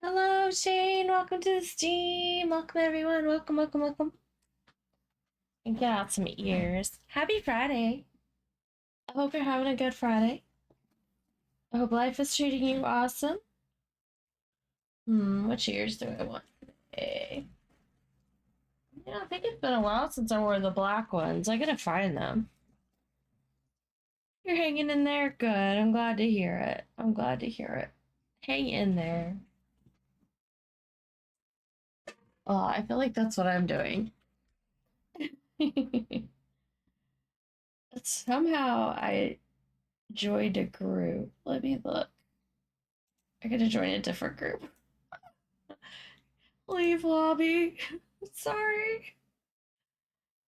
Hello, Shane. Welcome to the stream. Welcome, everyone. Welcome, welcome, welcome. And get out some ears. Happy Friday. I hope you're having a good Friday. I hope life is treating you awesome. Which ears do I want today? Yeah, I think it's been a while since I wore the black ones. I gotta find them. You're hanging in there? Good. I'm glad to hear it. I'm glad to hear it. Hang in there. Oh, I feel like that's what I'm doing. Somehow I joined a group. Let me look. I gotta join a different group. Leave lobby. Sorry.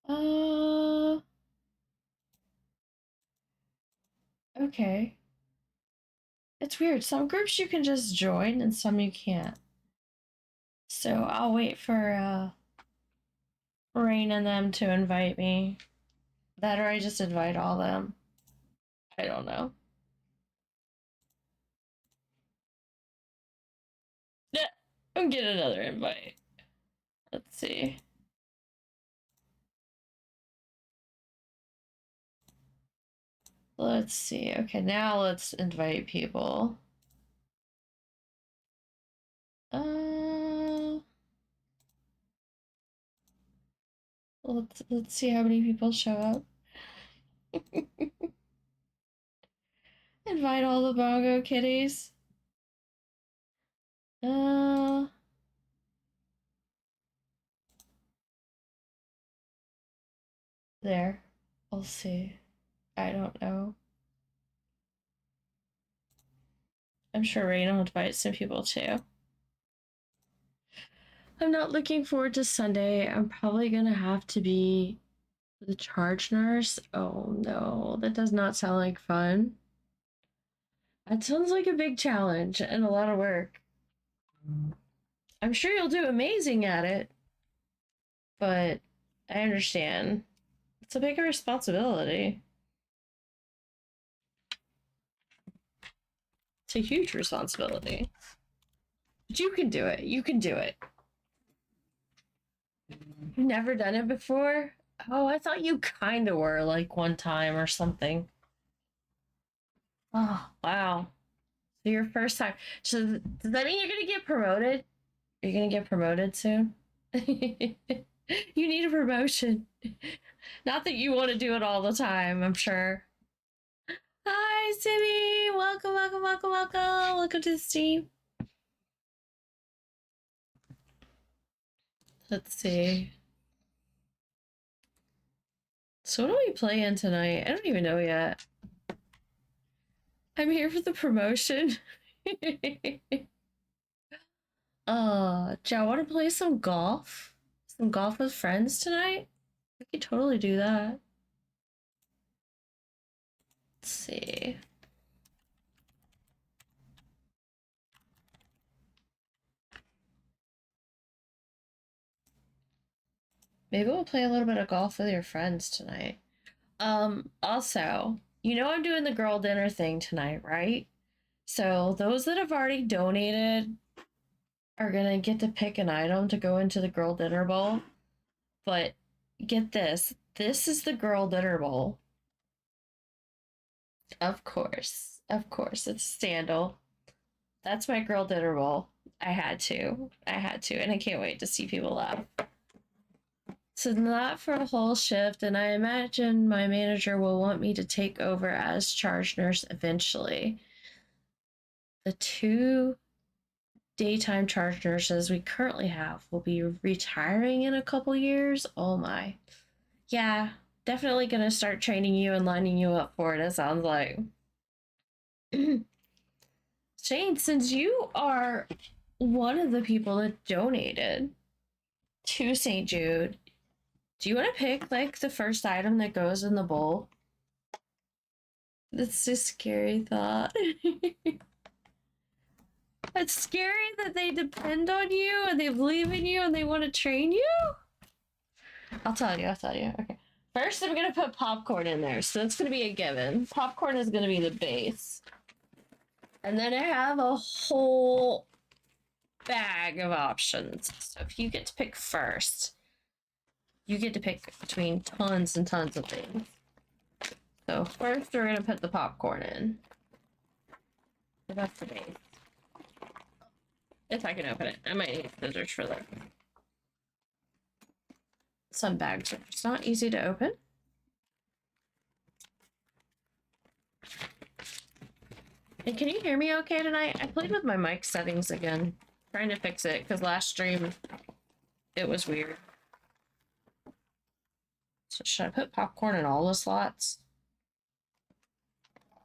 Uh. Okay. It's weird. Some groups you can just join and some you can't. So I'll wait for Rain and them to invite me. That or I just invite all them. I don't know. Yeah, I'll get another invite. Let's see. Let's see. Okay, now let's invite people. Uh, let's see how many people show up. Invite all the bongo kitties. Uh, there. We'll see. I don't know. I'm sure Rain will invite some people too. I'm not looking forward to Sunday. I'm probably gonna have to be the charge nurse. Oh no, that does not sound like fun. That sounds like a big challenge and a lot of work. I'm sure you'll do amazing at it, but I understand. It's a big responsibility. It's a huge responsibility. But you can do it. You can do it. You've never done it before? Oh, I thought you kind of were like one time or something. Oh, wow. So your first time. So does that mean you're gonna get promoted? You're gonna get promoted soon? You need a promotion. Not that you want to do it all the time, I'm sure. Hi, Simi. Welcome, welcome, welcome, welcome. Welcome to the stream. Let's see. So what are we playing tonight? I don't even know yet. I'm here for the promotion. Do I want to play some golf? Some golf with friends tonight? We could totally do that. Let's see. Maybe we'll play a little bit of golf with your friends tonight. Also, you know I'm doing the girl dinner thing tonight, right? So those that have already donated are gonna get to pick an item to go into the girl dinner bowl. But get this. This is the girl dinner bowl. Of course. Of course. It's sandal. That's my girl dinner bowl. I had to. I had to. And I can't wait to see people laugh. So not for a whole shift, and I imagine my manager will want me to take over as charge nurse eventually. The two daytime charge nurses we currently have will be retiring in a couple years. Oh my. Yeah, definitely gonna start training you and lining you up for it, it sounds like. Shane, since you are one of the people that donated to St. Jude, do you want to pick like the first item that goes in the bowl? That's a scary thought. It's scary that they depend on you and they believe in you and they want to train you. I'll tell you. Okay. First, I'm going to put popcorn in there. So that's going to be a given. Popcorn is going to be the base. And then I have a whole bag of options. So if you get to pick first, you get to pick between tons and tons of things. So first we're gonna put the popcorn in. That's the base. If I can open it. I might need scissors for that. Some bags are just not easy to open. And can you hear me okay tonight? I played with my mic settings again, trying to fix it, because last stream it was weird. So should I put popcorn in all the slots?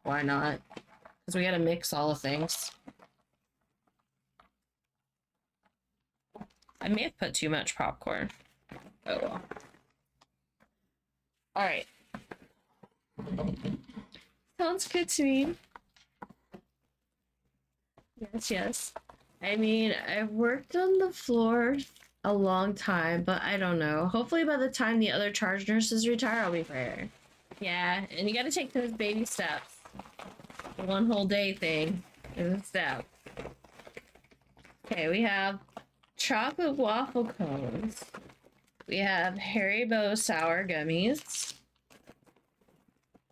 Why not? Because we gotta mix all the things. I may have put too much popcorn. Oh well. Alright. Sounds good to me. Yes, yes. I mean, I've worked on the floor a long time, but I don't know. Hopefully by the time the other charge nurses retire, I'll be prepared. Yeah, and you gotta take those baby steps. The one whole day thing is a step. Okay, we have chocolate waffle cones. We have Haribo sour gummies.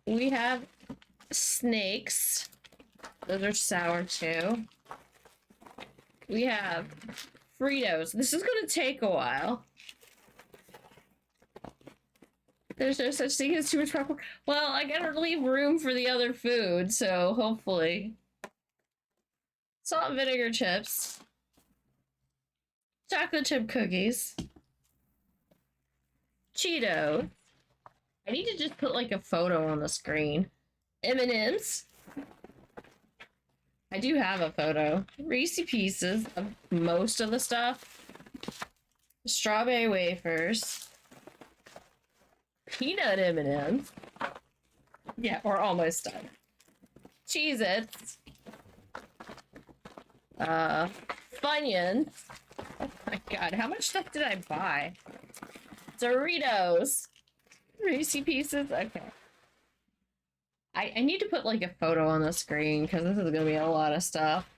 We have snakes. Those are sour too. We have Fritos. This is gonna take a while. There's no such thing as too much popcorn. Well, I gotta leave room for the other food, so hopefully. Salt and vinegar chips. Chocolate chip cookies. Cheetos. I need to just put like a photo on the screen. M&M's. I do have a photo. Reese Pieces of most of the stuff. Strawberry wafers. Peanut M&M's. Yeah, we're almost done. Cheez-Its. Funyuns. Oh my god, how much stuff did I buy? Doritos. Reese Pieces. Okay. I need to put like a photo on the screen because this is gonna be a lot of stuff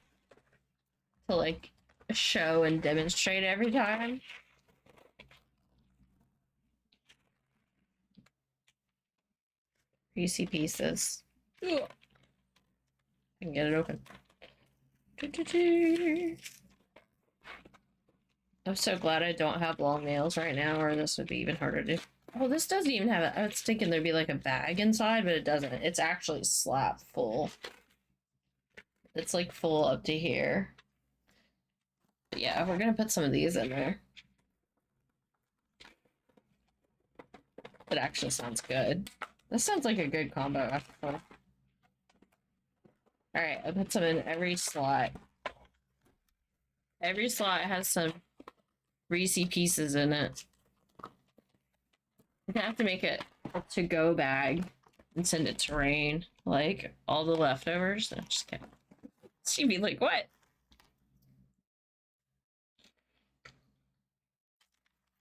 to like show and demonstrate every time. Reese Pieces. Ugh. I can get it open. I'm so glad I don't have long nails right now, or this would be even harder to do. Oh, this doesn't even have it. I was thinking there'd be like a bag inside, but it doesn't. It's actually slap full. It's like full up to here. But yeah, we're gonna put some of these in there. It actually sounds good. This sounds like a good combo, actually. Alright, I put some in every slot. Every slot has some Reese Pieces in it. I'm gonna have to make it a to-go bag and send it to Rain. Like, all the leftovers. I'm just kidding. She'd be like, what?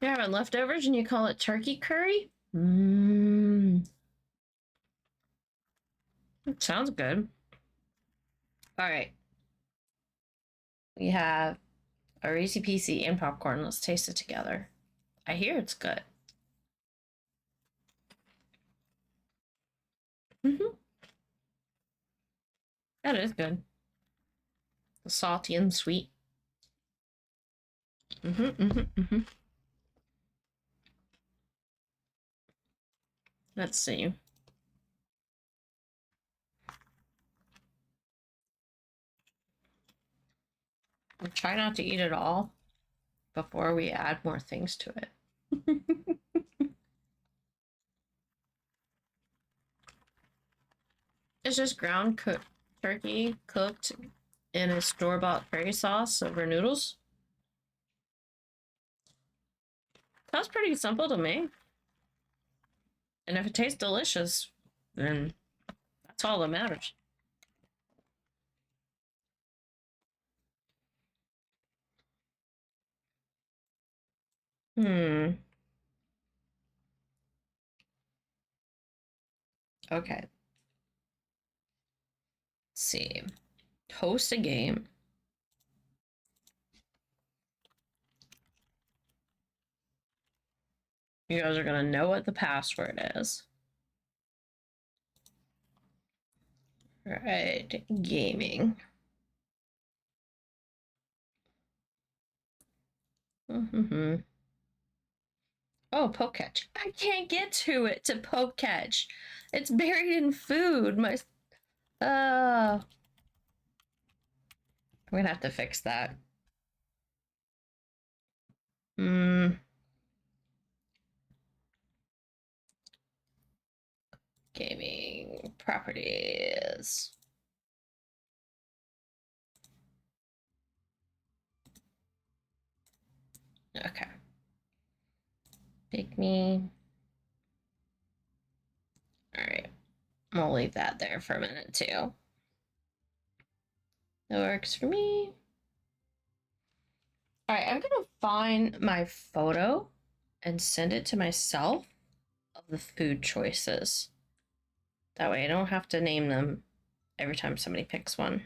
You're having leftovers and you call it turkey curry? Mmm. Sounds good. Alright. We have a Reese Piece and popcorn. Let's taste it together. I hear it's good. That is good. Salty and sweet. Let's see. We'll try not to eat it all before we add more things to it. It's just ground turkey cooked in a store-bought curry sauce over noodles. Sounds pretty simple to me. And if it tastes delicious, then that's all that matters. Okay. Let's see. Host a game. You guys are gonna know what the password is. Right, gaming. Mm-hmm. Oh, poke catch. I can't get to it to poke catch. It's buried in food. I'm gonna have to fix that. Gaming properties. Okay. Pick me. All right. I'll leave that there for a minute too. That works for me. All right, I'm gonna find my photo and send it to myself of the food choices. That way I don't have to name them every time somebody picks one.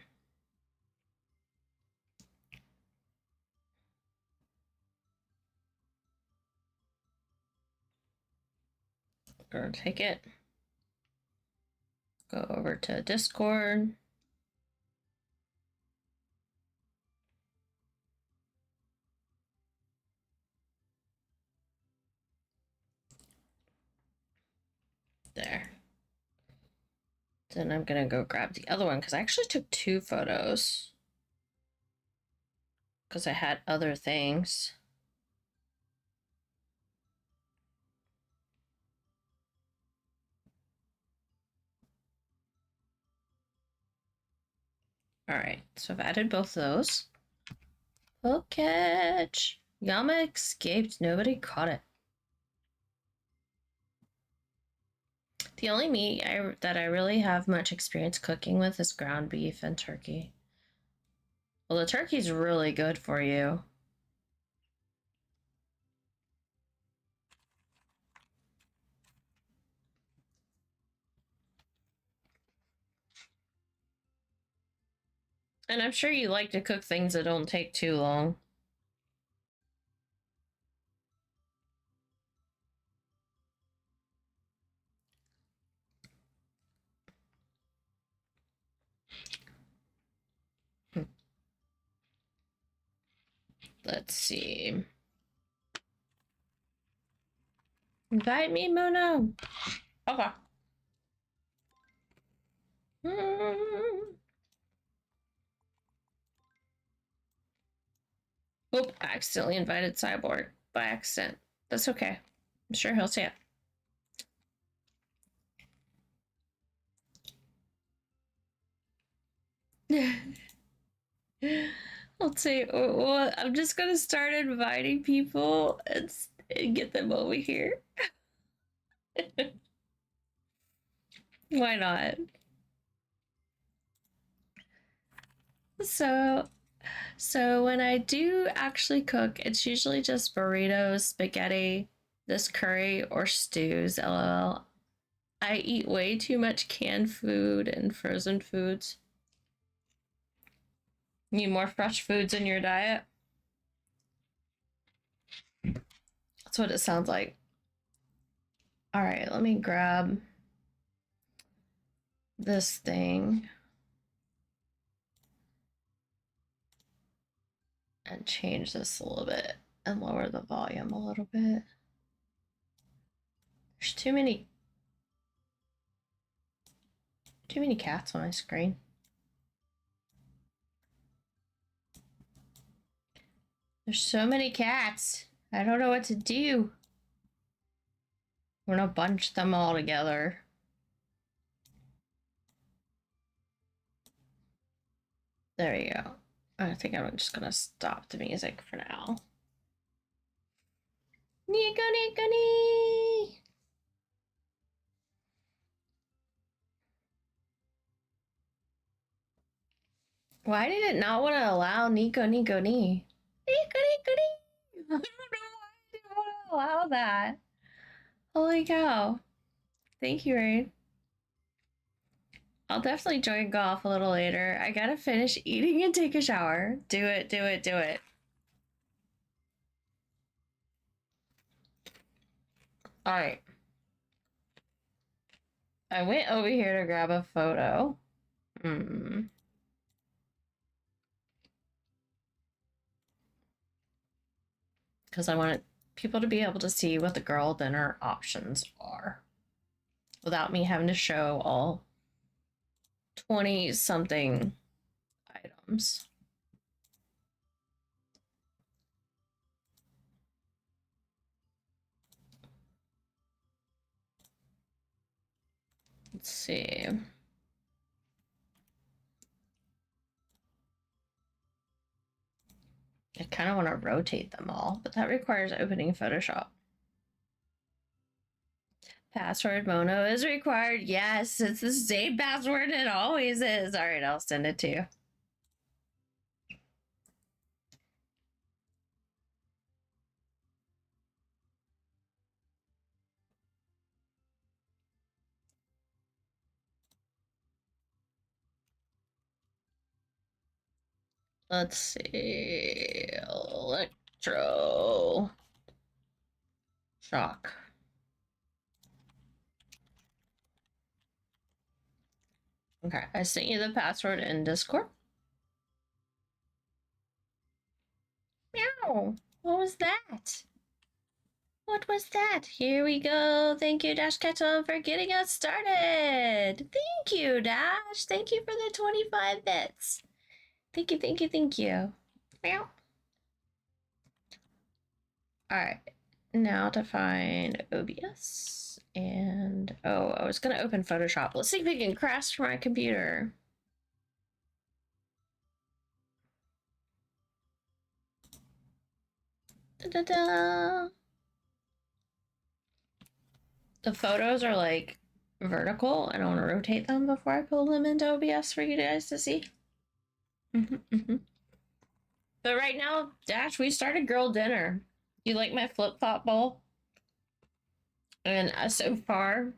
Go take it. Go over to Discord. There. Then I'm gonna go grab the other one because I actually took 2 photos because I had other things. All right, so I've added both those. Poke catch. Yama escaped. Nobody caught it. The only meat that I really have much experience cooking with is ground beef and turkey. Well, the turkey's really good for you. And I'm sure you like to cook things that don't take too long. Let's see. Invite me, Mono. Okay. Oop, I accidentally invited Cyborg by accident. That's okay. I'm sure he'll see it. Let's see. Well, I'm just gonna start inviting people and get them over here. Why not? So when I do actually cook, it's usually just burritos, spaghetti, this curry, or stews. LOL. I eat way too much canned food and frozen foods. Need more fresh foods in your diet? That's what it sounds like. All right, let me grab this thing and change this a little bit and lower the volume a little bit. There's too many cats on my screen. There's so many cats. I don't know what to do. We're gonna bunch them all together. There you go. I think I'm just gonna stop the music for now. Nico, Nico, nee. Why did it not want to allow Nico, Nico, nee? Nico, Nico, nee. I don't know why I didn't want to allow that. Holy cow. Thank you, Rain. I'll definitely join golf a little later. I gotta finish eating and take a shower. Do it, do it, do it. All right. I went over here to grab a photo. Because I wanted people to be able to see what the girl dinner options are without me having to show all 20 something items. Let's see. I kind of want to rotate them all, but that requires opening Photoshop. Password mono is required. Yes, it's the same password it always is. All right, I'll send it to you. Let's see. Electro shock. Okay, I sent you the password in Discord. Meow. What was that? What was that? Here we go. Thank you, Dash Ketchum, for getting us started. Thank you, Dash. Thank you for the 25 bits. Thank you, thank you, thank you. Meow. All right. Now to find OBS. And, oh, I was going to open Photoshop. Let's see if we can crash my computer. Da-da-da. The photos are like vertical. I don't want to rotate them before I pull them into OBS for you guys to see. But right now, Dash, we started girl dinner. You like my flip-flop bowl? And so far,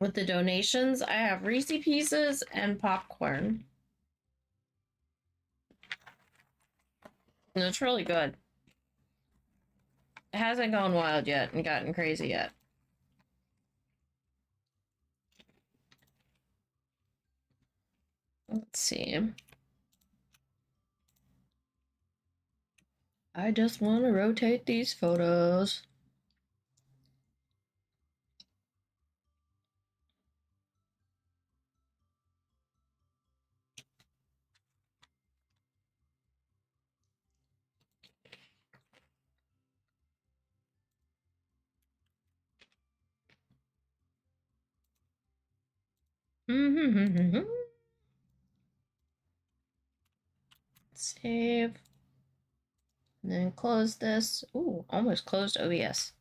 with the donations, I have Reese Pieces and popcorn. And it's really good. It hasn't gone wild yet and gotten crazy yet. Let's see. I just want to rotate these photos. Save. And then close this. Ooh, almost closed OBS.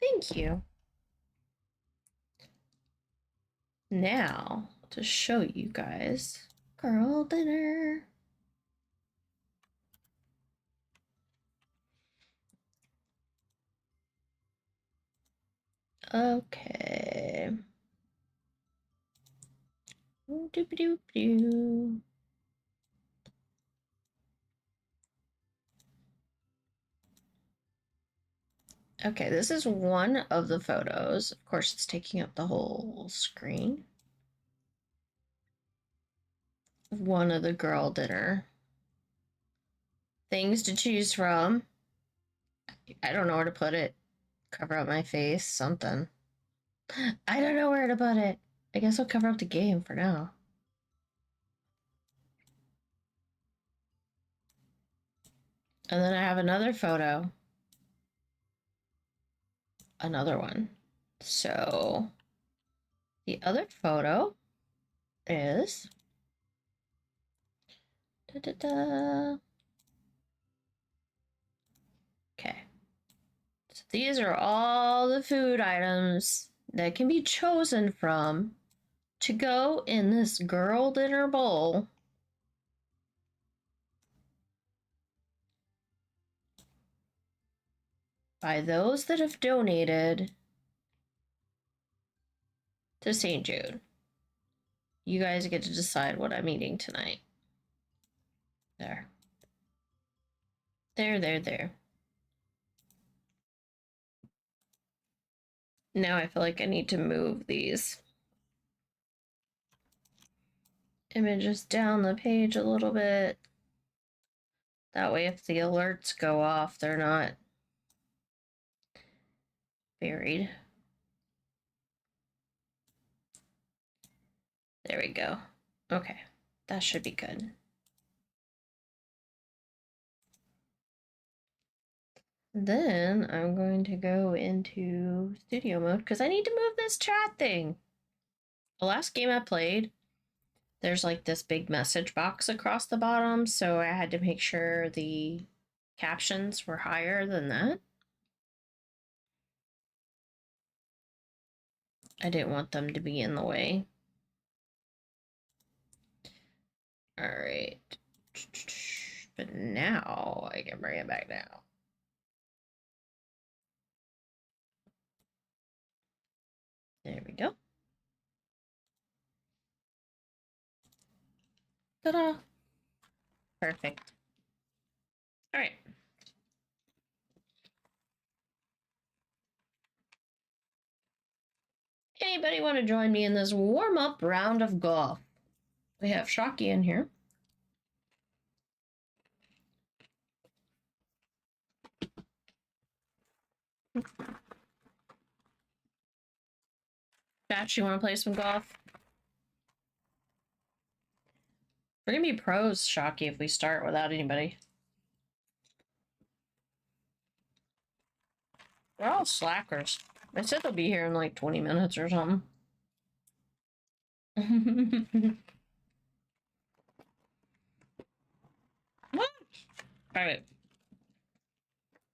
Thank you. Now, to show you guys girl dinner. Okay. Doop-a-doop-doo. Okay, this is one of the photos. Of course, it's taking up the whole screen. One of the girl dinner. Things to choose from. I don't know where to put it. Cover up my face, something. I don't know where to put it. I guess I'll cover up the game for now. And then I have another photo. Another one. So the other photo is da-da-da. Okay. So these are all the food items that can be chosen from to go in this girl dinner bowl. By those that have donated to St. Jude. You guys get to decide what I'm eating tonight. There. There. Now I feel like I need to move these images down the page a little bit. That way, if the alerts go off, they're not buried. There we go. Okay, that should be good. Then I'm going to go into studio mode because I need to move this chat thing. The last game I played, there's like this big message box across the bottom, so I had to make sure the captions were higher than that. I didn't want them to be in the way. All right. But now I can bring it back down. There we go. Ta-da! Perfect. All right. Anybody want to join me in this warm-up round of golf? We have Shocky in here. Batch, you want to play some golf? We're gonna be pros, Shocky, if we start without anybody. We're all slackers. I said they'll be here in like 20 minutes or something. What? Alright.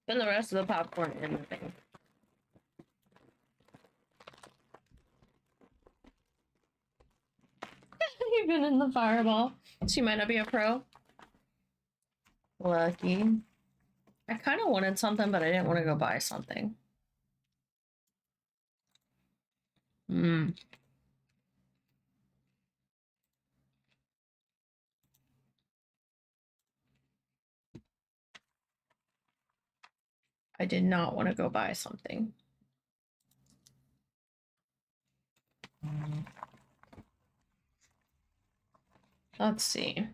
Put the rest of the popcorn in the thing. You've been in the fireball. So you might not be a pro. Lucky. I kind of wanted something, but I didn't want to go buy something. I did not want to go buy something. Let's see.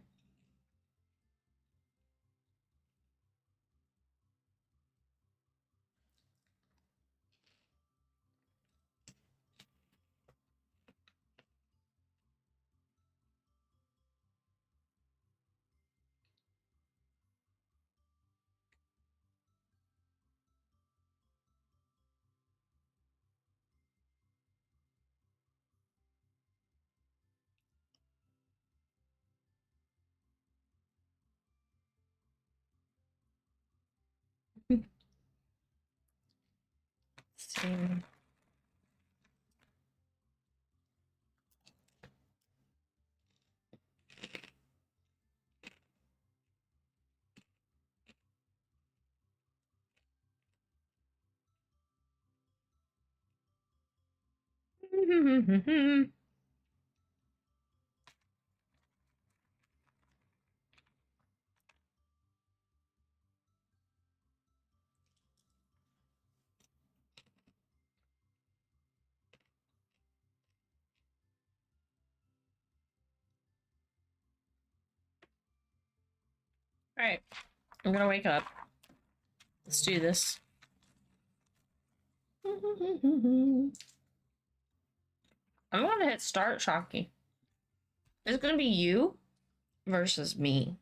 See. All right, I'm gonna wake up. Let's do this. I'm gonna hit start, Shocky. It's gonna be you versus me.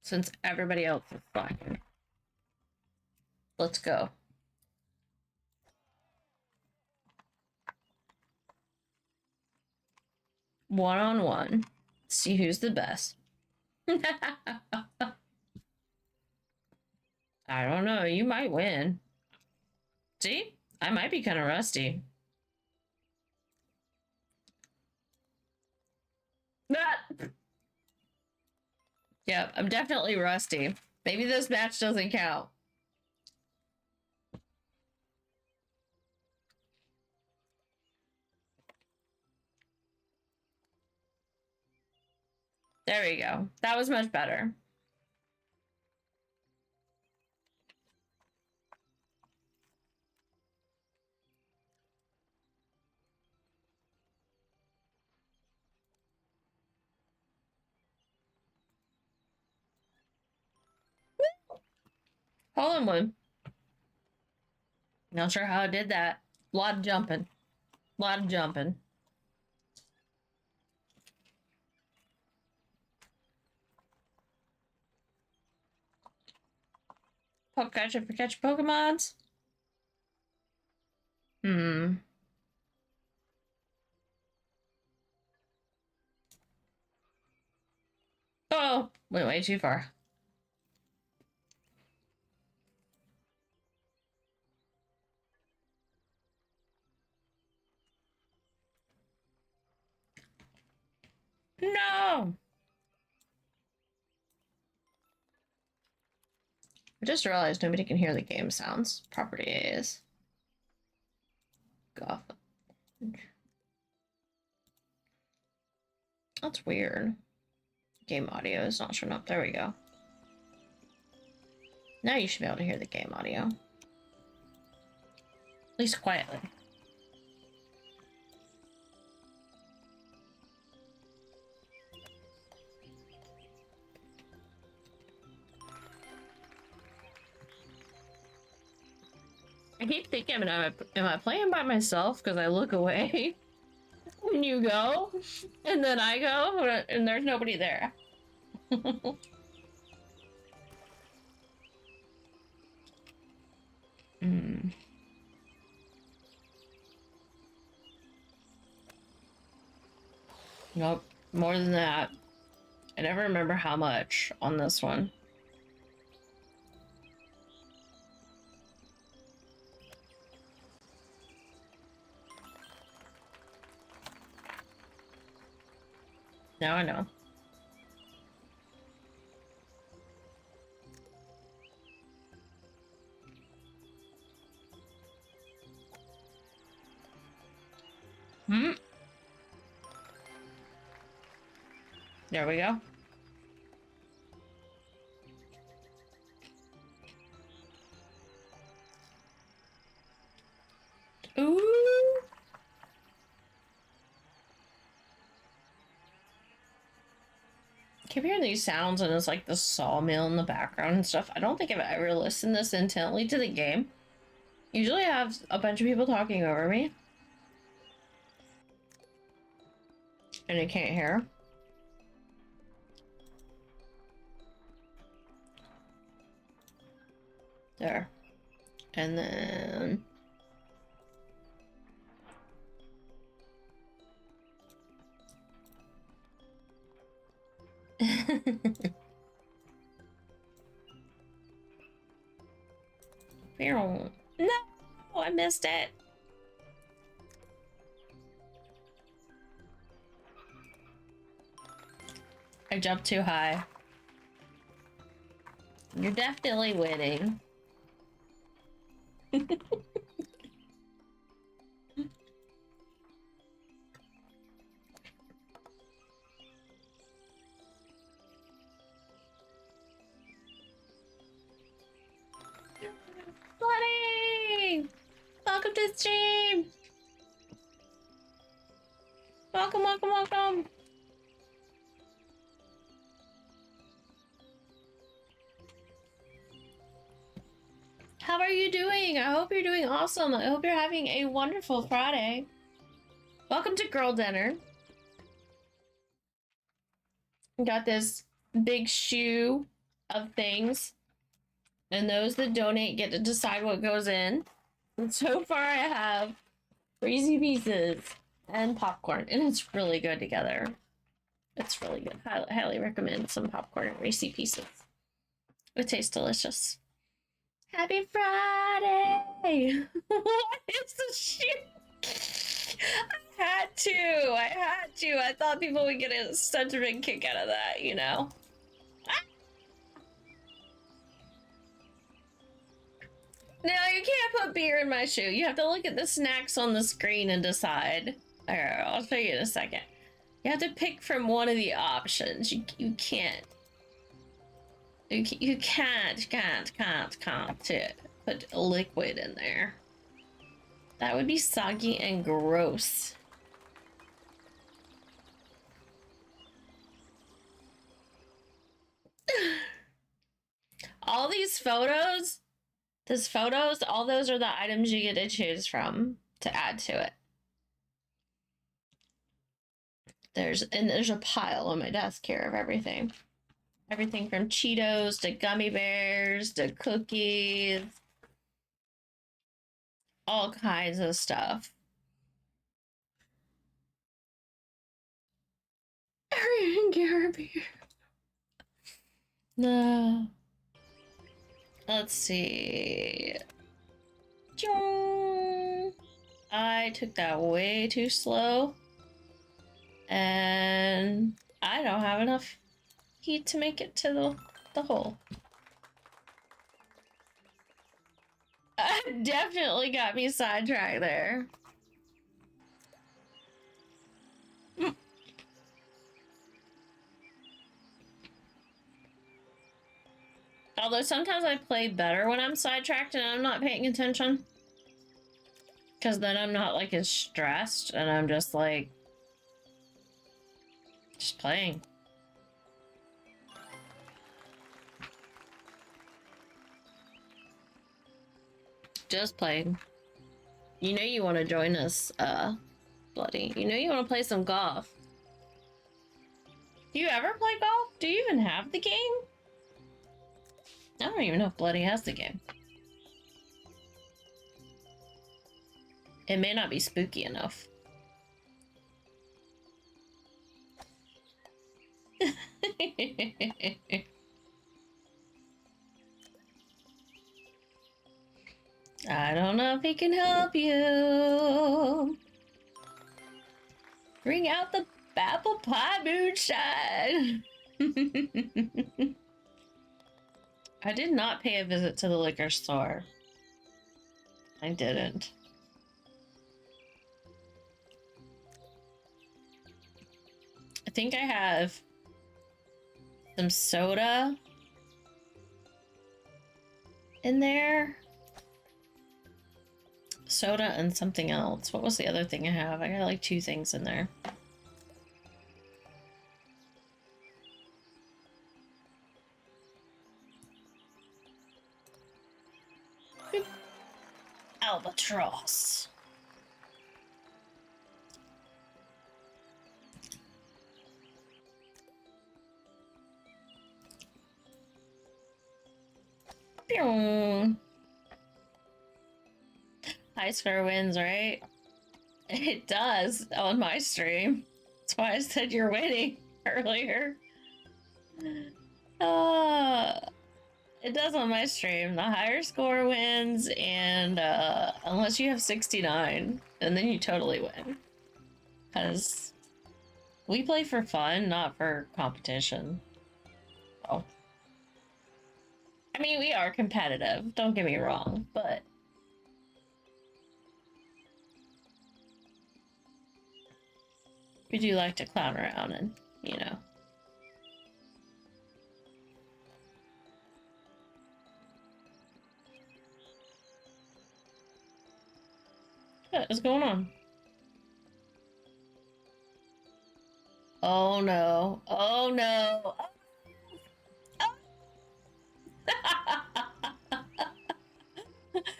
Since everybody else is slacking. Let's go. One-on-one. See who's the best. I don't know. You might win. See? I might be kind of rusty. Yep, I'm definitely rusty. Maybe this match doesn't count. There we go. That was much better. Poland one. Not sure how I did that. A lot of jumping. A lot of jumping. Catch Pokemons. Hmm. Oh, went way too far. No! I just realized nobody can hear the game sounds. Property is. Goth. That's weird. Game audio is not showing up. There we go. Now you should be able to hear the game audio. At least quietly. I keep thinking, am I playing by myself? Because I look away when you go, and then I go, and there's nobody there. Hmm. Nope, more than that. I never remember how much on this one. Now I know. Hmm. There we go. Ooh. Keep hearing these sounds, and it's like the sawmill in the background and stuff. I don't think I've ever listened this intently to the game. Usually I have a bunch of people talking over me. And I can't hear. There. And then... No, I missed it. I jumped too high. You're definitely winning. Buddy! Welcome to the stream! Welcome, welcome, welcome! How are you doing? I hope you're doing awesome. I hope you're having a wonderful Friday. Welcome to Girl Dinner. Got this big shoe of things, and those that donate get to decide what goes in. And so far I have Reese's Pieces and popcorn, and it's really good together. It's really good. Highly recommend some popcorn and Reese's Pieces. It tastes delicious. Happy Friday! What is the shoe? I had to. I thought people would get such a big kick out of that, you know? No, you can't put beer in my shoe. You have to look at the snacks on the screen and decide. Alright, I'll show you in a second. You have to pick from one of the options. You can't. You can't put a liquid in there. That would be soggy and gross. All these photos Those photos, all those are the items you get to choose from to add to it. There's a pile on my desk here of everything. Everything from Cheetos to gummy bears to cookies. All kinds of stuff. No. Let's see. I took that way too slow. And I don't have enough heat to make it to the hole. Definitely got me sidetracked there. Although sometimes I play better when I'm sidetracked and I'm not paying attention. Because then I'm not like as stressed and I'm just like just playing. Just playing. You know you want to join us, Bloody. You know you want to play some golf. Do you ever play golf? Do you even have the game? I don't even know if Bloody has the game. It may not be spooky enough. I don't know if he can help you. Bring out the apple pie moonshine. I did not pay a visit to the liquor store. I didn't. I think I have some soda in there. Soda and something else. What was the other thing I have? I got like 2 things in there. Boop. Albatross. Pew. High score wins, right? It does on my stream. That's why I said you're winning earlier. It does on my stream. The higher score wins, and unless you have 69, and then you totally win. Because we play for fun, not for competition. Oh. I mean, we are competitive, don't get me wrong, but we do like to clown around and, you know. What is going on? Oh no. Oh no.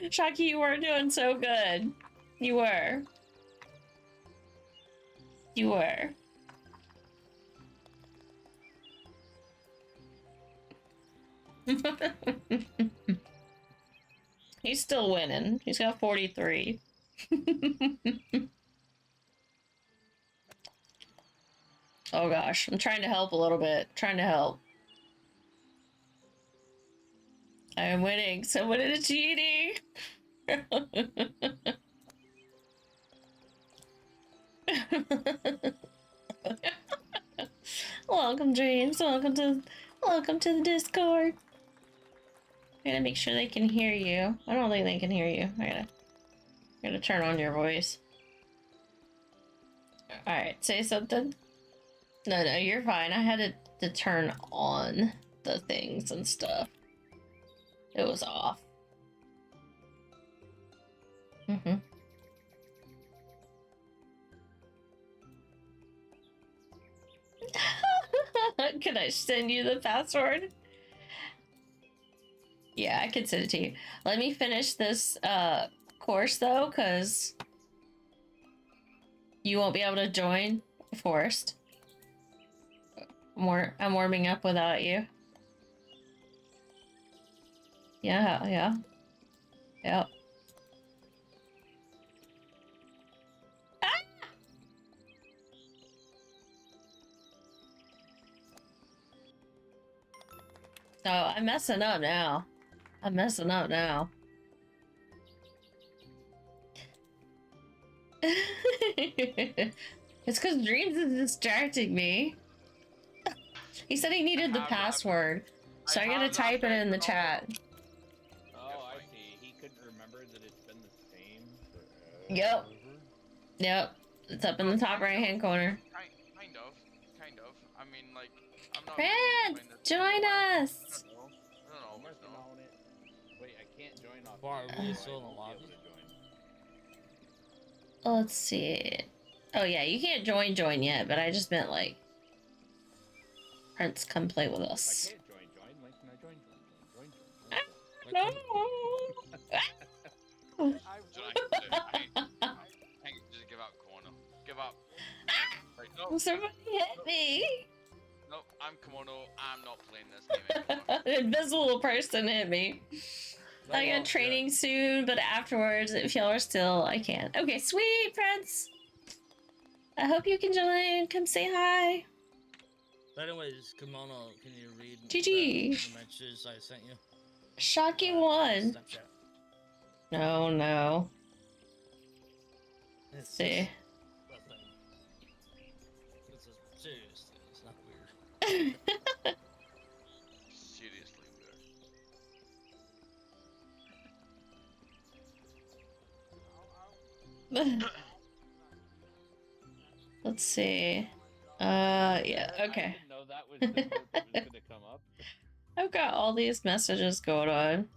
Shaki, you were doing so good. You were. You were. He's still winning. He's got 43. Oh gosh, I'm trying to help a little bit. Trying to help. I am winning. Someone is cheating. Welcome, James. Welcome to the Discord. I gotta make sure they can hear you. I don't think they can hear you. I gotta turn on your voice. Alright, say something. No, you're fine. I had to turn on the things and stuff. It was off. Mm-hmm. Can I send you the password? Yeah, I can send it to you. Let me finish this course though, because you won't be able to join Forest. I'm warming up without you. Yeah, yeah. Yep. So I'm messing up now. I'm messing up now. It's because Dreams is distracting me. He said he needed the password, so I gotta type it in the chat. Oh, I see. He couldn't remember that it's been the same forever. Yep. Yep. It's up in the top right hand corner. Kind of. I mean, like, I'm not. Friends, join us. I don't know. Working on it. Wait, I can't join off. Bar, are we still in the lobby? Let's see. Oh yeah, you can't join yet, but I just meant like Prince, come play with us. I can't join. When can I join? No. I just give up, Kimono. Give up. Right, no. Somebody hit me. No, I'm Kimono. I'm not playing this game anymore. An invisible person hit me. I got training soon, but afterwards, if y'all are still, I can't. Okay, sweet, Prince. I hope you can join. Come say hi. But anyways, Kimono, can you read GG. the messages I sent you? Shocking one. Snapchat. No. Let's see. This is seriously, it's not weird. Seriously weird. Let's see. Yeah, okay. I didn't know that was the part that was gonna come up. I've got all these messages going on.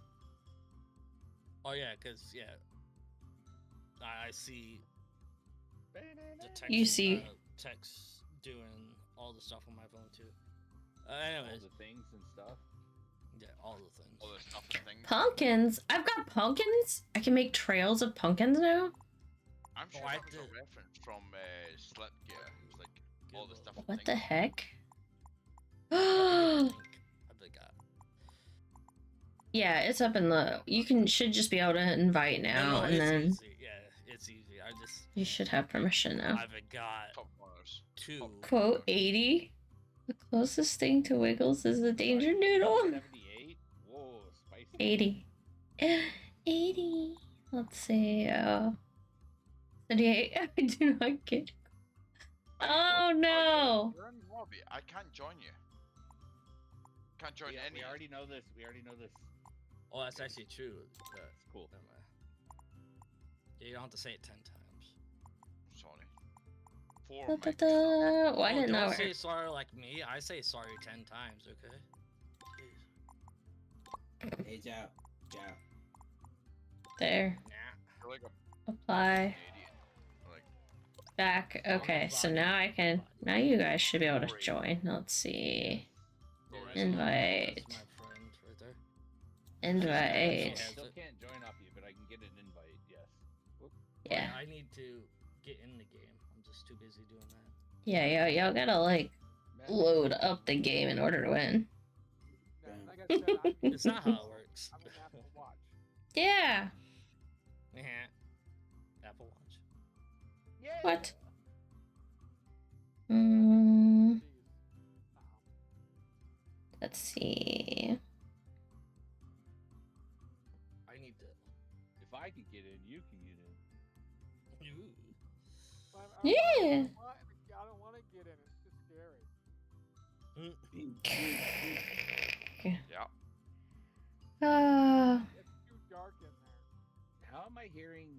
Oh yeah, cause yeah, I see the text. You see text doing all the stuff on my phone too. Anyways, all the things and stuff. Yeah, all the things. All the stuff and things. Pumpkins. I've got pumpkins. I can make trails of pumpkins now. I'm sure that was a reference from Slip Gear. It was like all the stuff. What the heck? I forgot. Yeah, it's up in the. You should just be able to invite now, and then. Easy. Yeah, it's easy. You should have permission now. I forgot. Two. Quote 80. The closest thing to Wiggles is the Danger Noodle. 78. Whoa, spicy. 80. 80. Let's see. 38. I do not get. Oh no! You're in the lobby. I can't join you. Can't join any. We already know this. Oh, that's actually true. That's cool. Yeah, you don't have to say it 10 times. Sorry. Why didn't I that say work? sorry like me? I say sorry 10 times, okay? Jeez. Hey, Joe. There. You're like a Apply. Canadian. Like, Back. Okay, so now I can. Now you guys should be able to join. Let's see. Invite. That's my friend right there. Invite. I still can't join off you, but I can get an invite. Yes. Whoop. Yeah. I need to get in the game. I'm just too busy doing that. Yeah, y'all gotta like load up the game in order to win. Like I said, It's not how it works. I'm an Apple Watch. Yeah. Yeah. Apple Watch. Yeah. What? Let's see. I need to. If I could get in, you can get in. Ooh. Yeah. I don't want to get in. It's too scary. yeah. It's too dark in there. How am I hearing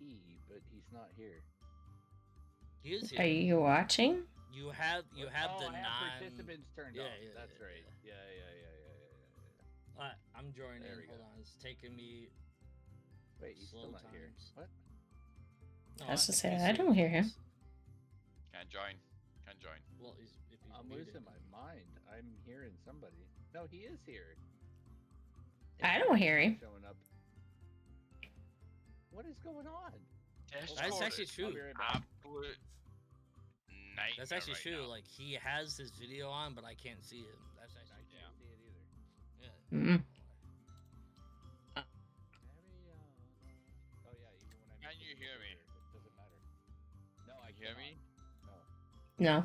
E, but he's not here? He is Are here. you watching? You have Oh, the I have non participants turned Yeah, off. yeah, That's yeah, right. yeah. Yeah. I'm joining. There we Hold go. on, it's taking me. Wait, he's still not here. times. What? No, I was to think say, he's I here. don't hear him. Can't join. Can't join. Well, if he's I'm muted. losing my mind. I'm hearing somebody. No, he is here. I don't hear him. Showing up. What is going on? That's actually true. I'll be right back. Absolute nightmare That's actually right true. now. Like he has his video on, but I can't see him. That's I actually can't see it either. yeah. Mm. Oh yeah, even when I. Can you hear me? It doesn't matter. No, I You hear me? No.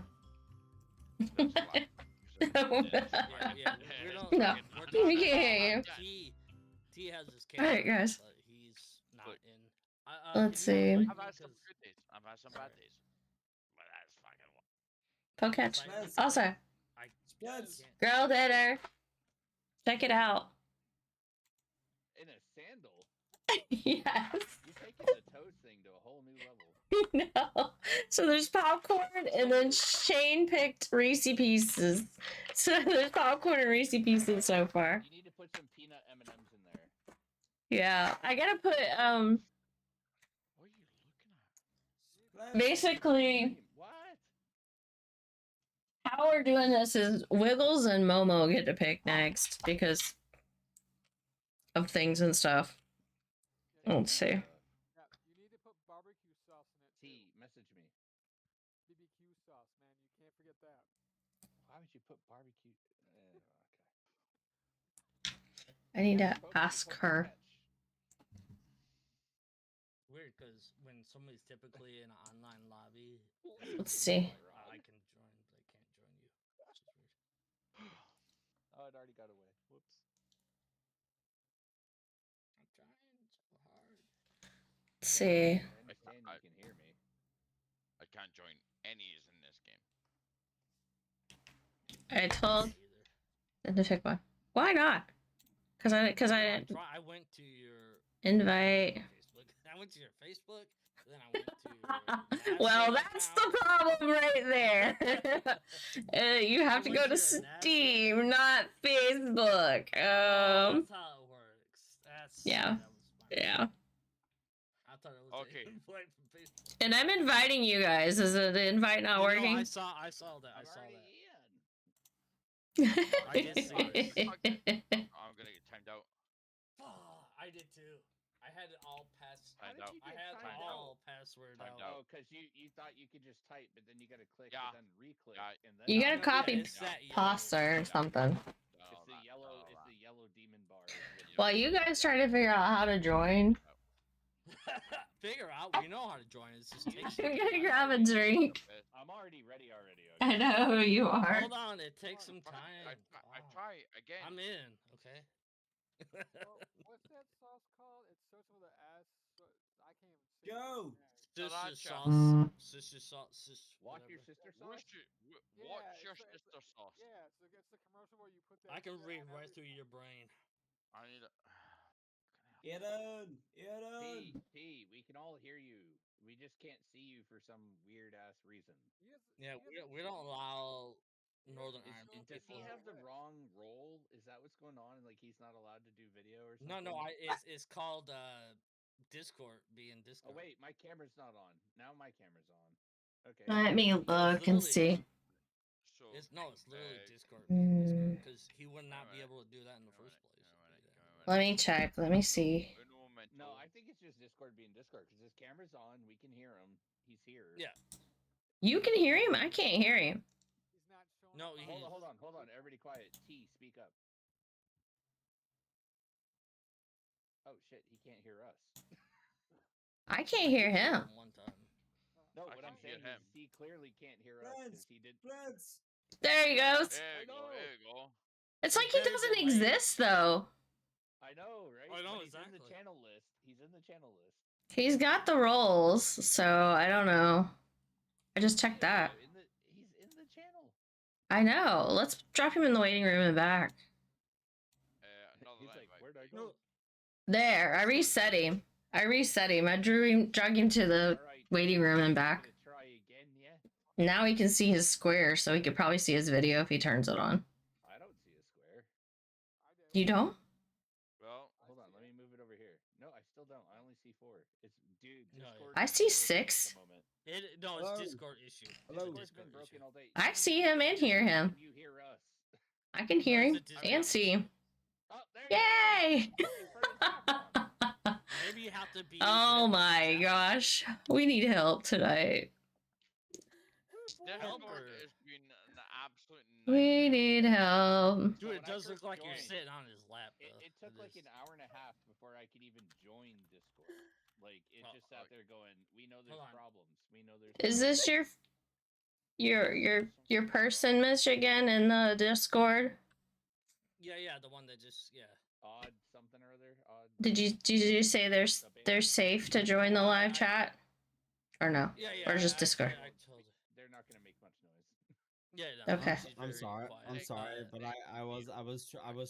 That's why. Yeah, we don't. No, we're we talking can't hear about you. T has his All right, camera, guys. but he's not Look. in. Let's can you see. invite I've me? had some 'Cause- good days. I've had some bad days. But that's fucking one. Poketch. invite me, Also, I Yes. can't. girl dinner. Check it out. In a sandal. Yes. You're taking the toast thing to a whole new level. No. So there's popcorn and then Shane picked Reese Pieces. So there's popcorn and Reese Pieces so far. You need to put some peanut M&Ms in there. Yeah. I gotta put What are you looking at? basically What? how we're doing this is Wiggles and Momo get to pick next because of things and stuff. Let's see. Yeah, you need to put barbecue sauce in it too. T, message me. BBQ sauce, man. You can't forget that. Why would you put barbecue? Okay. I need Yeah, to folks, ask put her. catch. Weird, because when somebody's typically in an online lobby, Let's see. I can join, but I can't join you. Which is weird. Oh, it already got away. Whoops. I'm trying so hard. Let's see. I understand you can hear me. I can't join any's in this game. I told Either. them to pick one. Why not? Because I didn't I went to your invite. Facebook. I went to your Facebook. Then I went to your Well, Nasdaq that's account. the problem right there. You have to I go went to to your Nasdaq. Steam, not Facebook. That's how it works. That's Yeah. That was my Yeah. mistake. I thought it was Okay. an invite from Facebook. And I'm inviting you guys. Is the invite not You know, working? I saw that. I I'm saw already that. I did see I'm gonna get timed out. I did too. I had it all passed. Timed did out. you I get had timed all password Timed out. out. Oh, because you thought you could just type, but then you gotta click Yeah. and then re-click, Yeah. and then You gotta No, copy yeah, it's that yellow. pasta or something. It's the yellow. It's the yellow demon bar. While you guys try to figure out how to join, Figure out. We know how to join. It's just takes. I'm gonna grab a drink. I'm already ready already. I know who you are. Hold on, it takes some I time. try again. I'm in. Okay. Well, what's that sauce called? It starts with an S. So I can't even say Go. it. Sister Sriracha. sauce. Sister sauce. Watch your Whatever. sister What's sauce. your, Yeah, what's your it's a- sister sauce? Yeah, it's the commercial where you put that. I can shit read on right through everything. your brain. I need a. Aaron. T, we can all hear you. We just can't see you for some weird ass reason. Yeah, we don't allow Northern Is- Ireland Does he people. have the wrong role? Is that what's going on? Like he's not allowed to do video or No, something? no, it's called Discord. Being Oh Discord. wait, my camera's not on. Now my camera's on. Okay. Let me No, it's look and literally- see. So. It's literally Discord. Mm. Because he would not be Alright. able to do that in the Alright, first place. alright, Let me check. Let me see. No, I think it's just Discord being Discord because his camera's on. We can hear him. He's here. Yeah. You can hear him? I can't hear him. He's not showing. No, up he- Hold on. Everybody quiet. T, speak up. Oh shit, he can't hear us. I can't hear him. One time. No, I what can I'm hear saying him. is he clearly can't hear us because he did. Friends. There he goes. There you go. know. There you go. It's like he Very doesn't delayed. exist though. I know, right? I know, But he's in the exactly. channel list. He's in the channel list. He's got the roles, so I don't know. I just checked that. He's in the channel. I know. Let's drop him in the waiting room and back. Another He's like, invite. where'd I No. go? There, I reset him. I drug him to the Alright, waiting room and I'm back. gonna try again, yeah? Now he can see his square, so he could probably see his video if he turns it on. I don't see a square. I did. You don't? Well, Hold on, let me move it over here. No, I still don't. I only see 4. It's dude. No, yeah. Discord I is see broken at 6. the moment. No, it's Hello? Discord issue. It's a Hello? Discord's Discord been broken issue. all day. I T, see you him can and hear him. You hear us. I can hear No, him it's a Discord and see him. Oh, there Yay! In front of Jaffron. Maybe you have to be. Oh with my Jack. gosh. We need help tonight. Help Discord her. has been an absolute nightmare. We need help. Dude, So it when I does first look like you're joined, sitting on his lap, though. It took like is. an hour and a half before I could even join Discord. Like it Oh, just sat there going, "We know there's Hold on. problems. We know there's." Is this your There's some person, Michigan, in the Discord? Yeah, the one that just odd something or other? Odd. Did you say they're safe to join the live chat? Or no? Yeah, Or just Discord? I told her. They're not gonna make much noise. Yeah, no, Okay. she's I'm very sorry. quiet. I'm sorry, but I was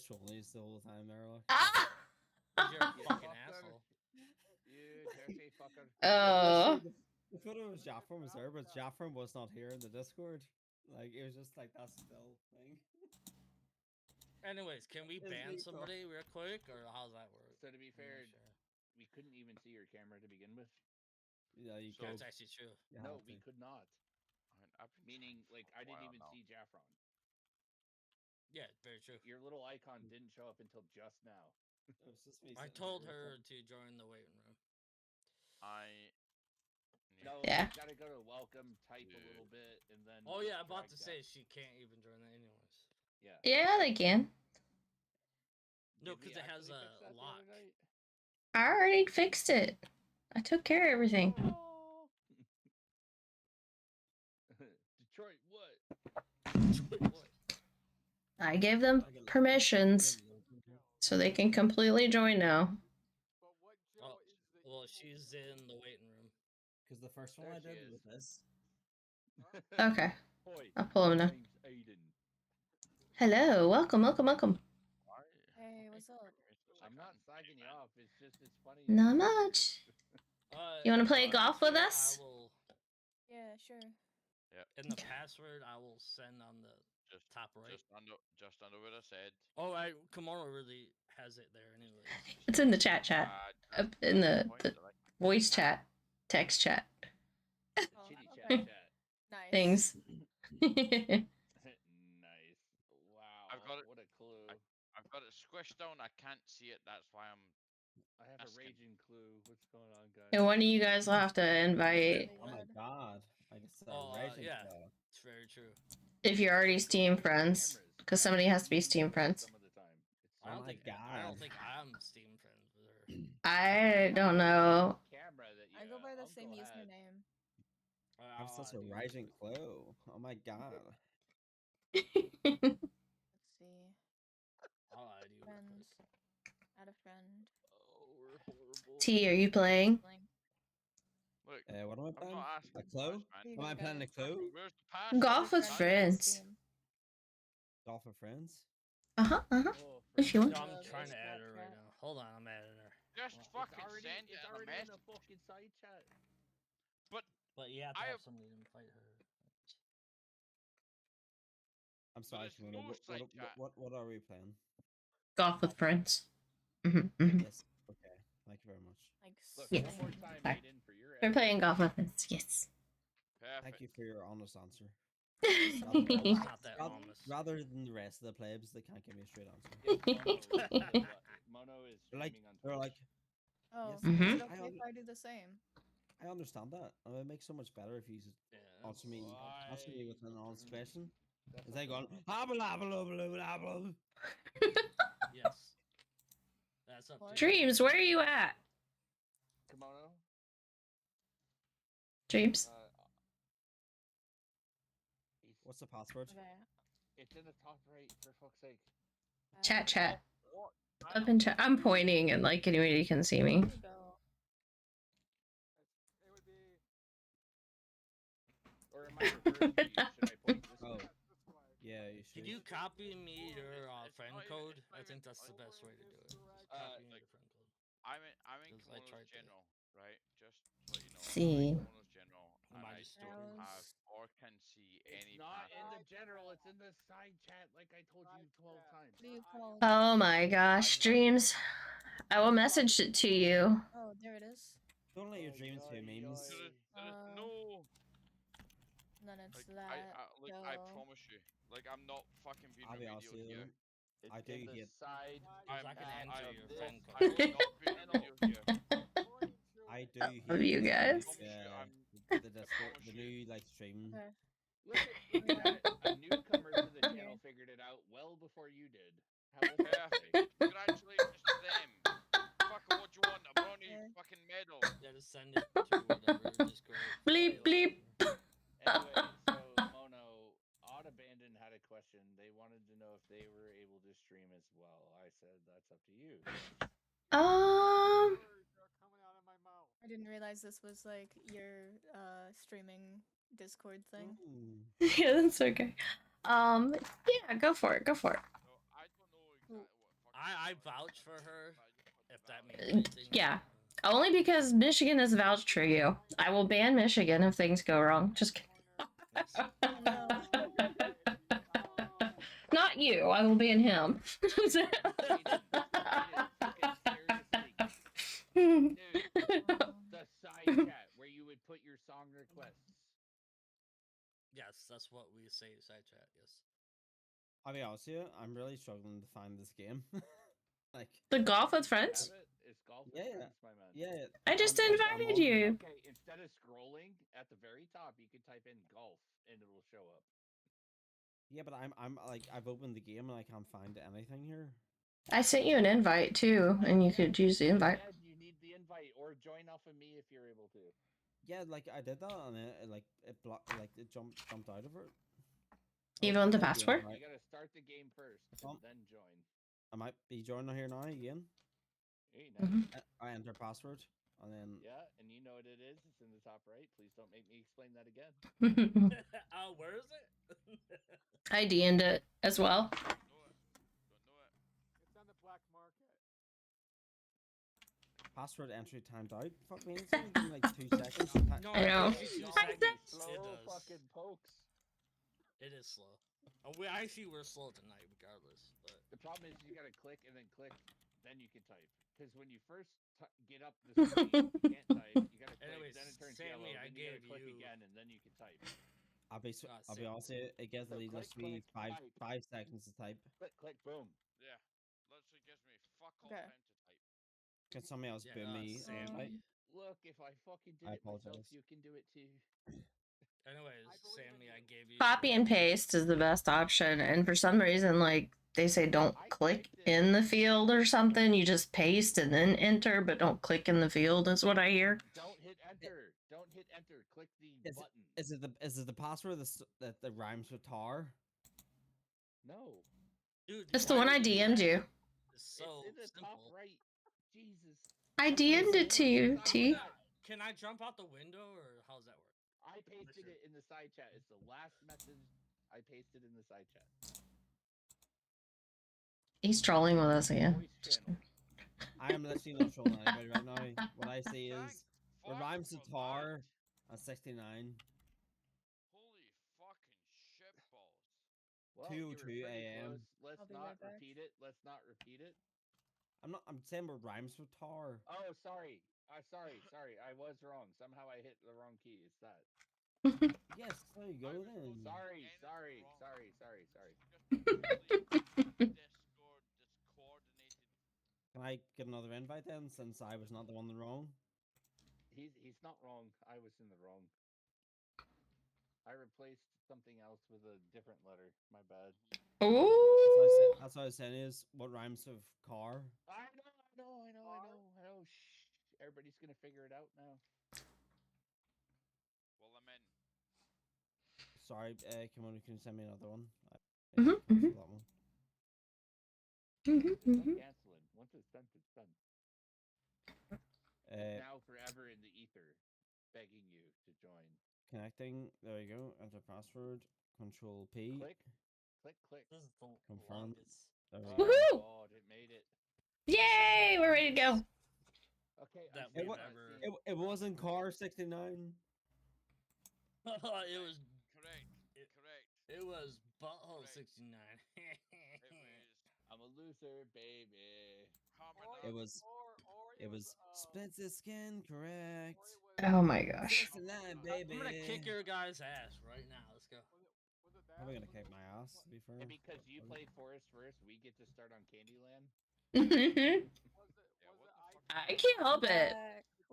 trolling you the whole time there. Like. Ah! 'Cause you're a You fucking fucker. asshole. You dirty fucker. Oh. The photo of Jaffron was there, but Jaffron was not here in the Discord. Like it was just like that still thing. Anyways, can we It's ban me, somebody real quick, or how's that work? So to be I'm not fair, sure. we couldn't even see your camera to begin with. Yeah, you So- could. That's actually true. You No, have we to. could not. I mean, I've been Meaning, trying like, for a I didn't while even now. see Jaffron. Yeah, very true. Your little icon didn't show up until just now. It was just me I sitting told here her with to join the waiting room. I. No, Yeah. you gotta go to welcome, type a little bit, and then. Oh yeah, I'm drag about to down. say she can't even join that anyways. Yeah. Yeah, they can. No, Did we 'cause it has actually a fix that the lock. other night? I already fixed it. I took care of everything. Oh. Detroit, what? What? I gave them permissions so they can completely join now. But what Joe Oh, is the well, evil she's Joe? in the waiting room. because the first one There I she did is. was this. Okay. Boy, I'll pull him my now. name's Aiden. Hello, welcome. Why? Hey, what's up? I'm not slagging you off. It's just it's funny. Not you guys much. are- You wanna play in the golf with chat, us? I will, Yeah, sure. in the password, I will send on the Just top right. just under what I said. Oh, Kimono really has it there, anyways. It's in the chat. Up in the voice chat, text chat Oh, Chitty chat okay. chat. Nice. things. Nice. Wow. I've got it. What a clue. I've got it squished down. I can't see it. That's why I'm. I have asking. a raging clue. What's going on, guys? And one of you guys will have to invite Oh my god! Like it's a Oh, raging yeah. flow. It's very true. if you're already Go Steam look at the friends, cameras. because somebody has to be You Steam use friends. Some of the time. It's Oh my I don't God. think I'm Steam friends with her. I don't know. Camera that I go by the same uncle had. username. I have such a dude. raging clue. Oh my god. Let's see. I'll add you real Friends. quick. Add a friend. Oh, we're horrible. T, are you playing? Link. Look, What am I I'm playing? not A asking clue? much, man. Here you Am I go, playing a guys. clue? Where's the password? Golf with Friends on friends. Steam. Golf with friends? Uh-huh. Oh, If you want. No, I'm Love trying is to add that her right chat. now. Hold on, I'm adding her. Just It's fucking already, send it it's in a already in the message. fucking side chat. But you have to I have have- somebody to invite her. I'm sorry, it's Kimono. no side chat. What are we playing? Golf with friends. Mm-hmm. Yes. Okay. Thank you very much. Like Look, Yes. one more time, Alright. Aiden, for your We're effort. playing golf with friends. Yes. Perfect. Thank you for your honest answer. It's not that Rather, ominous. rather than the rest of the plebs, they can't give me a straight answer. Yes, Mono is They're like, streaming on they're Twitch. like, Oh, yes, is Mhm. it I, okay if I do the same? I understand that. It makes so much better if you Yeah, answer me with an honest question. That's Is they going, something habla, habla, habla, habla. yes. That's up to you. Dreams, where are you at? Kimono. Dreams. What's the password? Okay. It's in the top right, for fuck's sake. Chat. What? Up in chat. I'm pointing and like anybody can see me. Here you go. It would be Or am I referring to you? Should I point this Oh, way? this way. yeah, you should. Can you copy me your It's friend not even- code? it's not I think even- that's the best way to do it. Just Uh, copy me like- your friend code. I'm in 'Cause I tried Kimono's to. general, right? Just to let you know. See. I'm in Kimono's general, and Mine I is don't stupid. have or can see It's any not in the password. general. It's in the side chat, like I told you 12 times. What do you call? Oh my gosh, Dreams. I will message it to you. Oh, there it is. Don't let your Oy, dreams be oy, memes. oy. There is Uh, no. And then it's Like, I that. like I go. promise you. Like I'm not fucking being I'll be honest remedial with you. here. It's I do in the hate- side. Because I I'm- can back enter of your this friend I will code. not be with you here. I do hate Love you the, guys. Promise you, I'm- the Discord, promise the you. new like stream. Okay. Look at that. A newcomer to the I'm channel here. figured it out well before you did. How was that? Perfect. today? Congratulations to them. Fucking what do you want? A brownie Yeah. fucking medal. Yeah, just send it to whatever Discord. Bleep, bleep. Anyway, so Mono, Odd Abandon had a question. They wanted to know if they were able to stream as well. I said that's up to you. Words are coming out of my mouth. I didn't realize this was like your streaming Discord thing. Ooh. Yeah, that's okay. Yeah, go for it. Go for it. No, I don't know exactly what fucking I song vouch is, for her, but I just want to if that validate means it. anything. Yeah. Only because Michigan has vouched for you. I will ban Michigan if things go wrong. Just kidding. Yes. Oh no. Not you. I will ban him. Aiden, take it seriously. Dude, The side chat where you would put your song requests. Yes, that's what we say side chat. Yes. I'll be honest with you, I'm really struggling to find this game. like, The golf with Have friends? it? It's golf with Yeah, friends, my man. yeah. I just I'm, like, I'm invited on- you. Okay, instead of scrolling at the very top, you can type in golf and it'll show up. Yeah, but I'm like I've opened the game and I can't find anything here. I sent you an invite too, and you could use the invite. Again, you need the invite or join off of me if you're able to. Yeah, like I did that and it jumped out of it. Even with the Okay, password? right. You gotta start the game first Um, and then join. I might be joining here now again. Hey, nice. Mhm. I enter password and then Yeah, and you know what it is. It's in the top right. Please don't make me explain that again. Where is it? I DM'd it as well. Don't know it. Don't know it. It's on the black market. password entry timed out. Fuck me, it's only been like 2 seconds. and No, I know. it gives you 2 I seconds. Slow It does. fucking pokes. It is slow. We actually were slow tonight, regardless. But The problem is you gotta click and then click, then you can type. Because when you first get up the screen, you can't type. You gotta click, Anyways, then it turns Sammy, yellow. I Then you gotta gave click you- again, and then you can type. I'll be same. honest, with you, it gives So me click, literally click, type. 5 seconds to type. Click, boom. Yeah. Literally gives me fuck all Okay. time to type. Can somebody else Yeah, boom me? same. invite? Look, if I fucking did I it myself, apologize. you can do it too. anyways, I believe in Sammy, you. I gave you. Copy and paste is the best option, and for some reason, like they say, don't I click typed it. in the field or something. You just paste and then enter, but don't click in the field. Is what I hear. Don't hit enter. Don't hit enter. Click the Is it- button. Is it the password that rhymes with tar? No. Dude, It's the why one I would you do DM'd that? you. It's so It's in the top simple. right. Jesus. I DM'd it to you, T. Can I jump out the window, or how's that work? I pasted it in the side chat. It's the last message I pasted in the side chat. He's trolling with us again. Voice channel. I am literally not trolling anybody right now. What I see Thank is it fuck rhymes with for tar that. at 69. Holy fucking shitballs. Well, you were 2:02 pretty a.m. close. Let's I'll be not right back. repeat it. Let's not repeat it. I'm saying what rhymes with tar. Oh, sorry. Sorry. I was wrong. Somehow I hit the wrong key. It's that. Yes, there you go I was then. supposed to Sorry. Again, Sorry. wrong. Sorry. Discord discoordinated. Can I get another invite then, since I was not the one that wrong? He's not wrong. I was in the wrong. I replaced something else with a different letter. My bad. Ooh. That's what I was saying is what rhymes with car. I know. Shh. Everybody's gonna figure it out now. Well, I'm in. Sorry, Kimono, can you send me another one? Mhm, cancel mhm. that one. Mhm, It's not mhm. canceling. Once it's done, it's done. Uh, Now forever in the ether, begging you to join. connecting. There you go. Enter password. Control P. Click. This is the Confirm. longest. There we Oh go. Woohoo! God, it made it. Yay! We're ready to go. Okay, That I'm we've still wa- not ever- seeing- It wasn't car 69. It was. Correct. It- Correct. It was butthole Right. 69. It was I'm a loser, baby. harmonized. It was. It was split the skin, correct. Oh my gosh. 69, I'm baby. gonna kick your guy's ass right now. Let's go. Was it that? Probably gonna kick my ass, to be fair. And because you but- played Forest first, we get to start on Candyland. Was it Yeah, was what it the fuck? I can't help it.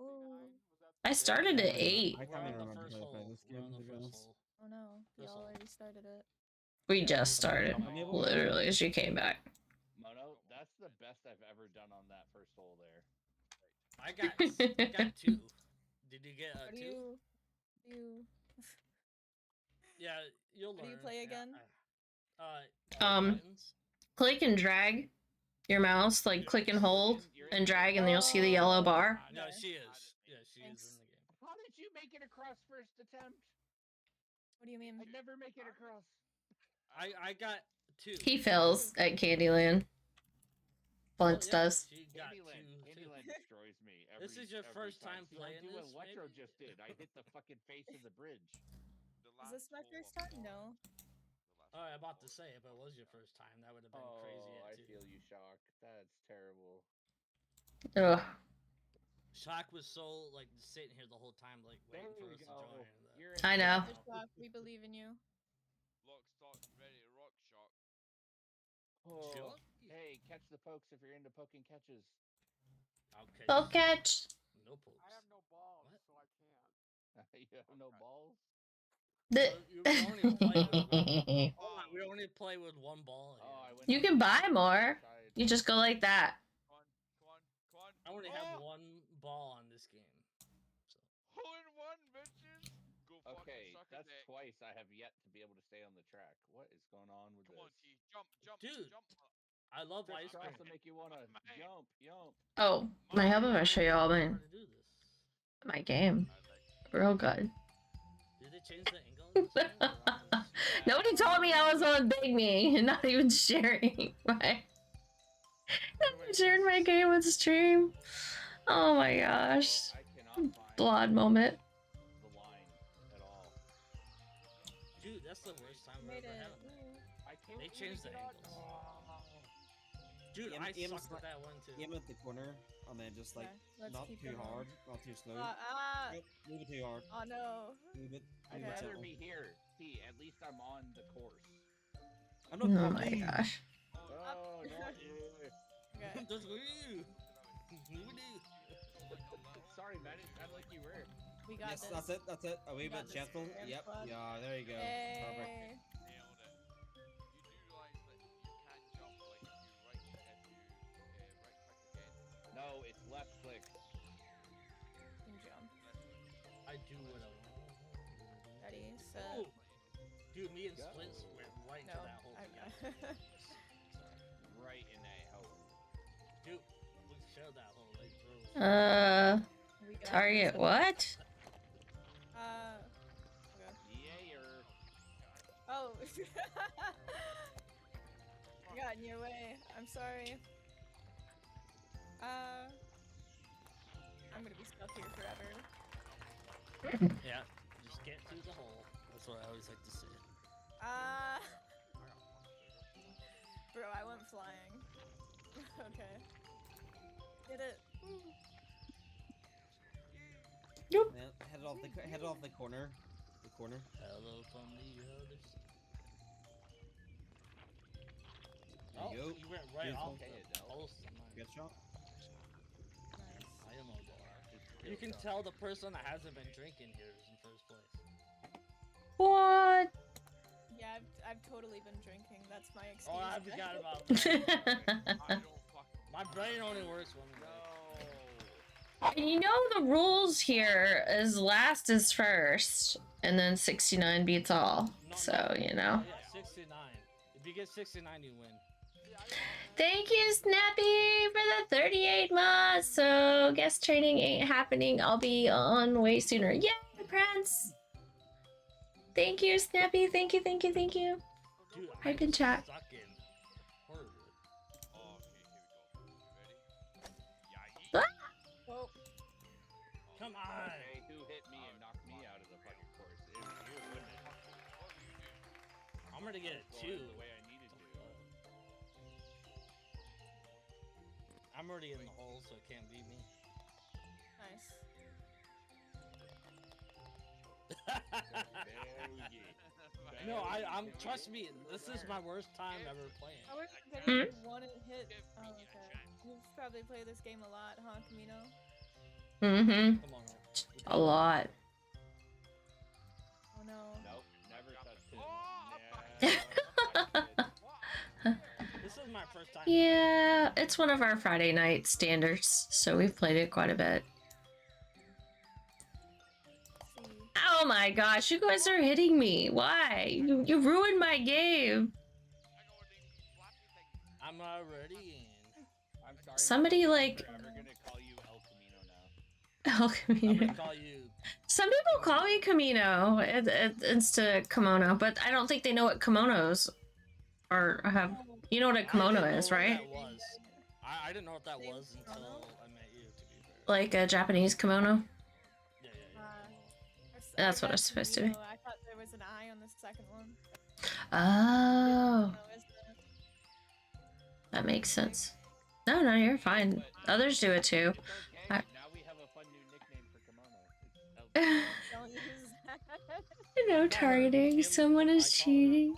Ooh. Was that I started at I 8. can't We're even on the remember first how to play hole. this We're game, on the to be first honest. hole. Oh no, First y'all hole. already started it. We just started. Unable? Literally as you came back. Mono, that's the best I've ever done on that first hole there. I got 2. Did you get What a do 2? you Yeah, you'll What learn. do you play again? Buttons. Click and drag your mouse, like click and hold You're in and the drag, game. and you'll see the yellow bar. No, Okay. she is. Yeah, she Thanks. is in the game. How did you make it across first attempt? What do you mean? I'd never make it across. I got 2. He fails at Candyland. Blintz yeah, does. She got 2 Candyland, too. Candyland destroys me. This is your every first time See, I'm playing doing this, what Letro maybe? just did. I hit the fucking face of the bridge. The Is this my last first hole time? of No. the last I'm about to hole say, if it was your first time, that would have been crazy Oh, I at 2. feel you, Shock. That's terrible. Ugh. Shock was so like sitting here the whole time, like waiting There for we us to go. join. You're in I the know. game Good now. job. We believe in you. Lock, stock, ready to rock, shock. Oh, Shock? hey, catch the pokes if you're into poking catches. Okay. Poke catch. No pokes. I have no balls, What? so I can't. You have no balls? You only play with one. Hold on, we only play with one ball. Oh, I Here. went You on can the buy other more. side. You just go like that. Come on, come on, come on. I only have one ball on this game. So. Hole in one, bitches. Go fucking Okay, suck a that's dick. twice I have yet to be able to stay on the track. What is going on with Come on, this? T. Jump, jump, Dude. jump. I love ice Crisscross cream. will make you wanna Man. jump. Oh, my help if I show you all How my to do this. my game. I like Real good. Did they change the angle? Of this game, or I'm just- Nobody told me I was on Big Me and not even sharing my Everybody sharing my else- game with stream. Oh my gosh. I cannot find Blood moment. the line at all. Dude, that's the worst time You I've made ever it. had on that. I can't They even changed the get on- angles. Oh. Dude, Aim- I aim sucked sli- at that one too. Aim at the corner, and then just like Okay, let's not keep too going. hard, not too slow. Ah! Nope, move it too hard. Oh no. Move it. I'd Move it Okay. rather gentle. be here. T, at least I'm on the course. I'm not Oh my fucking- gosh. Oh, not you. Okay. That's you. Sorry, man. It sounded like you were. We got Yes, this. that's it. That's it. A wee We got bit this, gentle. Grand Yep. Squad. Yeah. There you go. Perfect. Hey. nailed it. You do realize that you can jump like if you right click again. No, it's left click. Can jump. I do what I want. Ready, set. Oh, dude, me and Go. Splints went right No. into that hole together. Right in that hole. Dude, we shared that hole like bro. We got Target this. what? Okay. Yayer. Oh. I got in your way. I'm sorry. I'm gonna be stuck here forever. Yeah, just get through the hole. That's what I always like to say. Bro, I went flying. Okay. Get it. Nope. And then head off the corner. The corner. Hello from the other side. There Oh, you go. you went right Beautiful. off Okay, the Adele. post. Good shot. Nice. I am a bar. You can tell the person that hasn't been drinking here is in first place. What? Yeah, I've totally been drinking. That's my excuse. Oh, I forgot about I that. don't fucking. My brain only works one way. No. And you know the rules here is last is first, and then 69 beats all. No, So, no. you know. Yeah, 69. If you get 69, you win. Thank you, Snappy, for the 38 months. So, guest training ain't happening. I'll be on way sooner. Yay, Prince! Thank you, Snappy. Thank you. Dude, Hype I'm in chat. stuck in horror. Oh, okay, here we go. Ready? Yeah. Oh, Come on. Okay, who hit me and knocked me out of the fucking course? It was you, wasn't it? I'm gonna get it Going too. the way I needed to. I'm already in the hole, so it can't beat me. nice. Boogie. No, I'm. Trust me, this is my worst time ever playing. I was Hmm? getting one hit. Oh, okay. You've probably played this game a lot, huh, Kamino? Mm-hmm. Come on. A lot. Oh no. Nope, never touched him. This is my first time. Yeah, it's one of our Friday night standards, so we've played it quite a bit. See. Oh my gosh, you guys are hitting me. Why? You ruined my game. I'm already in. I'm sorry. Somebody, Mom, like- I'm never gonna call you El Camino now. Oh, I'm Camino. gonna call you. Some people call me Camino instead of kimono, but I don't think they know what kimonos are. Have you know what a kimono is, right? I didn't know what that Same was until kimono? I met you. To be fair. Like a Japanese kimono. Yeah. That's what read it's supposed to be. Kamino. I thought there was an I on the second one. Oh, No, isn't it? that makes sense. No, you're fine. Others do it too. It's okay. I- Now we have a fun new nickname for Kimono. It's El Don't use that. No targeting. Someone is cheating.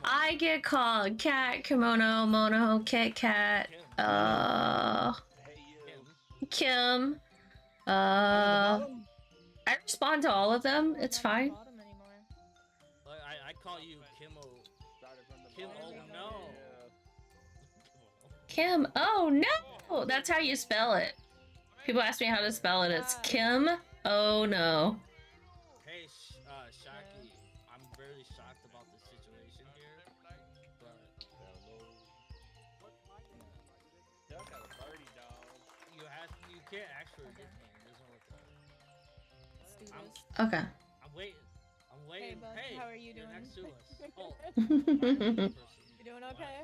I get called cat, kimono, mono, Kit Kat, Hey you. Kim. I respond to all of them. It's fine. Bottom anymore. Like, I call you Kimo. Started from the Kim. bottom. Oh no. Kim. Oh no, that's how you spell it. People ask me how to spell it. It's Kim. Oh no. Hey, Shaki. I'm very shocked about the situation here, but Duck at a party, dog. you can't ask for a nickname. There's no way to. Let's do I'm- this. Okay. I'm waiting. Hey, bud. How are you you're doing? next to us. Oh, person. You doing okay?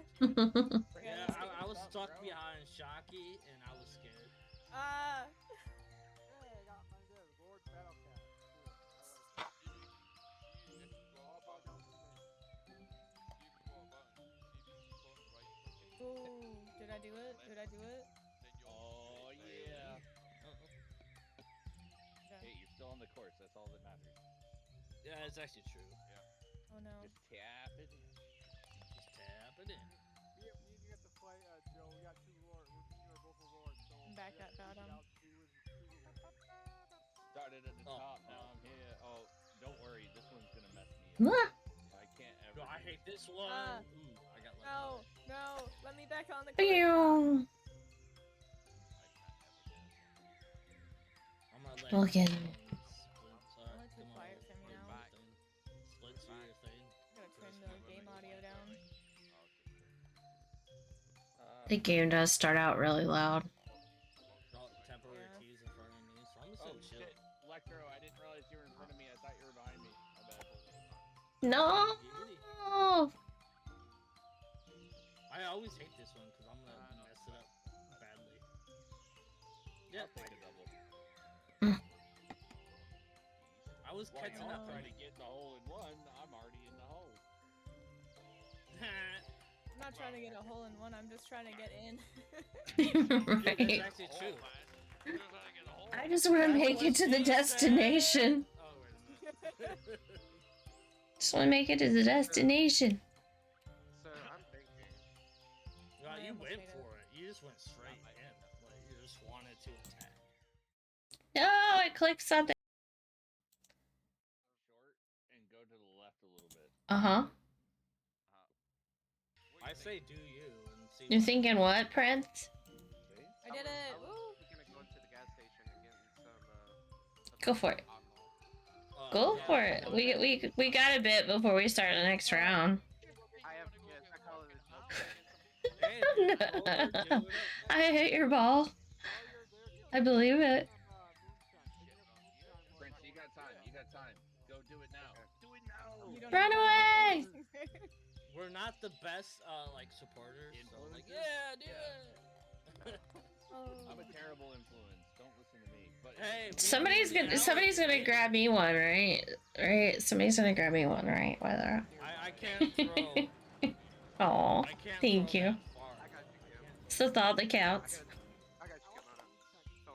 Yeah, I was stuck behind Shaki and I was scared. Ah. Hey, I got mine there. Lord Battlecat. Ooh, did I do it? Did I do it? Oh yeah. Okay. Hey, you're still on the course. That's all that matters. Yeah, it's actually true. Oh no. Just tap it in. Just tap it in. Me and you get to fight, Joe. We got two lords. We're both a lord. So I'm back at bottom. Started at the Oh. top. Now I'm here. Oh, don't worry. This one's gonna mess me up. I can't ever. No, I hate this one. Ah. I got like. No, let me back on the court. Pew. I'm gonna let Look at Splints, I'm too come on, quiet for me now. Splints, do your thing. I'm gonna turn the game audio down. The game does start out really loud. Temporary Yeah. keys in front of me, so I'm just Oh gonna chill. shit, Electro! I didn't realize you were in front of me. I thought you were behind me. My bad. No. I always hate this one because I'm gonna mess it up badly. Yeah, I'll take a double. I was Well, catching up. trying to get in the hole in one. I'm already in the hole. I'm not trying to get a hole in one, I'm just trying to get in. That's Right. actually true. I just want to make it to the destination. Oh, wait a minute. Just want to make it to the destination. So I'm thinking. No, I you almost went made it. for it. You just went straight in. Like, you just wanted to attack. No, I clicked something. Short and go to the left a little bit. Uh-huh. I say do you and see. You're thinking what, Prince? See? I did it! I Woo! was thinking of going to the gas station and getting some. Go for it. alcohol. Go yeah, for it. We got a bit before we start the next round. I have yes, I call it a joke. Hey, dude, we're doing it. I hit your ball. I believe it. Prince, you got time. You got time. Go do it now. Do it now. You don't Run even- away! We're not the best, like, supporters. So, like, Influencers? yeah, do Yeah. it. I'm a terrible influence. Don't listen to me. But Hey, Somebody's gonna grab me one, right? Right? Somebody's gonna grab me one, right? Whether. I can't throw. Oh, I can't thank throw you. that far. I got you, Kim. It's the thought that counts. I got you,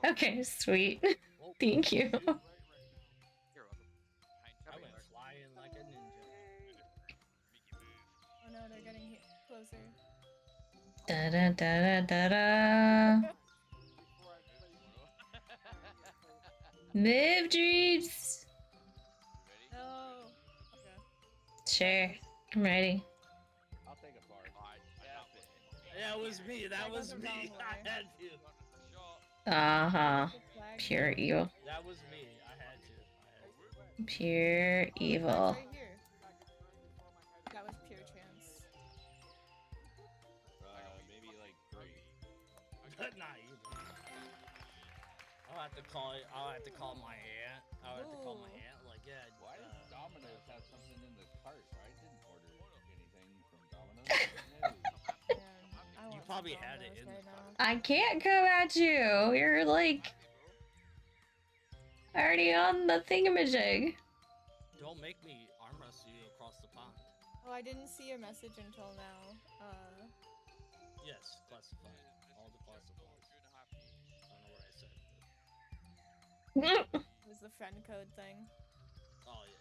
Kimono. Okay, sweet. Oh, Thank you. You're welcome. I went flying like a Closer. Da da da da da da. Before I play Kimono. Move, dreams. Ready? No. Okay. Sure, I'm ready. I'll take a fart. Alright, F it. That was me. That I got was the me. wrong I way. had to. got the shot. Uh-huh. The flag Pure thing. evil. That was me. I had to. I had to. Pure Oh, the flag's evil. right here. back and burn before my head. That was pure chance. Maybe like 3. Not either. I'll have to call it. I'll have to call my aunt. I'll have to call my Ooh. aunt. Like, yeah. Why does Domino's have something in the cart? I didn't order anything from Domino's. No. Man, I want some probably had it Domino's in the right cart. now. I can't come at you. You're like Happy, bro. already on the thingamajig. Don't make me arm wrestle you across the pond. Oh, I didn't see your message until now. Yes, classified. This All the is just classifieds. over 2.5 each. I don't know what I said. But... It was the friend code thing. Oh yeah.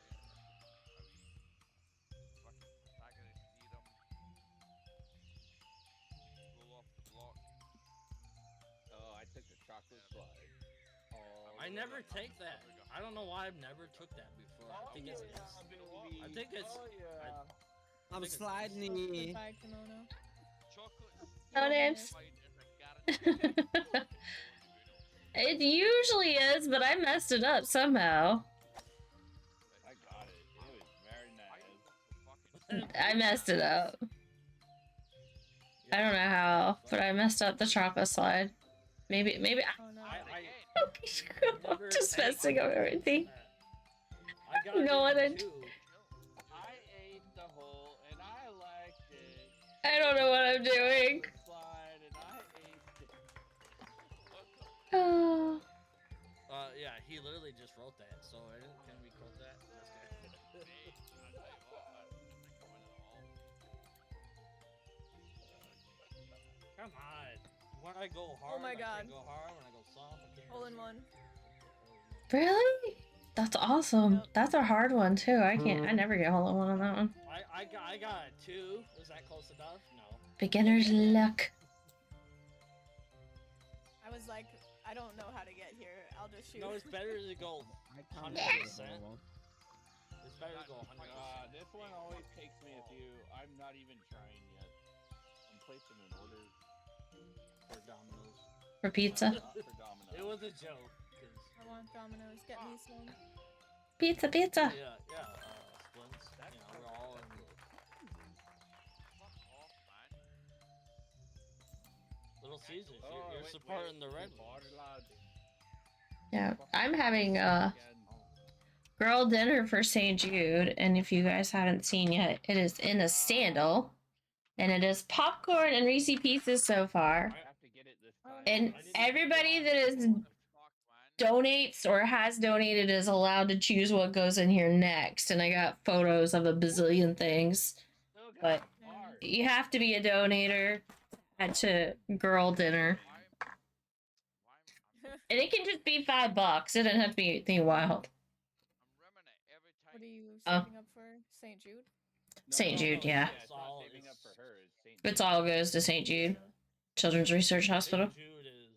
Fucking protagonist serum. Roll off the block. Oh, I took the chocolate slide. Oh, I never take that. I don't know why I've never took that before. I think it's. I think it's. I'm think it's- sliding Oh, you. goodbye, Kimono. Chocolate No names. slide is a guarantee. It usually is, but I messed it up somehow. I got it. It was very nice. I messed it up. I don't know how, but I messed up the chocolate slide. Maybe. Oh no. I'm just messing up everything. I got You know what? it too. I ate the whole and I liked it. I don't know what I'm doing. Slide and I ate it. Oh. Yeah, he literally just wrote that. So I didn't. Can we quote that? That's good. Come on. When I go hard, my I God. can't go hard. When I go soft, I can't. Hole in one. Really? That's awesome. Yep. That's a hard one too. I never get hole in one on that one. I got a 2. Is that close enough? No. Beginner's luck. I was like, I don't know how to get here. I'll just shoot. No, it's better to go I can't 100%. do the whole one. It's better to go 100%. This one always takes me a few. I'm not even trying yet. I'm placing an order For Domino's. For pizza. not for Domino's. It was a joke. 'Cause I want Domino's. Get me some. Pizza. yeah, splints. You know, we're all in. Fuck off, man. Little Caesars. Oh, You're wait, supporting the Red Water Bulls. lad. Yeah. I'm having Again. girl dinner for St. Jude, and if you guys haven't seen yet, it is in a sandal. And it is popcorn and Reese Pieces so far. I have to get it this Oh, time. And nice. everybody that is What the fuck, man? donates or has donated is allowed to choose what goes in here next. And I got photos of a bazillion things. Still got But hard. you have to be a donator to girl dinner. I'm And it can just be $5. It doesn't have to be anything wild. rimming it every time. What are you Oh. saving up for? St. Jude? St. Jude, yeah. It's not saving up for her. It's St. It's all goes to St. Jude Children's Research Hospital. St. Jude is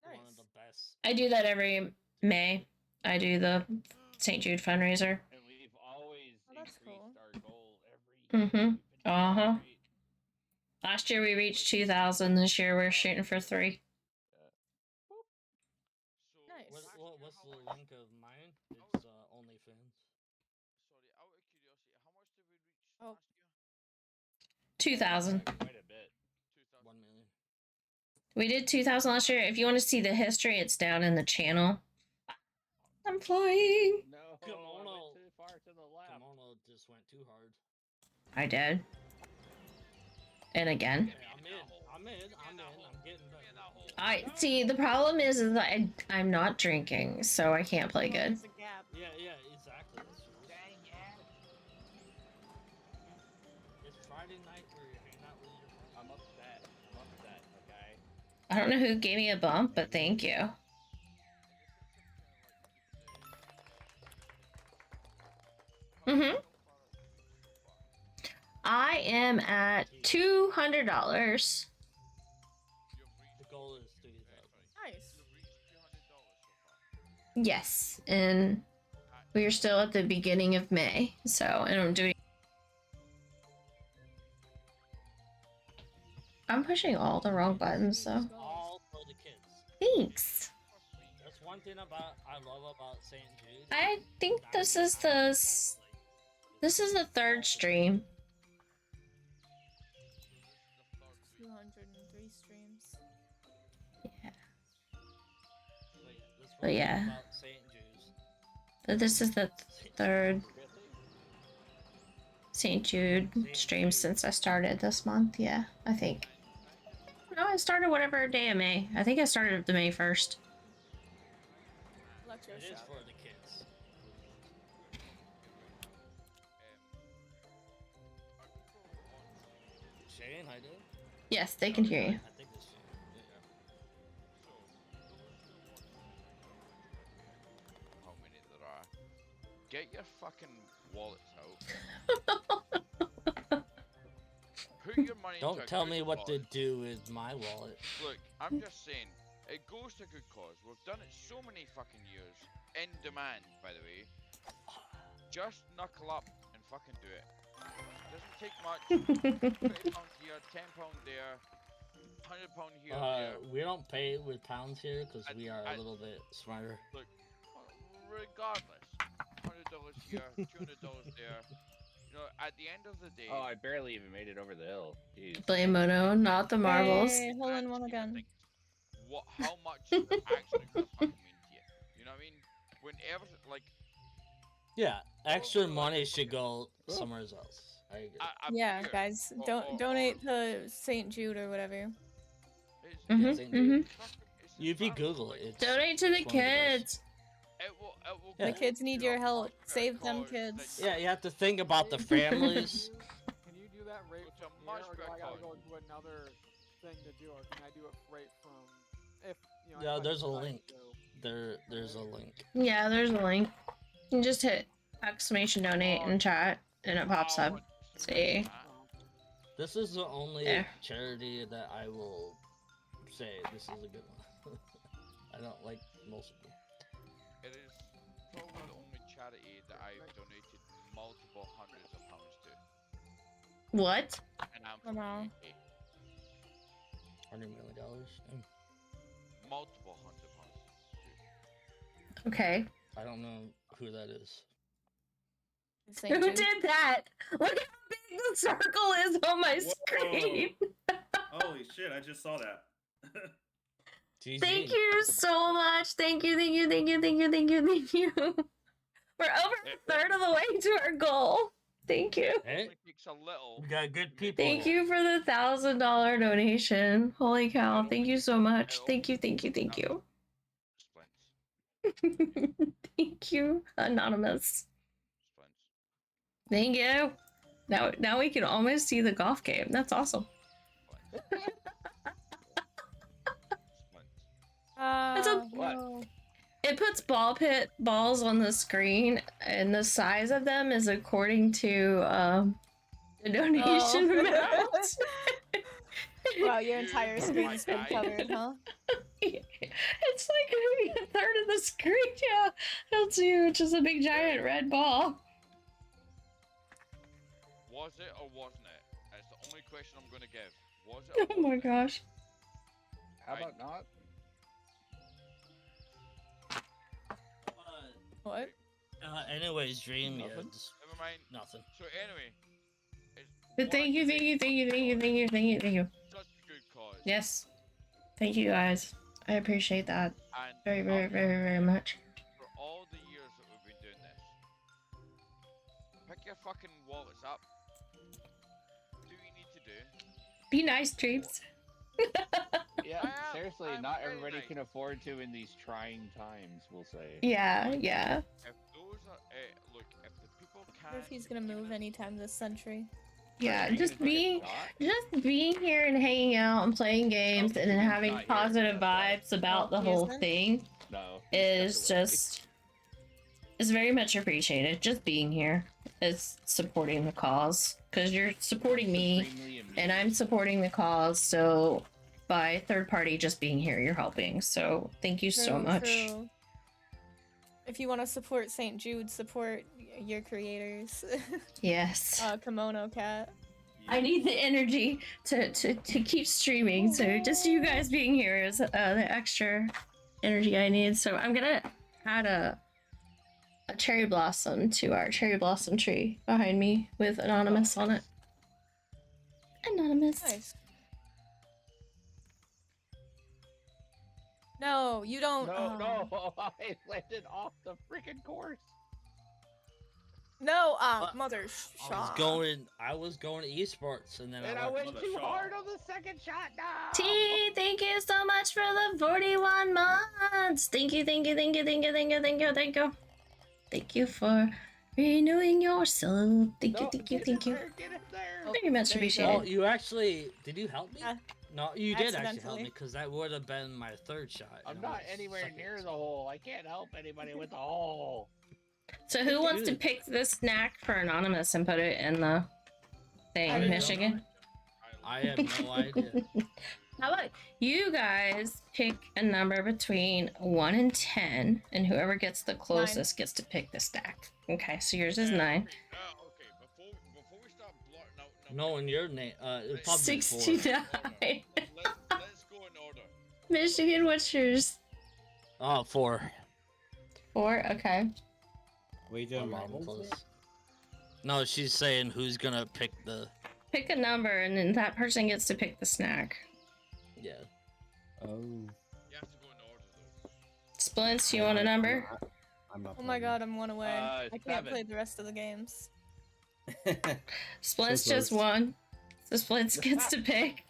one of Nice. the best. I do that every May. I do the St. Jude fundraiser. And we've always Oh, that's increased cool. our goal every year. Mhm. We've been Uh-huh. great. Last year we reached 2,000. This year we're shooting for 3. So, Nice. What's last the year, link how much- of mine? It's OnlyFans. Sorry, out of curiosity, how much did we reach Oh. last year? 2,000. Quite a bit. 2,000. 1 million. We did 2,000 last year. If you want to see the history, it's down in the channel. I'm flying. No, Kimono. I went too far to the left. Kimono just went too hard. I did. And again. Okay, I'm in. I'm getting better. I see. The problem is that I'm not drinking, so I can't play good. There's a gap. Yeah, exactly. That's true. It's Friday night where you're hanging out with your friends. I'm upset. Okay. I don't know who gave me a bump, but thank you. I am at $200. You've reached The goal is 3,000. Nice. you've reached $200 so far. Yes, and we are still at the beginning of May, so and I'm doing. I'm pushing all the wrong buttons, so All for the kids. thanks. That's one thing I love about St. Jude. I think this is the this is the third stream. So this is the third week. 203 streams. Yeah, That's But one yeah. thing about St. Jude's. but this is the third St. Jude stream since I started this month. Yeah, I think. No, I started whatever day of May. I think I started the May 1st. Electro It is shock. for the kids. Are people on stream? Shane, I did. Yes, they can hear you. I think it's Shane. Yeah. So, those who are watching, how many there are, get your fucking wallets out. Put your money into Don't a tell good me what to cause. do with my wallet. Look, I'm just saying, it goes to good cause. We've done it so many fucking years. In demand, by the way. Just knuckle up and fucking do it. Doesn't take much. £20 here, £10 there, £100 here, there. We don't pay with pounds here because we are a I- little bit smarter. Look, regardless, $100 here, $200 there. You know, at the end of the day. Oh, I barely even made it over the hill. Jeez. Blame Mono, not the marbles. Hey, hole in grand one scheme of again. things, how much is it actually gonna fucking mean to you? You know what I mean? Whenever, like, Yeah, extra Over, like, money should okay. go somewhere else. I agree. a Yeah, beer guys, or- donate to St. Jude or whatever. is- Mhm, St. mhm. Jude. it's If you just Google like, it, it's Donate to the it's one of the best. kids. It will Yeah. The go kids need to your a help. much better Save them cause kids. than Yeah, you have to think about the Can you- families. Can you do that right It's a from much here, or do better I gotta cause. go to another thing to do, or can I do it right from? If you know. Yeah, if I there's a decide link. to. There's a link. Yeah, there's a link. You just hit exclamation donate in chat and it pops up. See. This is the only There. charity that I will say this is a good one. I don't like most of them. It is probably the only charity that I've donated multiple hundreds of pounds to, What? and I'm Oh, from no. the UK. $100 million. Multiple hundreds of pounds. Okay. I don't know who that is. St. Who Jude. did that? Look how big the circle is on my screen. Holy shit! I just saw that. GG. Thank you so much. Thank you, thank you, thank you, thank you, thank you, thank you. We're over a third of the way to our goal. Thank you. Hey, Only takes a little. we got good people. Thank you for the $1,000 donation. Holy cow. Thank you so much. Thank you, thank you, thank you. Splints. Thank you, Anonymous. Splints. Thank you. Now we can almost see the golf game. That's awesome. Splints. That's a- What? No. It puts ball pit balls on the screen, and the size of them is according to the donation Oh. amount. Wow, your You entire might screen's been die. covered, huh? It's like maybe a third of the screen. Yeah, that's huge. It's a big giant red ball. Was it or wasn't it? That's the only question I'm gonna give. Was it or Oh my wasn't it? gosh. How about not? What? Anyways, Dream, yeah, Nothing? just Never mind. nothing. So anyway, it's But thank you, thank you, thank you, thank you, thank you, thank you, thank you. such a good cause. Yes. Thank you guys. I appreciate that And very, very, I'm very, very much. for all the years that we've been doing this, pick your fucking wallets up. Do what you need to do. Be nice, Dreams. Yeah, I am. seriously, I'm not very everybody nice. can afford to in these trying times, we'll say. Yeah, yeah. If those are look, if the people I wonder can, if he's gonna move anytime this century. Yeah, Dream just is like a being dot. here and hanging out and playing games Okay, and then he's having not here, positive that's why. vibes about the Oh, he whole isn't? thing No. he's is stepped away. just is very much appreciated. Just being here. is supporting the cause because you're supporting me Supremely and I'm amused. supporting the cause. So by third party just being here, you're helping. So thank you so True, much. true. If you want to support St. Jude, support your creators. Yes. KimonoKat. I need the energy to keep streaming. So just you guys being here is the extra energy I need. So I'm gonna add a cherry blossom to our cherry blossom tree behind me with anonymous on it. Anonymous. Nice. No, you don't. No, no, I landed off the freaking course. No, What? mother I was going to esports, and then And I I went. went Mother too Shaw. hard on the second shot. No. T, thank you so much for the 41 months. Thank you, thank you, thank you, thank you, thank you, thank you, thank you. Thank you for renewing yourself. Thank you, No, thank you, get thank in you. there, get in there. Oh, Very much there you go. appreciated. Oh, you actually did you help me? Yeah. No, you did actually help Accidentally. me because that would have been my third shot. I'm and I not was anywhere second, near so- the hole. I can't help anybody with the hole. So who wants to Dude. pick the snack for anonymous and put it in the thing, I don't Michigan? I have no idea. How about you guys pick a number between 1 and 10, and whoever gets the closest gets to pick the stack. Okay, so yours is 9. Okay, before we start blotting out No, in your name, it'd probably be 69. let's go in order. Michigan, what's yours? 4. 4? Okay. We doing I'm marbles? close. No, she's saying who's gonna pick the. Pick a number, and then that person gets to pick the snack. Yeah. Oh. You have to go in order though. Splints, you want a number? I'm not Oh my playing. god, I'm one away. I can't 7. play the rest of the games. Splints So just close. won. So Splints gets to pick.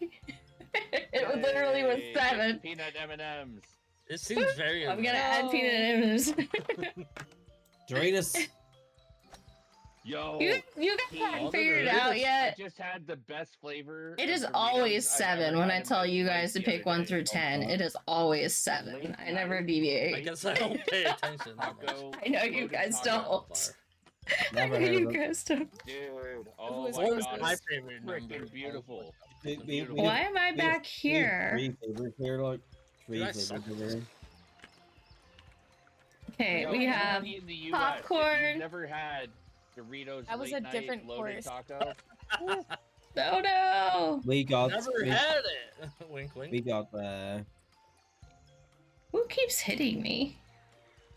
It literally was Yay, 7. Peanut M&Ms. It seems very. I'm gonna irregular. add peanut M&Ms. Dorinus. Yo. you guys Pete, haven't all figured the it out I yet. just had the best flavor. It of is Doritos always I've 7 ever when had I in tell my you life guys to the pick other 1 day. through 10. It is always 7. I never I deviate. guess I don't pay attention that much. Taco, I know you loaded guys taco. don't. I Never know heard you of it. guys don't. Dude, Who oh is my this? god, My it's favorite number. freaking beautiful. We- we- Beautiful. we Why have- am I we have- back we have here? 3 favorites here, like 3 Dude, I favorites suck. over here. Okay, Yo, we have anybody in the US, if popcorn. you've never had Doritos That was late a night different loaded course. taco. Oh no! We got Never we, had it. Wink, wink. we got Who keeps hitting me?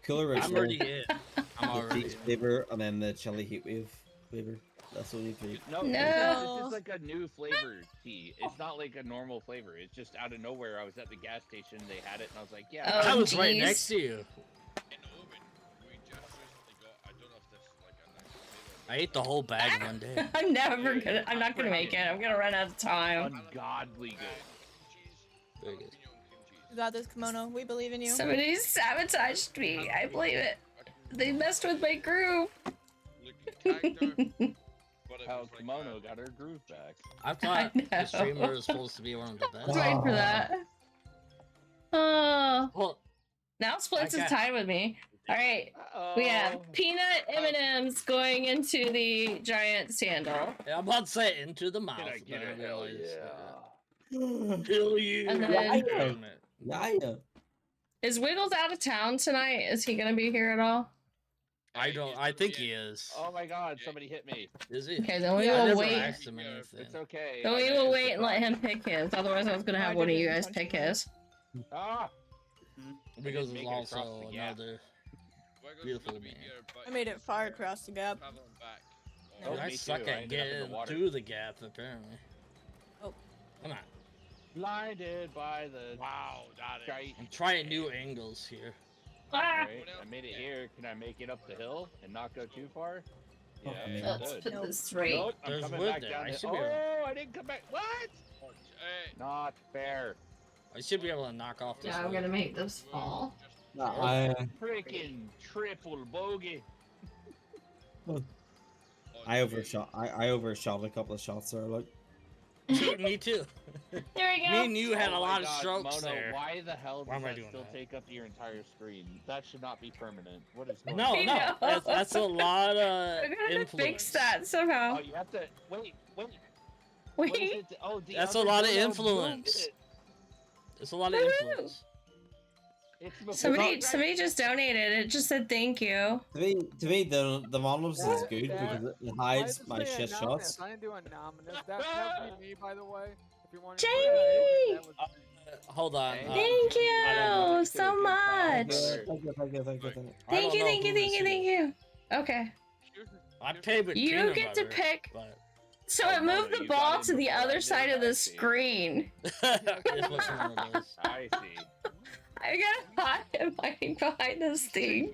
Cooler I'm already in. I'm the already peach in. flavor, and then the chili heat wave flavor. That's only 3. No, No. This is like a new flavor tea. It's not like a normal flavor. It's just out of nowhere. I was at the gas station, they had it, and I was like, yeah. Oh, I was right jeez. next to you. In Omen, we just recently got. I don't know if this is like a nice flavor. I ate the whole bag one day. I'm never gonna. I'm not gonna make it. I'm gonna run out of time. Ungodly good. Cheese, Very good. jalapeno cream cheese. You got this, Kimono. We believe in you. Somebody sabotaged me. I believe it. They messed with my groove. Looking character, but it How was like, Kimono got her groove back. I thought I the know. streamer is supposed to be one of the I was best. waiting for that. Oh, Well, now Splits is Okay. tied with me. All right, we have peanut M&Ms going into the giant sandal, I'm about to say into the mouth. Can I but get I it? Hell realized, yeah. Kill you. And then- Damn it. Yeah. Is Wiggles out of town tonight? Is he gonna be here at all? I don't. I think he is. Oh my god, somebody hit me. Is he? Okay, then we Yeah, I will never wait. asked him anything. It's okay. Then I we meant will to wait and let surprise. him pick his. Otherwise, I was gonna have I one of didn't you guys pick intentionally. his. Ah! Because Make it's it across also the gap. another. Wiggles Beautiful gonna be man. here, but I made he's it far here, across the gap. traveling back. Oh, Dude, I me suck too. I at ended up in the getting water. through the gap, apparently. Oh. Come on. Blinded by the Wow, that is. kite. I'm trying new angles here. Ah! Alright, I made it here. Can I make it up the hill and not go too far? Yeah, Oh, man. Let's good. put Nope. this straight. Nope, I'm There's coming wood back there. down I the- should be able- Oh, I didn't come back. What? Hey, Not fair. I should be able to knock off this Yeah, I'm wood. gonna make this fall. No, I Freaking triple bogey. overshot. I overshot a couple of shots there. Like Dude, me too. There we go. Me and you had Oh a my lot of God, strokes Mono, there. why the hell Why does am I that doing still that? take up your entire screen? That should not be permanent. What is going No, I on? no, know. that's a lot of I'm gonna have to fix influence. that somehow. Oh, you have to wait. What is Wait. it? Oh, the That's a other lot of Mono influence. moved it. It's a lot of Woohoo! influence. It's before Somebody just donated. It just said thank you. To me, the Monoliths is good because it Why hides does it my say shit anonymous? shots. I didn't do anonymous. That would be me, by the way. If you wanted Jamie! that was Hold on. Hey, Thank Jamie, you I don't know. so Good call, much. brother. Thank you. I Thank don't you, know thank you, who thank is you, thank who. you. Okay. I paid with You peanut get to butter, pick. but So Oh, it moved Mono, the you got ball in to the before I other did, side of I the see. screen. it's what someone does. I see. I gotta hide behind this thing.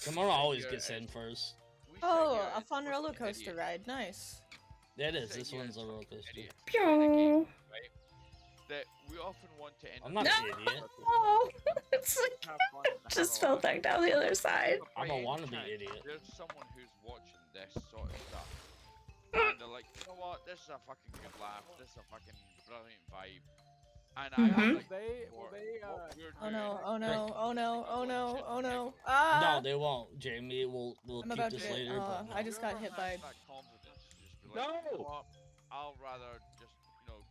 Kimono always gets in first. Oh, a fun roller coaster ride. Nice. Yeah, it is. This one's a roller coaster. Pew. That we often want to end I'm up not No. an idiot. Oh, it's like have fun and have just a fell laugh. back down the other side. By I'm a any wannabe chance, idiot. There's someone who's watching this sort of stuff, and they're like, you know what? This is a fucking good laugh. This is a fucking brilliant vibe. And I Mhm. feel Will like they? Will what they? we're Oh doing no! Oh is no! Oh no! Oh no! Oh no! No, Ah! they won't, Jamie. We'll I'm keep about to this get. later, but no. I just got whoever hit by. has that confidence to just be like, you know No! what? I'll rather just,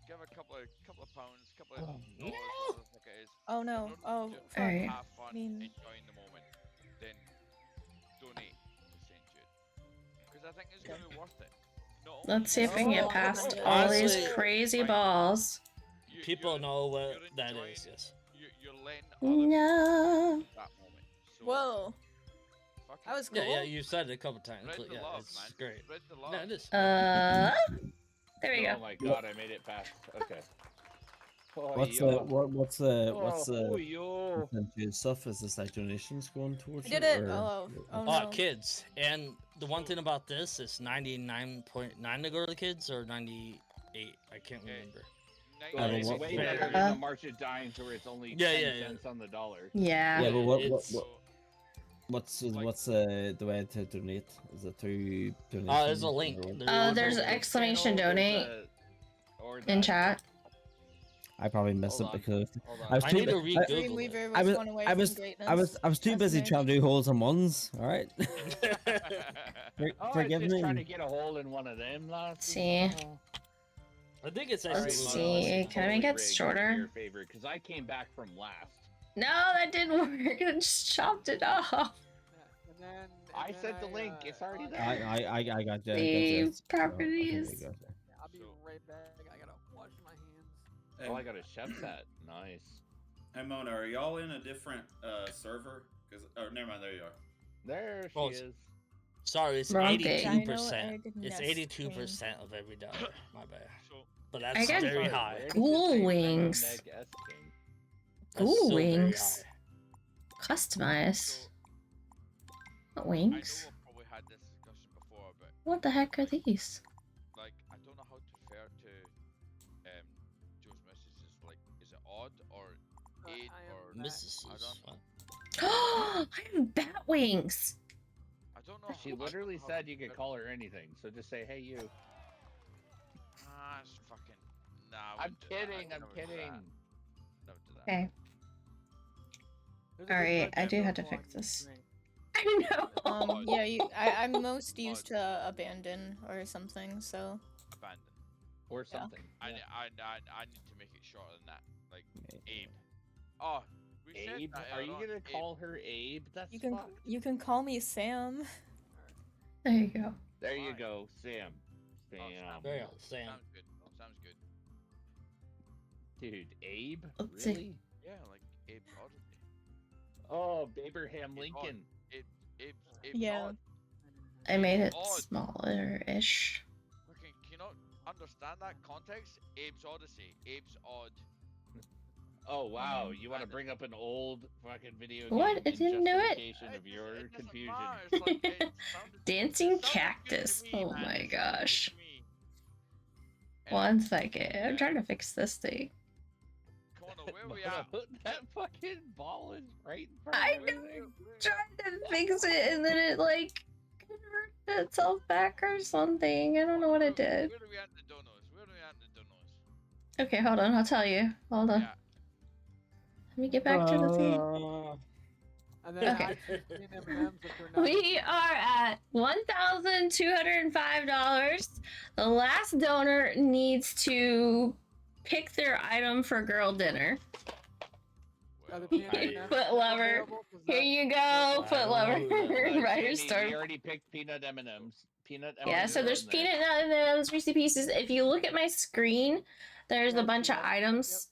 give a couple of pounds, couple of Oh, dollars, whatever the fuck it is. Oh in no! order Oh to fuck! Alright. have fun, mean- enjoying the moment, then donate to St. Jude. Because I think it's going to be worth it. Not only Let's see if we can Oh, get past oh, all these honestly, crazy right, balls. People know what you're that enjoying is. Yes. You're letting other people No. that moment. So, Whoa! fucking That was cool. Yeah, yeah. You said it a couple times, spread but the yeah, love, it's man. great. Spread the love. No, it is. There we Oh go. my God, I made it past. Okay. Oh, What's yo. what's Oh, yo. percentage stuff? Is this like donations going towards I did it! or- Oh Oh, no! kids. And the one thing about this is 99.9 to go to the kids or 98. I can't Okay. remember. Yeah, but It's what- way what- better than the March of Dimes where it's only Yeah, 10 yeah, yeah. cents on the dollar. Yeah. Yeah, but It's- what's Like- the way to donate? Is it through donation? There's a link. There's an exclamation donate in chat. I probably missed Hold it on. because Hold I on. was I too need to bu- re-Google it. Dreamweaver I was was- one away I from was- greatness. I was too busy Estimate. trying to do holes in ones. All right. Oh, Forgive it's just trying me. to get a hole in one of them, lads. Let's see. I think it's Alright, Let's actually. Mono, see. it's Can I make totally it rigged in shorter? your favor, because I came back from last. No, that didn't work. I just chopped it off. Yeah, and then. I and then sent the link, it's already there. I got you. I got Save you. So, I think properties. I got you. I'll be So- right back. I gotta wash my hands. Oh, I got a chef's hat. Nice. Hey Mona, are y'all in a different server? Cause never mind, there you are. There she Oh, is. Sorry, it's Wrong thing. 82%. It's 82% of every dollar. My bad. So, But I that's got- very Sorry, high. where did Ghoul it say wings. Neg S King? That's Ghoul still very wings. high. Customize. What I know wings? we've probably had this discussion before, but What the heck are these? like, I don't know how to refer to Joe's messages. Like, is it odd or aid I am or back. Mrs. I don't- I have bat wings. I don't know. She how- I don't literally know how said to you could refer- call her anything, so just say, hey, you. Ah, it's fucking. Nah. I I'm wouldn't do that. kidding, I'd I'm never do that. kidding. Never do that. Okay. There's a big Alright, I red do have to circle on fix your this. screen. I know. Yeah, I'm most used to abandon or something, so. Abandon. Or Yeah. something. I, Yeah. I need to make it shorter than that. Like Abe. Oh, we said Abe? that Are you earlier on, gonna Abe. call her Abe? That's You can fucked. you can call me Sam. There you go. There you Fine. go, Sam. Oh, Sam. There you go, Sam. Sounds good. Sounds good. Dude, Abe? Let's see. Really? Yeah, like Abe Oddity. Oh, Abraham Abe Odd. Lincoln. Abe's Yeah. odd. I made it Odd. smaller-ish. Fucking, can you not understand that context? Abe's Odyssey. Abe's odd. Oh wow, you want to And- bring up an old fucking video What? game I didn't know it. justification of your It doesn't confusion. matter, it's like, it sounded- Dancing it sounded good to cactus. me, Oh man, my it sounded good gosh. to me. One second. I'm trying to fix this thing. Come on, where we Mona, at? put that fucking ball is right in front I of know. everything. Trying to fix it and then it like converted itself back or something. I don't know what it did. Where are we at in the donos? Where are we aren't the donuts. Okay, hold on. I'll tell you. Hold on. Yeah. Let me get back to the thing. And then Okay. I choose the M&Ms if they're not. We are at $1,205. The last donor needs to pick their item for girl dinner. Are the Well, peanut M&Ms Foot still lover. available? 'Cause Here that- you go, I foot don't lover. know who that is. Writer Jamie, star. we already picked peanut M&Ms. Peanut M&Ms. Yeah, so are there's in there. peanut M&Ms, Reese's Pieces. If you look at my screen, there's Yeah, a bunch of yep, items,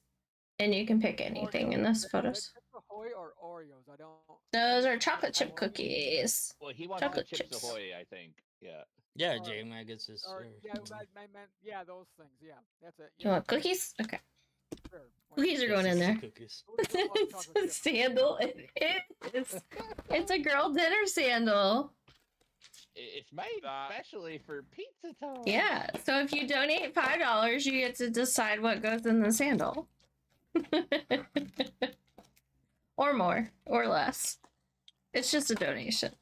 and you can pick anything in those Is it photos. Chips Ahoy or Oreos? I don't. Those I are just- chocolate chip Ahoy? cookies. Well, he wants Chocolate the Chips chips. Ahoy, I think. Yeah. Yeah, Or- J-Mag gets his. Or yeah, I meant yeah, those things. Yeah, that's it. You Yeah, want cookies? Okay. sure. Why Cookies are going in there. Cookies. not? Who doesn't love It's chocolate a chips? sandal. It's a girl dinner sandal. It's made That- especially for pizza time. Yeah. So if you donate $5, you get to decide what goes in the sandal. Or more, or less. It's just a donation.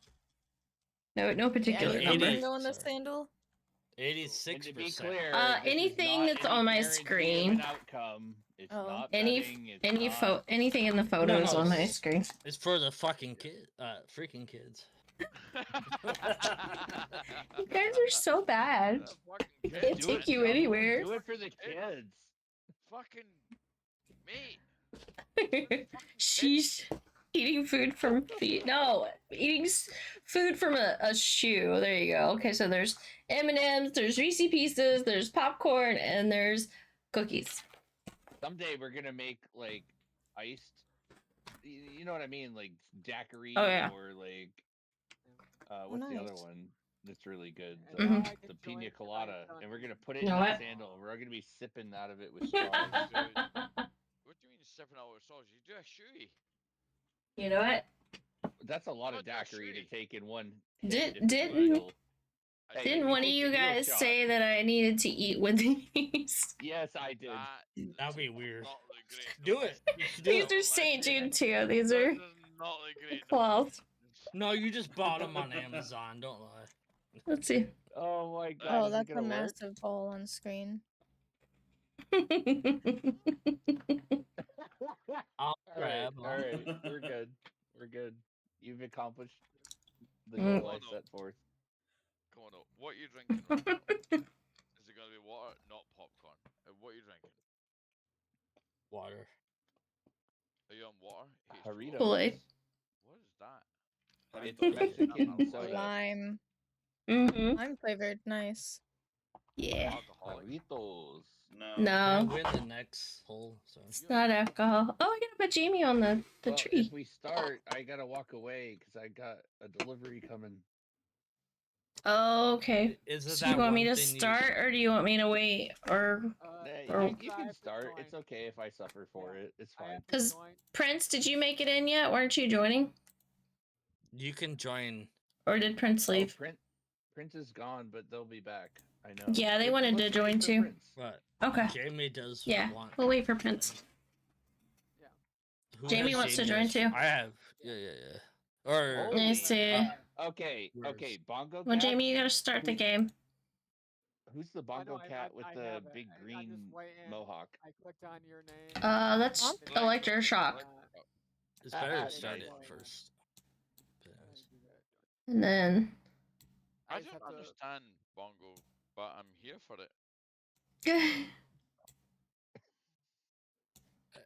No particular Anything number. can go in the Sorry. sandal. 86%. And to be clear, Uh, this is anything not that's any on my guarantee of screen. an outcome. It's Oh. not Any betting, it's not... anything in the photos no, on my it's- screen. It's for the fucking freaking kids. You guys are so bad. Fucking Can't kids, Do man. take you Johnny, anywhere. Do it for the kids. Fucking mate. She's eating food from feet. No, eating food from a shoe. There you go. Okay, so there's M&Ms, there's Reese's Pieces, there's popcorn, and there's cookies. Someday we're gonna make like iced. You know what I mean, like daiquiri Oh, yeah. or like what's the other nice. one that's really good? And The, now I the can pina join colada, tonight's and we're gonna put it You know in the what? sandal. We're gonna be sipping out of it with straws. What do you mean sipping out with sauce? You do a shoey. You know what? That's a lot of What, that's daiquiri to shitty. take in one. Did- hit, if it's didn't- illegal. I Hey, Didn't we one of take you the heel guys shot. say that I needed to eat with these? Yes, I did. That'd be weird. Not look great. Do it. Just do These it. are St. Jude too. These are That does not look great. cloths. No, you just bought them on Amazon. Don't lie. Let's see. Oh my god. Oh, is it that's a gonna work? massive ball on screen. I'll All right, grab 'em. all right, we're good. We're good. You've accomplished the Mm. goal I set forth. Come on, now. What are you drinking right now? Is it gonna be water, not popcorn? What are you drinking? Water. Are you on water? H2O? Doritos. Kool-Aid. What is that? It's Doritos. Mexican soda. Lime. Mm-hmm. Lime flavored. Nice. Yeah. Alcoholic. Doritos. No. Can I No, win the next hole? Sorry. it's not alcohol. Oh, I gotta put Jamie on the Well, tree. if we start, I gotta walk away because I got a delivery coming. Oh, okay. Is it So that you want me one to thing start, or do you want me to wait? Or Or- You can start. It's okay if I suffer for it. It's fine. 'Cause- Prince, did you make it in yet? Weren't you joining, You can join. or did Prince leave? Prince is gone, but they'll be back. I know. Yeah, they Let's- wanted to let's wait join for too. Prince. But Okay. Jamie does Yeah, want. we'll wait for Prince. Who Jamie has wants to Jamie join as- too. I have. Yeah. Or Holy Let's see. Okay, Where's- Bongo Well, Cat. Jamie, you gotta start the game. Who's the Bongo Cat with the have it. big I'm green just waiting. mohawk? I clicked on your name. That's Huh? Electroshock. it's better Ah, to start nice. it first. And then I I just don't have to- understand Bongo, but I'm here for it.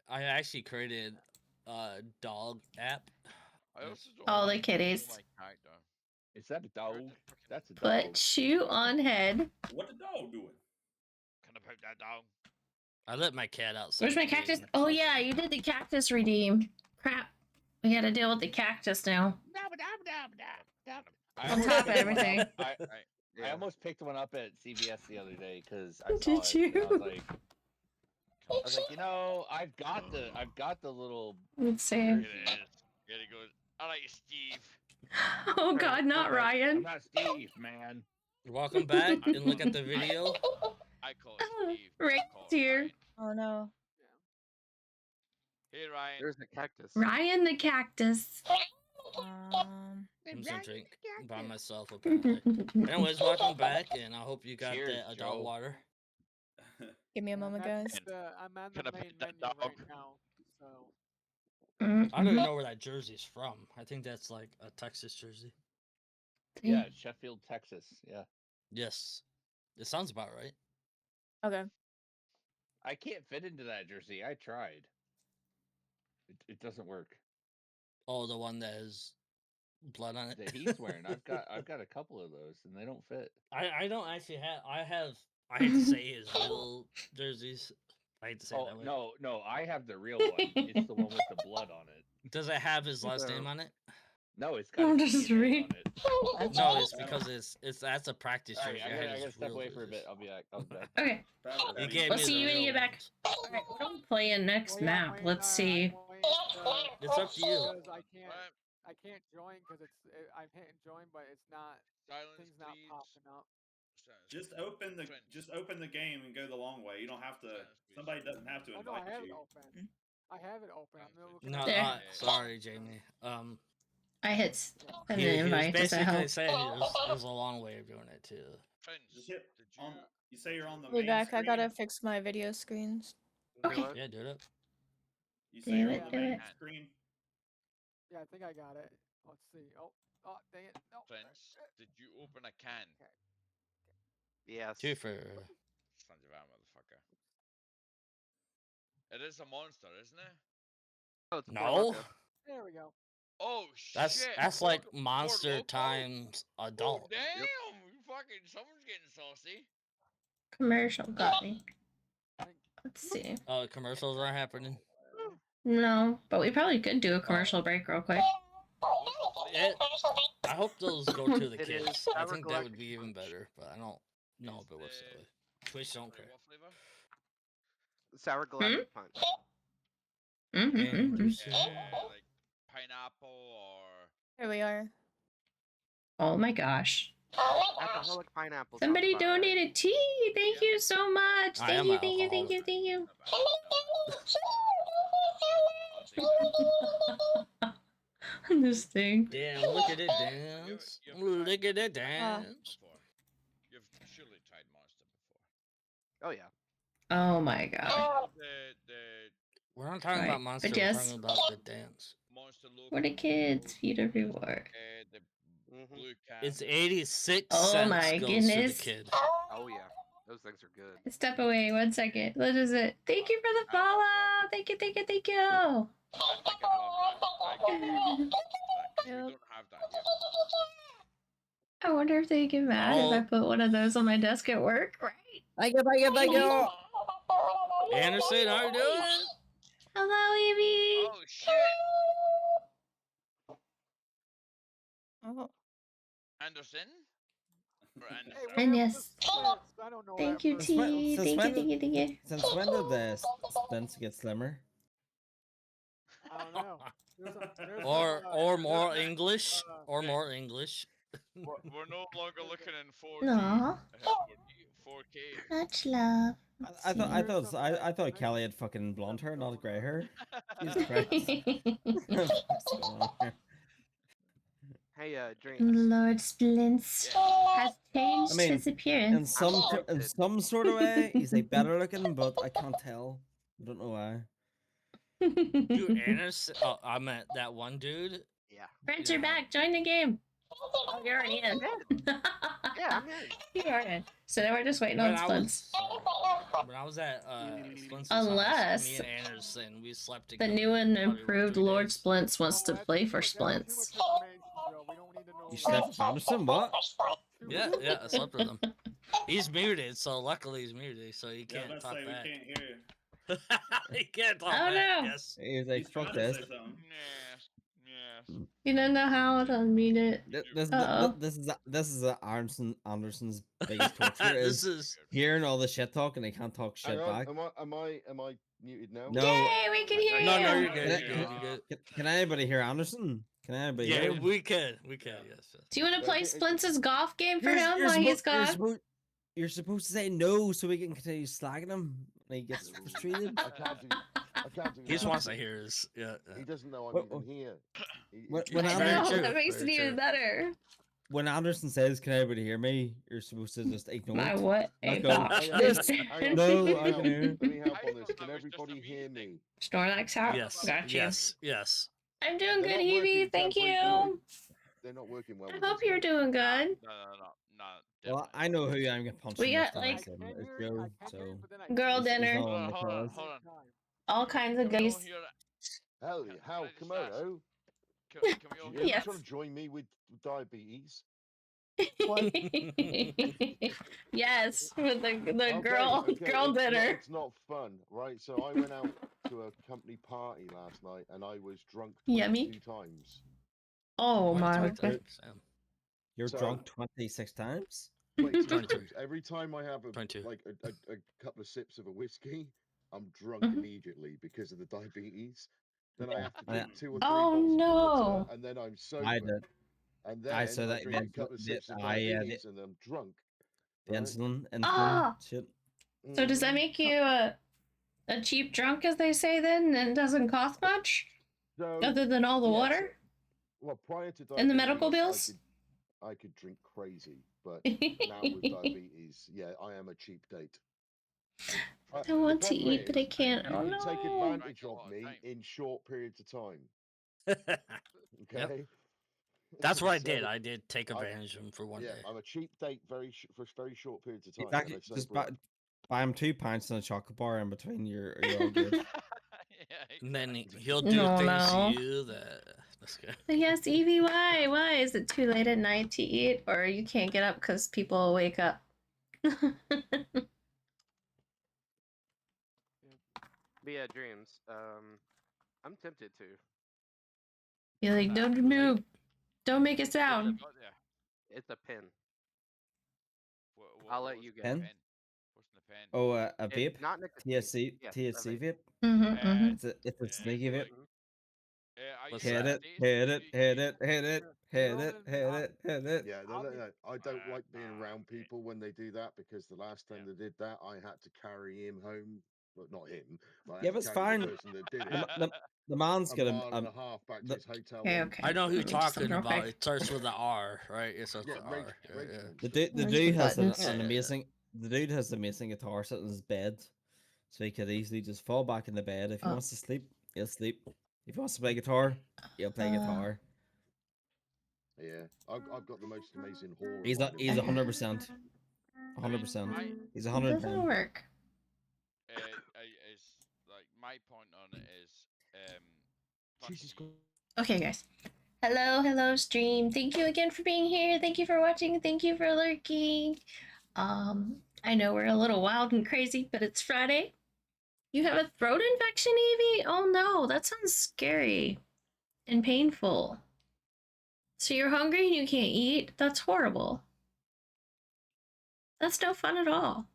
I actually created a dog app. I also don't All the like kitties. my character. Is that a dog? Character fucking- That's a dog. put you on head. What the dog doing? Can I put that down? I let my cat outside. Where's my the gate cactus? and Oh she's- yeah, you did the cactus redeem. Crap. We gotta deal with the cactus now. I On almost top of picked one everything. up- I Right. almost picked one up at CVS the other day because I saw Did it. And I you? was like, I've got the little. Let's see. Here it is. Here it goes. I like Steve. Oh god, not I'm Ryan. not Steve, man. Welcome back and look at the video. I call it Steve. Right I call it here. Ryan. Oh no. Hey Ryan. There's the cactus. Ryan the cactus. I'm some drink by myself apparently. Anyways, welcome back, and I hope you got Cheers, that adult Joe. water. Give me a Yeah, moment, I'm at guys. I'm on Can the I main pet that menu right dog? now, so. Mm, I don't even mhm. know where that jersey's from. I think that's like a Texas jersey. Yeah, Sheffield, Texas. Yeah. Yes. It sounds about right. Okay. I can't fit into that jersey. I tried. It doesn't work. Oh, the one that has blood on it. That he's wearing. I've got a couple of those and they don't fit. I don't actually have. I hate to say his real jerseys. I hate to say it Oh that way. no, I have the real one. It's the one with the blood on it. Does it have his last So- name on it? No, it's got I'm his just DNA reading. on it. No, it's I because it's that's a practice All right, jersey. I had gotta his step real away for a bit. jerseys. I'll be back. I'll be back. Okay. Battle He Bunny. gave Let's me see the you when you real get back. ones. Alright, what are we playing next Well, yeah, I'm map? waiting, Let's see. I'm waiting, It's up to you. Because Alright, I can't join because I'm hitting join, but it's not. silence, Things not please. popping up. Silence, Just please. open the Friends. just open the game and go the long way. You don't have to. Silence, please. Somebody doesn't have to Oh no, I invite have it you. open. I have it open. I'm looking No, at There. sorry, Jamie. I hit send He an was invite. Does that basically help? saying there's a long way of doing it too. Friends, Just hit did you? on. You say you're on the I'll be main back. I screen. gotta fix my video screens. Okay. Yeah, do it. You say Do you're it, on the do main it. screen. Yeah, I think I got it. Let's see. Oh, dang it. No. Friends, did you open a can? Yes. Two for Sons of a motherfucker. It is a monster, isn't it? Oh, it's no. Four Loko. There we go. Oh That's shit! like Four monster Loko? times Oh, adult. damn! You fucking someone's getting saucy. Commercial got me. I think Let's see. Commercials aren't happening. No, but we probably could do a commercial break real quick. I hope those go to the It is kids. I Sour think that would Galactic be even Punch. better, but I don't know if it works that way. Twitch don't Sorry, care. what flavor? Sour Galactic Punch. Mm-hmm, And mm-hmm. you say- Like pineapple or Here we are. Oh my gosh. Alcoholic pineapple. Somebody sounds about right. donated tea. Thank you so much. I Thank am you, an thank you, thank alcoholic. you, thank you. I'll take that. This thing. Damn, look at it dance. You've tried Look at it Monster dance. before. You've surely tried Monster before. Oh yeah. Oh my god. The We're not talking Right, about monster, but we're yes. talking about the dance. Monster Loco. What a kids feed everywhere. The Mhm. blue can. It's 86 Oh cents my goes goodness. to the kid. Oh yeah. Those things are good. Step away 1 second. What is it? Thank you for the follow. Thank you, thank you, thank you. I think I love that. I give you that 'cause we Yep. don't have that here. I wonder if they get mad if I put one of those on my desk at work, right? Thank you. Anderson, how you doing? Hello, Evie. Oh shit! Oh. Anderson? Or Hey, Anderson? what And happened yes. to Splints? I don't know Thank that you, person. T. Since Thank you, when thank you, thank you. Since when did the splints get slimmer? I don't know. There's Or more there's English. uh, Or more English. We're no longer looking in 4G. Aw. 4K. Much love. I thought Callie had fucking blonde hair, not grey hair. Jesus Christ. What's going on here? Hey, drinks. Lord Splints has changed I mean, his In appearance. some sort of way, he's like better looking, but I can't tell. I don't know why. Dude, Anderson. Oh, I meant that one dude. Yeah. Prince, you're back. Join the game. Oh, you're already in. Yeah, I'm in. You are in. So now we're just waiting on Splints. When I was at Splints' Unless house, me and Anderson, we slept the together. new and probably for improved 3 Lord days. Splints wants to that's play too for much- that's too much Splints. information, Joe. We don't need to know You that. slept with Anderson? What? Yeah, I slept with him. He's muted, so luckily he's muted, so he Yeah, I can't was talk about to say back. we can't hear you. He can't talk Oh, back. no. Yes. He was like, He's trying fuck to this. say something. Yes. Yes. You don't know how to unmute it. Uh-oh. This is Anderson's biggest torture This is is hearing all the shit talk and he can't talk shit Hang on, back. am I muted now? No. Yay, we can hear no, you. you're good. Can I- You're good. You're good. Can anybody hear Anderson? Can anybody Yeah, hear him? we can. We can. Yes. Do you want to play Splints' golf game for You're- him you're while he's supposed- gone? You're supposed to say no so we can continue slagging him when he gets frustrated. I can't do He just that. wants to hear his. Yeah. He doesn't know I'm What- even here. When I Very know, true, that makes very it even true. better. when Anderson says, "Can everybody hear me?" You're supposed to just ignore My it. what? Not A go, box. Hang on, Yes. hang on, No, let me I can help. hear. Let me help I on this. thought Can that was just a everybody hear me thing. me? Snorlax out. Yes. Got you. Yes. Yes. I'm doing They're good, not working Evie. Thank temporary. you. They're not working well I with hope us, you're mate. doing Nah, good. no, Well, definitely I not. know who I'm gonna punch We in most got, like, times, and I can it's hear it, Joe. I can hear it, So but then I girl can't. he's dinner. not on the Hold on, cause. hold on. All kinds of Can we all goodies. hear it? Hell, Can how? I just ask? Kimono? Can we all Are hear you Yes. trying to join me with diabetes? Yes, with the Okay, girl okay. girl dinner. It's not fun, right? So I went out to a company party last night, and I was drunk Yummy. 22 times. Oh my. 22 Okay. times, Sam. You're So- drunk 26 times. 22 22. times. Every time I have 22. a couple of sips of a whiskey, I'm drunk Mhm. immediately because of the diabetes. Then I have to I- drink 2 or 3 Oh, bottles of water, no. and then I'm sober. I did. And I then saw I that. drink a couple of sips of The diabetes, and I'm drunk. Right? insulin Ah. shit. So does that Mhm. make you a cheap drunk, as they say, then, and doesn't cost much So, other than all the yes, water well, prior to diabetes, and the medical bills? I could drink crazy, but now with diabetes, yeah, I am a cheap date. I want the to problem eat, but I is, can't. you Oh can take no. advantage Drank a of lot of me time. in short periods of time. Yep. Okay. That's what I So, did. I did take I- advantage of him for one yeah, day. I'm a cheap date for very short periods of time. Exactly. And I Just sober up. buy him 2 pints and a chocolate bar in between. You're all good. Yeah, And then exactly. he'll do No, things no. to you that. That's good. But yes, Evie, why? Why is it too late at night to eat, or you can't get up because people wake up? But yeah, dreams. I'm tempted to. You're like, don't Late. move, don't make a What's sound. got there? It's a pin. What, I'll let what's you in the guess. Pen? pen? What's in the pen? Oh, a It's vape. not nicotine. THC. Yes, a THC vape. vape. Mm-hmm. It's a sneaky vape. Are What's you Hit that? it, updated? hit it, You- hit you- it, hit it, hit it, hit it, hit it. Yeah, I don't like being around okay. people when they do that, because the last time Yeah. they did that, I had to carry him home. Well, not him, but I had Yeah, to but it's carry fine. the person that did The, it the, the man's a got mile and a half back to the- his hotel Okay, room. okay. I know who you're Let me just talking real about. quick. It starts with the R, right? It starts Yeah, with rage, R. rage Yeah. monster. the Where's dude the has buttons? an amazing guitar sitting in his bed, so he could easily just fall back in the bed. If he Oh. wants to sleep, he'll sleep. If he wants to play guitar, he'll play guitar. Yeah, I've got the most amazing horror. He's mind in he's the world. 100%, 100%. He's It doesn't 110. work. Is like my point on it is Jesus fucking Okay, guys. Hello, stream. Thank you again for being here. Thank you for watching. Thank you for lurking. I know we're a little wild and crazy, but it's Friday. You have a throat infection, Evie? Oh no, that sounds scary and painful. So you're hungry and you can't eat? That's horrible. That's no fun at all.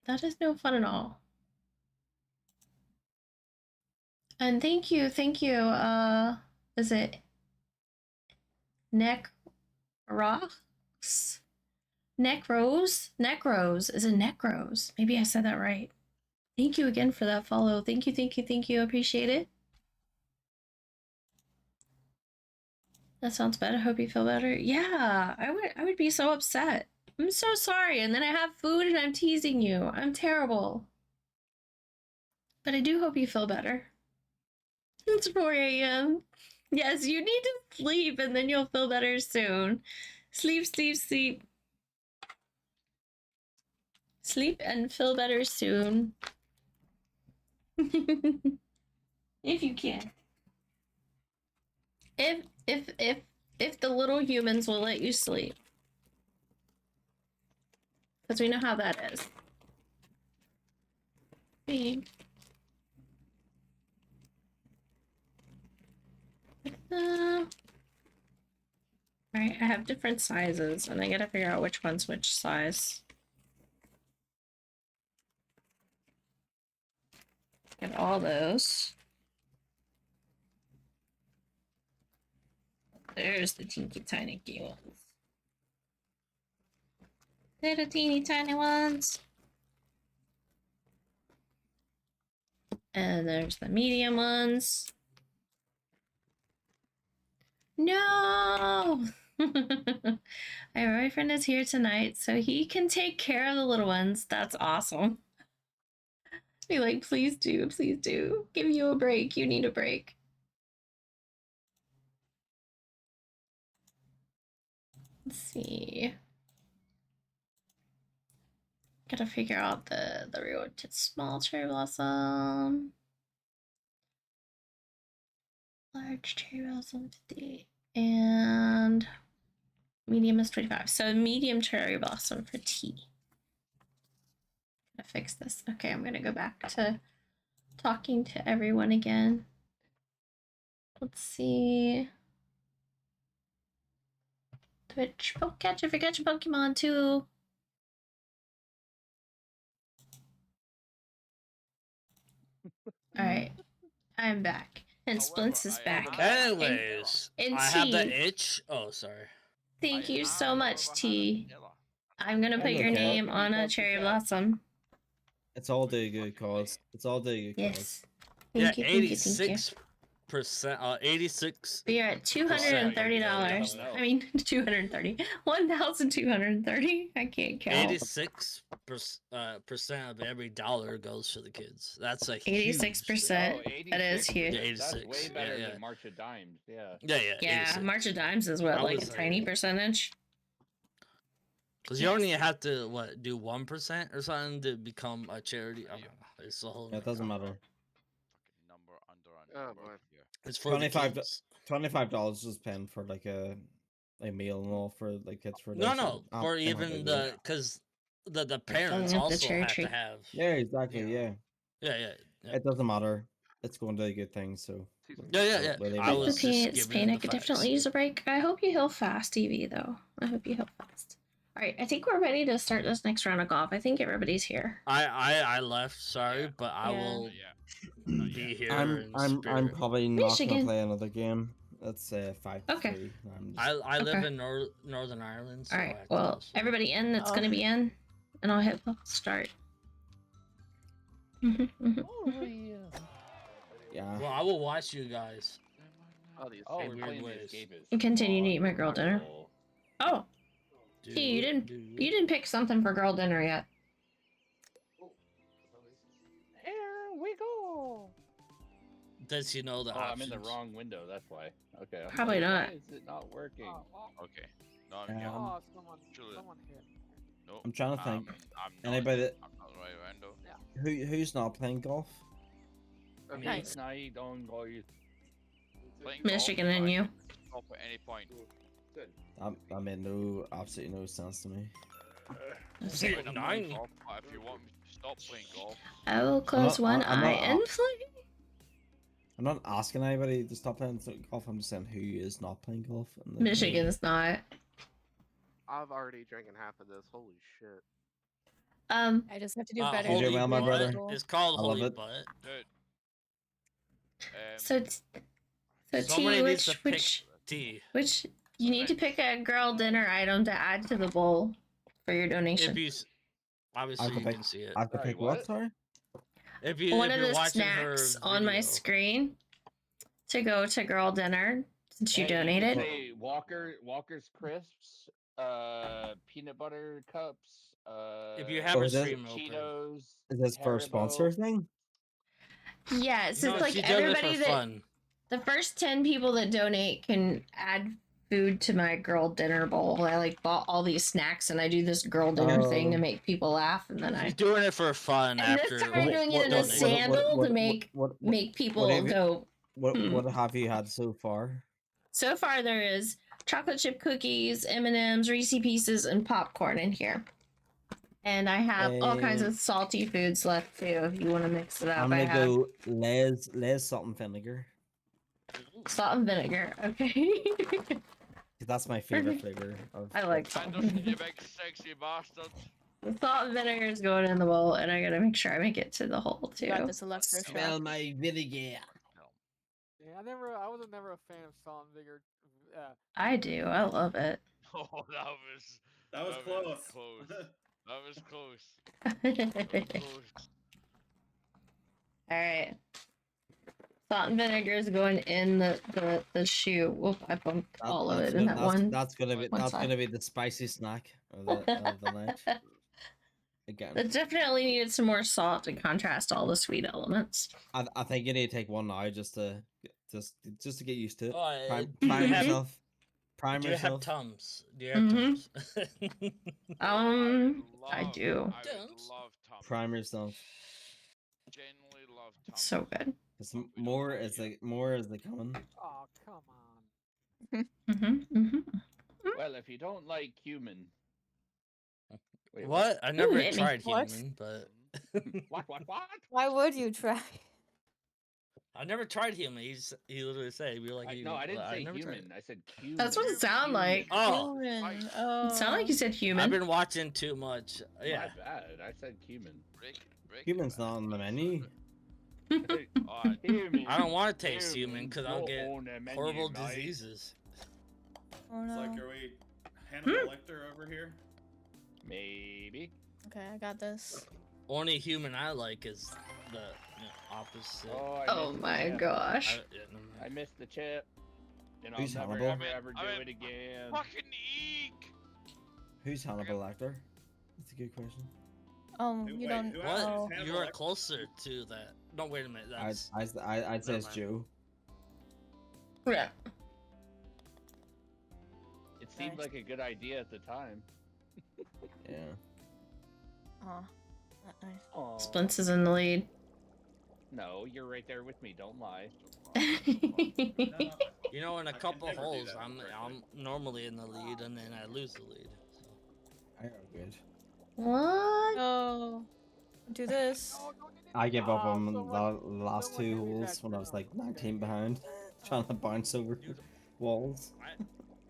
That is no fun at all. And thank you, is it Necrox? Necrose? Is it Necrose? Maybe I said that right. Thank you again for that follow. Thank you. Appreciate it. That sounds bad. I hope you feel better. Yeah, I would be so upset. I'm so sorry. And then I have food and I'm teasing you. I'm terrible. But I do hope you feel better. It's 4 a.m. Yes, you need to sleep and then you'll feel better soon. Sleep. Sleep and feel better soon. If you can. If the little humans will let you sleep. Because we know how that is. Babe. Alright, I have different sizes, and I gotta figure out which one's which size. Get all those. There's the teeny tiny ones. They're the teeny tiny ones. And there's the medium ones. No. My boyfriend is here tonight, so he can take care of the little ones. That's awesome. Be like, please do, please do. Give you a break. You need a break. Let's see. Gotta figure out the reward to small cherry blossom. Large cherry blossom 50. And medium is 25. So medium cherry blossom for tea. Gotta fix this. Okay, I'm gonna go back to talking to everyone again. Let's see. Twitch, Pokecatcher, if you catch a Pokemon too. Alright, I'm back. And Splints is back. Anyways, And I have the T. itch. Oh, sorry. Thank you so much, T. I'm gonna put your Okay. name on a cherry blossom. It's all to a good cause. It's all to a good cause. Yes. Yeah, Thank you, thank you, thank you. 86%. 86. We are at $230. I mean, 230. 1,230. I can't count. 86% of every dollar goes for the kids. That's a 86%. That is huge. Yeah, That's 86. way better yeah. than March of Dimes. Yeah. Yeah, yeah. Yeah, 86. March of Dimes is what, I like was a like- tiny percentage? Because you only have to do 1% or something to become a charity. I don't know. It's a whole. Yeah, it doesn't matter. Oh boy. It's for the kids. $25 is paying for like a meal and all for like kids for No, this, no, so for I'm even happy with the it. because the parents up the also cherry have tree. to have. Yeah, exactly. Yeah. Yeah. It doesn't matter. It's going to do good things. So Yeah. whether I you- was The just penis giving pain. it I the could facts. definitely use a break. I hope you heal fast, Evie, though. I hope you heal fast. All right, I think we're ready to start this next round of golf. I think everybody's here. I left. Sorry, but I Yeah. will be here. in I'm spirit. probably not Michigan. gonna play another game. Let's say 5-3. Okay. I live Okay. in Northern Ireland. So All I right, have to well, go, so- everybody in that's Oh. going to be in, and I'll hit start. Yeah. Well, I will watch you guys. Oh, these Oh, we're we're weird playing ways. the Escapist. And continue to Oh, eat my girl rock dinner. roll. Oh, T, you didn't pick something for girl dinner yet. Here we go. Does he know the Oh, options? I'm in the wrong window. That's why. Okay. I'm Probably like, not. Why is it not working? Okay. No, I'm here. Oh, someone Actually, hit. no, I'm trying to think. I'm not. Anybody that I'm not right around though. who's not playing golf? Okay. Nice. Night on golf. Playing Michigan golf, and I you. can stop at any point. That made absolutely no sense to me. See, When I'm playing 9. golf, but if you want me to stop playing golf, I will close not- one I'm eye not- and play. I'm not asking anybody to stop playing golf. I'm just saying who is not playing golf. And then- Michigan's not. I've already drinking half of this. Holy shit. I just have to do better. You're doing Holy well, my butt. brother. It's called I love holy it. butt. dude. So T, Somebody needs to pick which T. you need to pick a girl dinner item to add to the bowl for your donation. If you obviously I you can can see it. I have to Sorry, pick what? what? Sorry. If you One if of you're the watching her snacks on my video. screen to go to girl dinner since you Hey, donated. Say Walker's crisps, peanut butter cups, If you have Oh, a is it- stream open. Cheetos. Is this for a sponsor Haribo. thing? Yes, No, it's like she does everybody it for that fun. the first 10 people that donate can add food to my girl dinner bowl. I like bought all these snacks and I do this girl dinner thing to Oh. make people laugh, and then She's doing it for fun and after. this time I'm doing it in a donation. sandal to make what people have you- go. What have you had so far? So far, there is chocolate chip cookies, M&Ms, Reese Pieces, and popcorn in here. And I have all kinds of salty foods left too. If you want to mix it up, I'm I gonna have go Les salt and vinegar. salt and vinegar. Okay. 'Cause that's my favorite flavor. I like salt. and Anderson, vinegar. you big sexy bastard. The salt and vinegar is going in the bowl, and I gotta make sure I make it to the hole too. Got this electro shock. my vinegar. Yeah, I was never a fan of salt and vinegar. I do. I love it. Oh, That was close. close. That was close. That was close. All right. Salt and vinegar is going in the shoe. Whoop, I bumped all of it in that one. That's gonna be one side. the spicy snack of the night. Again, It definitely needed some more salt to contrast all the sweet elements. I think you need to take one now just to get used to it. Oh, Prime yourself. Prime Do you have yourself. Tums? Do you have Mhm. Tums? I do. I would love Tums. Prime yourself. Genuinely love Tums. It's so good. It's more as they coming. Oh, come on. Well, if you don't like human. Wait, What? I never hit me. tried What? human, but What? Why would you try? I never tried human. He literally said, "We like No, I didn't say never tried human. I said cumin. That's what it sounded like. Oh. Human. It Oh. sounded like you said human. I've been watching too much. Yeah. My bad. I said cumin. Human's not on the menu. Human. I don't want to taste human because I'll Go get on the menu, horrible mate. diseases. Oh It's no. like, are we Hannibal Lecter over here? Maybe. Okay, I got this. Only human I like is the opposite. I Oh missed the my chip. gosh. I missed the chip. And I'll Who's never, Hannibal? ever do it again. Fucking eek! Who's Hannibal Lecter? That's a good question. You don't. What? Oh. You are closer to that. No, wait a minute. That's I'd say it's mind. Joe. Yeah. It seemed like a good idea at the time. Yeah. Oh. Not nice. Aw. Splints is in the lead. No, you're right there with me. Don't lie. You know, in a couple never do holes, that I'm correctly. normally in the lead, and then I lose the lead. So. I am good. What? Oh. Do this. I gave up on someone- the last someone two give me holes that when I was jump. like 19 behind, trying to bounce over Dude. walls.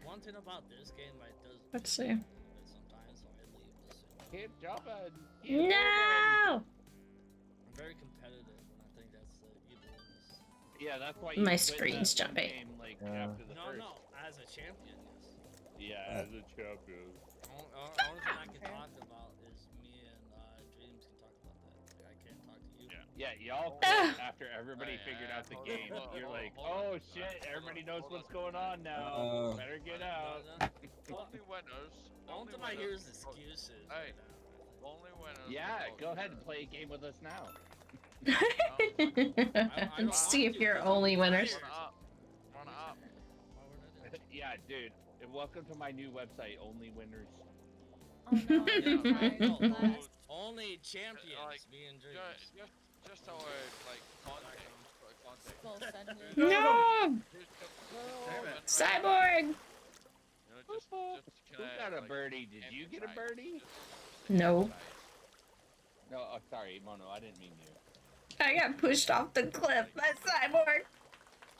One thing about this game, it does. Let's see. Sometimes, so I leave this. Keep jumping. Keep moving. No! I'm very competitive, and I think that's the evil in this. Yeah, that's why My you quit screen's that one jumping. game, like, Yeah. after the No, first. no, as a champion, yes. Yeah, as a champion. Only thing I can talk about is me and Dreams can talk about that. I can't talk to you. Yeah, y'all Ah. quit after everybody figured out the game. You're like, oh shit, everybody knows what's going on now. Better get out. Only winners. Only time I hear is excuses. Hey. Only winners. Yeah, go ahead and play a game with us now. don't See want if to, you're 'cause only I'm winners. Run it up. Run it up. Why would I do that? Yeah, dude. Welcome to my new website, Only Winners. Oh no. Yeah, I no, last. only champions, Like, me and Dreams. Just our like context. Well, send me. No! Damn it. Cyborg! You know, just Who kinda, got a like, birdie? Did you get a emphasize, birdie? just No. emphasize. No, oh, sorry, Mono. I didn't mean you. I got pushed off the cliff by Cyborg.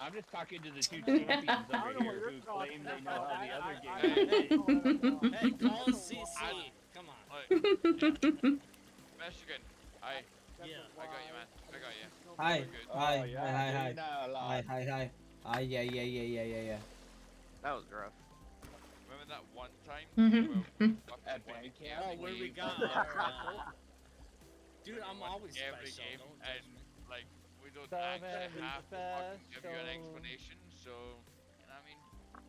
I'm just talking to the two champions I don't over know what here you're who talking claim they know about. how the other I- game is. Hey, call us CC. Come on. Like, Michigan. I Yeah. got you, man. I got you. Hi, We're good. hi, Oh, yeah, hi, dude, no, hi, lad. hi. Yeah. That was rough. Remember that one time? Mhm. fucking At won band camp, Oh, where we leave. got dude, I'm won always every special. game, Don't judge and me. like we don't So actually very have to fucking give you an special. explanation. So you know what I mean?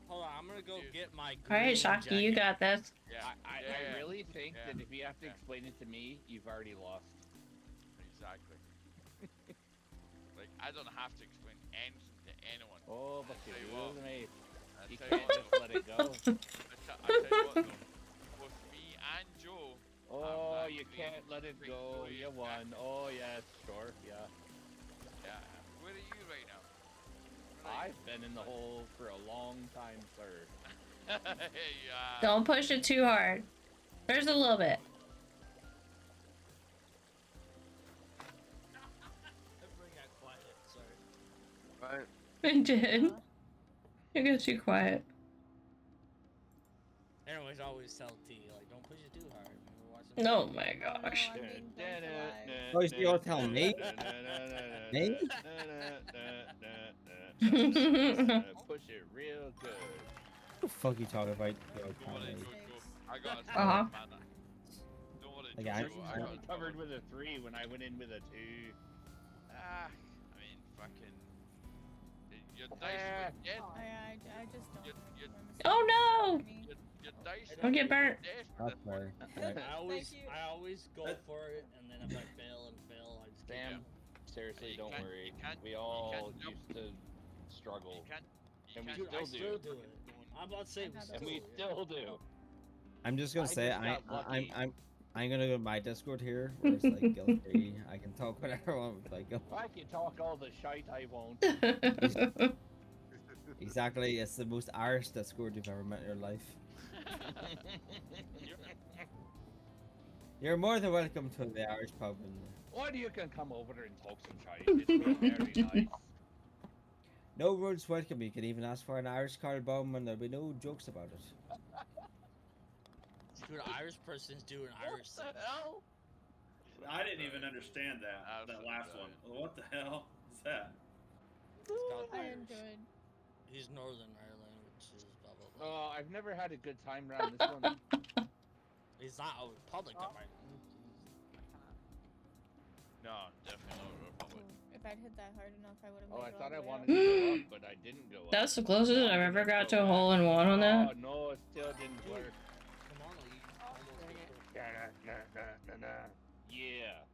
Hold on, I'm gonna go Dude. get my. Alright, green Shocky, you jacket. got this. Yeah. I yeah, really think yeah, that if you have to yeah. explain it to me, you've already lost. Exactly. Like I don't have to explain anything to anyone. Oh, but I tell you you what. me. I You tell can't you just what, let it go. I tell you what though. Both me and Joe. Oh, you actually can't let it go. You won. Oh, yes, sure, yeah. Yeah. Where are you right now? Where are you? I've been in the hole for a long time, sir. Yeah. Don't push it too hard. There's a little bit. Everybody got quiet. Sorry. Right. I did. You got too quiet. Anyways, I always tell T like, don't push it too hard. When we're watching Oh my gosh. I'm being burned alive. Oh, so you're telling me? Me? Push it real good. What the fuck you talking about? Don't worry, Joe. I got a Uh-huh. man. Don't worry, Like, Joe. I- I got Covered with a 3 when I went in with a 2. Ah, I mean, fucking. Your dice were dead. I just don't. You- like you- my mistakes. Oh no! Me. Your dice Don't get were burnt. dead for That's this one. fair. Right. you. I always go for it, and then if I fail, I just keep Sam, going. seriously, You don't can't- worry. you can't- We you all can't jump. used to struggle, You can't. You And we can't Dude, I still still do. do it. I'm about to say we And still and we do. still do. I'm just gonna I say just got lucky. I'm gonna go to my Discord here where it's like guilt free. I can talk whatever I want with like guilt. I can talk all the shite I won't. Exactly, it's the most Irish Discord you've ever met in your life. You're more than welcome to the Irish pub. And Or you can come over and talk some shite. It's very nice. no rules welcome. You can even ask for an Irish Carl bomb, and there'll be no jokes about it. Dude, Irish person's doing Irish What things. the hell? I didn't even understand that Absolutely last one. What the hell is that? Scott I Irish. enjoyed. He's Northern Ireland, which is blah blah blah. Oh, I've never had a good time around this one. He's not a Republic of Ireland. No, definitely not a Republic. If I'd hit that hard enough, I would have. Oh, I made it thought I all the way wanted up. to go up, but I didn't go up. That's the closest Now I've I'm ever gonna got go to a back. hole in one on Oh that. no, it still didn't work. Kimono, you almost did it. Yeah.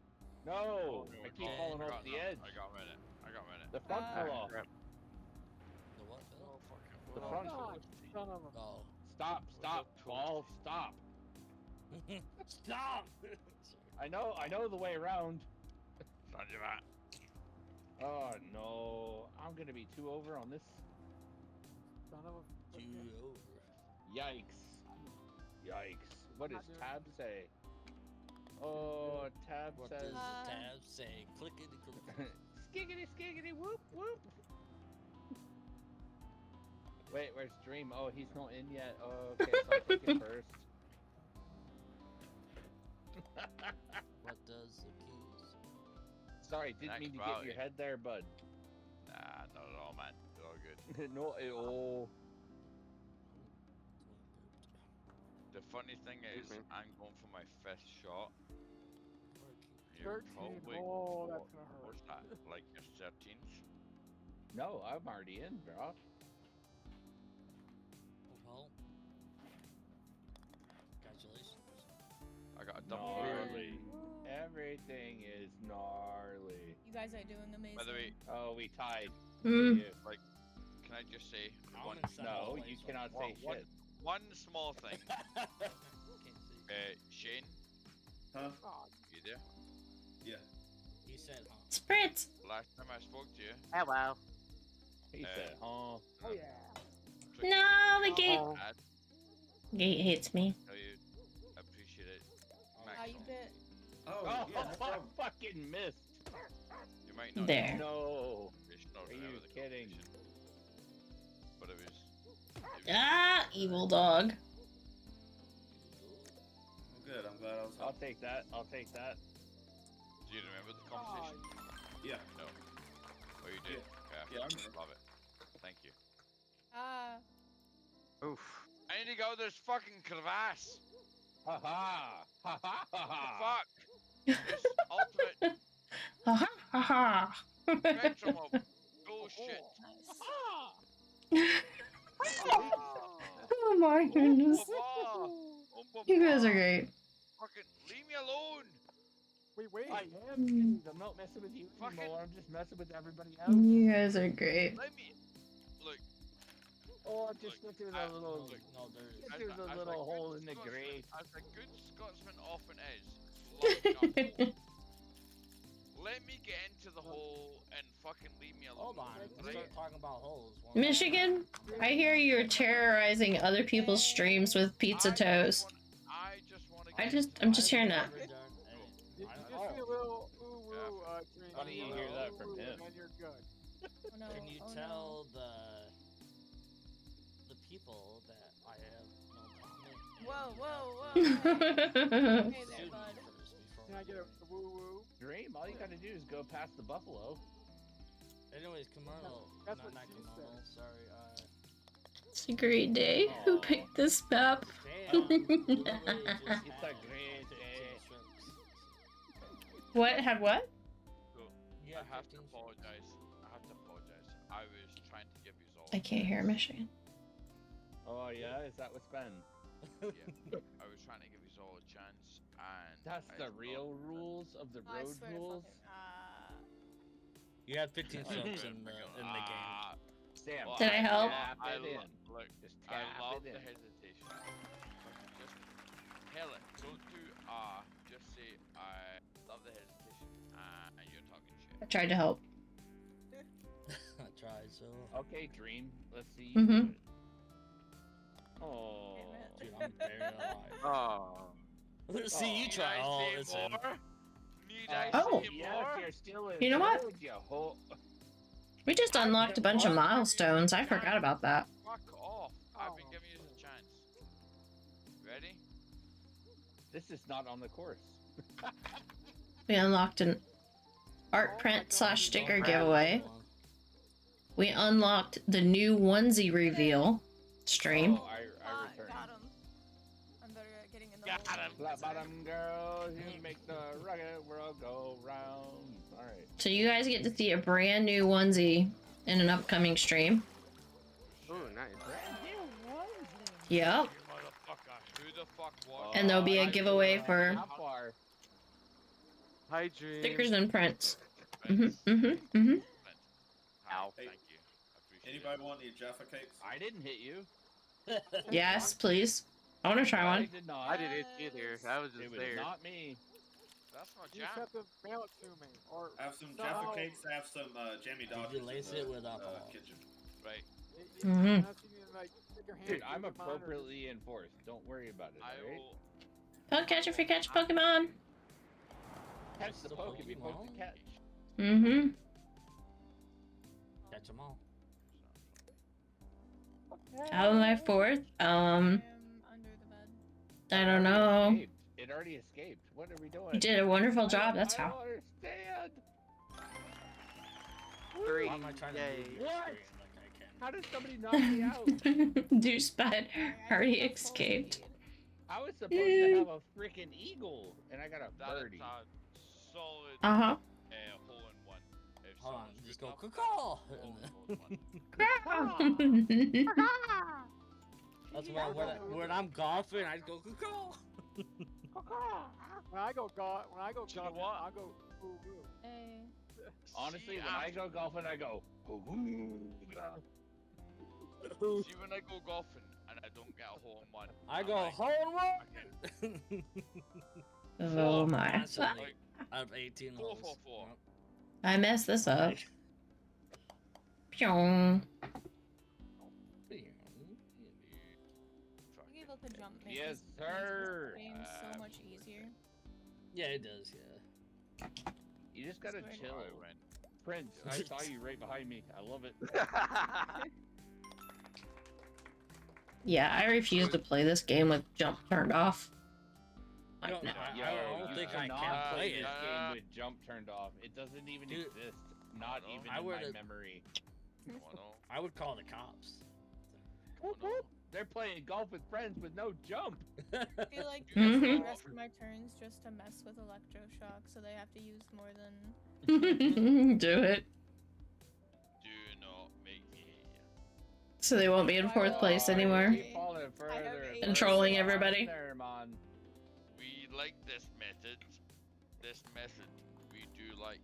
No, I keep no. falling I off got- the no, edge. I got a minute. I got a minute. The front fell off. The what? Phil? Oh, fucking The hell. front. God, son of a. Oh. Stop! Stop! Ball! Stop! Stop! I know the way around. Roger that. Oh no, I'm gonna be 2 over on this. Son of a. Two over. Yikes! Yikes! What does Not doing tab say? Oh, tab What says. does the tab say? Clickety click. Skiggity skiggity whoop whoop. Wait, where's Dream? Oh, he's not in yet. Oh, okay, so I'll take it first. What does the keys? Sorry, didn't mean to get your head there, bud. Nah, not at all, man. It's all good. No, oh. The funny thing is, Excuse me. I'm going for my first shot. You're 13. probably. Oh, that's gonna hurt. What's that? Like your 13th? No, I'm already in, bro. Well, congratulations. I got a double barrel. Gnarly. Everything is gnarly. You guys are doing amazing. By the way, Oh, we tied. Mm. You. like, can I just say I'm one? in second No, place, you so- cannot say One- shit. One small thing. Can't see. Shane, Huh? Oh, you there? Yeah. He said, huh? Spritz! Last time I spoke to you, Hello. He said, huh? oh yeah. tricky No, the gate. Uh-oh. Dad, Gate hates me. tell you, appreciate it. How you maximum. bit? Oh, Oh, yeah, no I problem. fucking missed. You might not. There. No. It's not Are you remember the kidding? conversation, but it was. Ah, evil dog. Well, good. I'm glad I was I'll helping. take that. I'll take that. Do you remember the Oh, conversation? Yeah. No. Oh, you did. Yeah, I remember. Love it. Thank you. Oof. I need to go this fucking crevasse. Ha ha. Ha ha ha ha. Fuck. This ultimate Ha ha ha ha. spectrum of bullshit. Oh my goodness. You guys are great. Fucking leave me alone. wait. I am. I'm not messing with you Fucking- anymore. I'm just messing with everybody else. You guys are great. Let me. Look. Oh, just get through I- the little. look, No, there is. Get through the little hole in the grate. As a good Scotsman often is, love that hole. Let me get into the hole and fucking leave me alone. Hold on. Let's right? start talking about holes. one Michigan, I hear you're terrorizing other people's streams with pizza toast. I'm just hearing that. You just see a little ooh woo dream. Why do you hear that from him? And you're good. Oh no. Can you oh tell the people that I have no comment? No. Whoa, whoa, whoa. Hey Sue there, me bud. first before Can I get a woo woo? Dream. All you gotta do is go past the buffalo. Anyways, Kimono. That's not what she Kimono. said. Sorry. It's a great day. Who Aw. picked this map? Damn. literally just It's a had great 15 day. strokes. What? Had what? So, You I had have to 15 apologize. I have to apologize. I was trying to give you all. I can't hear Michigan. Oh yeah, is that what's been? Yeah, I was trying to give you all a chance, and That's the real rules of the I road swear to rules. You had 15 Oh, subs good, in the freaking- game. Sam, Well, Did I help? Tap I it in. look, Just I tap love it the in. hesitation. Just hell it, don't do just say I love the hesitation, and you're talking shit. I tried to help. I tried so. Okay, Dream. Let's see you Mhm. do it. Oh, Dude, I'm barely alive. Oh. See, you Need try. I Oh, say it's him. more? Need I Oh. say yes, more? you're still in You know what? third, you ho- We just unlocked a bunch of milestones. I forgot about that. Fuck off! I've been Oh, giving you a chance. Ready? This is not on the course. We unlocked an art Oh my print God. / sticker Don't giveaway. grab We unlocked the new onesie reveal stream. Oh, I returned. Got him. I'm better at getting in the Got hole. him. Flat bottom girls, you make the rugged world go round. All right. So you guys get to see a brand new onesie in an upcoming stream. Ooh, nice. Yep. You motherfucker. Who the fuck was? And there'll be a I- giveaway for How far? Hi, Dream. stickers and prints. Friends. Mhm. Hi, Ow. thank you. Appreciate Anybody want any Jaffa cakes? I didn't hit you. Yes, please. I want to try I one. did not. I didn't either. I was It just was there. not me. That's not You just jam. have to mail it to me, or I have some No. Jaffa cakes. I have some jammy Did you dodgers. lace in it the, with alcohol? kitchen. Right. Mhm. unless you need to, like, stick your hand Dude, through I'm the monitor. appropriately enforced. Don't worry about it, I alright? will. Catch if you catch Pokemon. Catch It's the the poke if you poke Pokemon. the catch. Mhm. Catch them all. How am I fourth? I am under the bed. I don't It already know. escaped. It already escaped. What are we doing? You did a wonderful I job. don't- That's I how. don't understand. 3. Why am I trying to Yay. move your What? screen like I can? How did somebody knock me out? Douchebag I already think that's full escaped. speed. I was supposed to have a freaking eagle, and I got a That is birdie. a solid Uh huh. hole in one. If Hold on, someone's just good go enough, caw. that's a hole in one. That's why when I'm golfing, I go caw. When I go Do you know golfing, what? I'll go ooh, ooh. Hey. Honestly, See, when I after- go golfing, I go. See, when I go golfing and I don't get a hole in one, I I'm go like, home run. Oh my. Constantly. like, Out of 18 4 holes. for 4. Yep. I messed this up. Pyong. Being able to jump makes Yes, this sir. game so much easier. Yeah, it does. Yeah. You just gotta Swear to chill. I went. Prince, I saw you right behind me. I love it. Yeah, I refuse to play this game with jump turned off. No, Like, no. Yo, I don't you think I cannot can play this it. game with jump turned off. It doesn't even Dude, exist. Not no. even I in were my to- memory. Come on, no. I would call the cops. Come on, no. They're playing golf with friends with no jump. I feel like Mhm. the rest of my turns just to mess with electroshock, so they have to use more than. Do it. Do not make me hate you. So they won't be in fourth place anymore. Keep falling further and further Controlling down everybody. there, man. We like this method. This method we do like.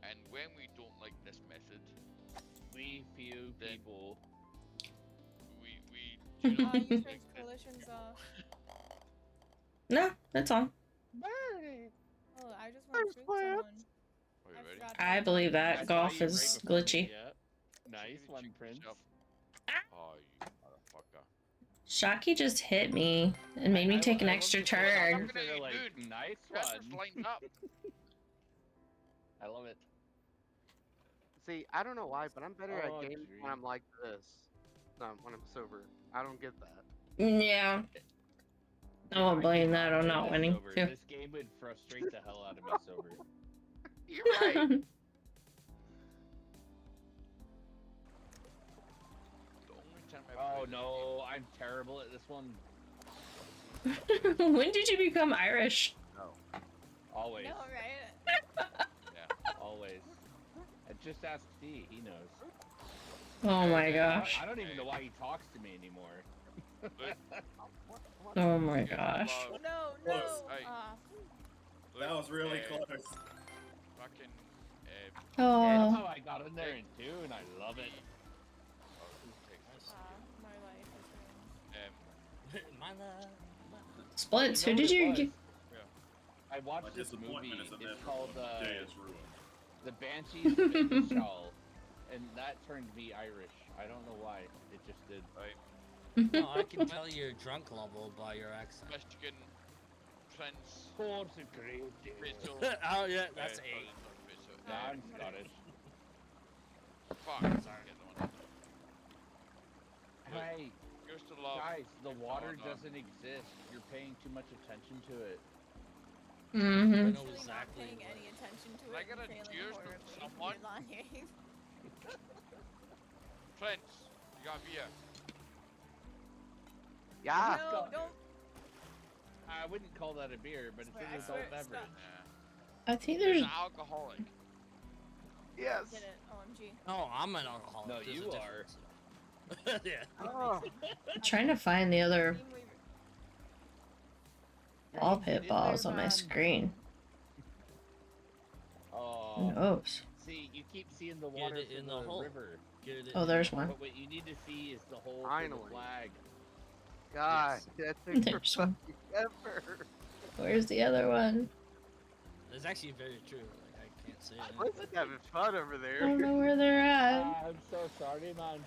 And when we don't like this method, We few Then- people. we You do not turn like this. coalitions off. No, that's on. Oh, I just want to shoot someone. Are you I ready? forgot I to- believe I that saw golf you is right before me, glitchy. yeah. Nice Chicken one, chicken Prince. shop. Oh, you motherfucker. Shocky just hit me and made me take an extra love the way turn. shockers are like, Dude, nice Trevor's one. lined up. I love it. See, I don't know why, but I'm better Oh, at games when I'm Dream. like this. No, when I'm sober. I don't get that. Yeah. I won't blame that on not winning, Sober. too. This game would frustrate the hell out of me sober. You're right. The only time I Oh played this no, I'm terrible at this one. When did you become Irish? Always. No, right? game- Yeah. Always. And just ask T. He knows. Oh my gosh. I don't even know why he talks to me anymore. Oh my gosh. No, Close. Hey. That was really close. Fucking. Oh. Oh, I got in there in 2 and I love it. My life is ruined. My love. Splits, You who know did what it you was? get? I watched My this movie. disappointment is It's inevitable. called The day is ruined. The Banshees of Inisherin, and that turned me Irish. I don't know why. It just did. No, I can tell your drunk level by your accent. Michigan Prince. Course a great day. Rachel. Oh yeah, that's sorry, eight. not Rachel, No, I'm Scottish. Fuck. Sorry. Get the one. Hey, Goes to love. guys, the It's water all done. doesn't exist. You're paying too much attention to it. I Mm-hmm. know Actually exactly. not paying what- any attention to Can I it get and a failing cheers from horribly. someone? You're lying. Prince, you got beer. Yeah. No, don't. I wouldn't call that a beer, but it's Swear, an I adult swear, beverage. stop. Nah. I think There's there's. an alcoholic. Yes. Get it, OMG. No, I'm an alcoholic. No, There's a you are. difference. Yeah. Oh. I'm trying to find the other Dream Weaver. ball Get pit in balls there, on my man. screen. Who Oh, knows? see, you keep seeing the Get water it from in the the hole. river. Get it Oh, in there's the one. But what you need to see is the hole for Finally. the flag. God, Yes. that took There's one. forever. Where's the other one? It's actually very true. Like I can't say it. Let's having fun over I there. don't know where they're at. I'm so sorry, man.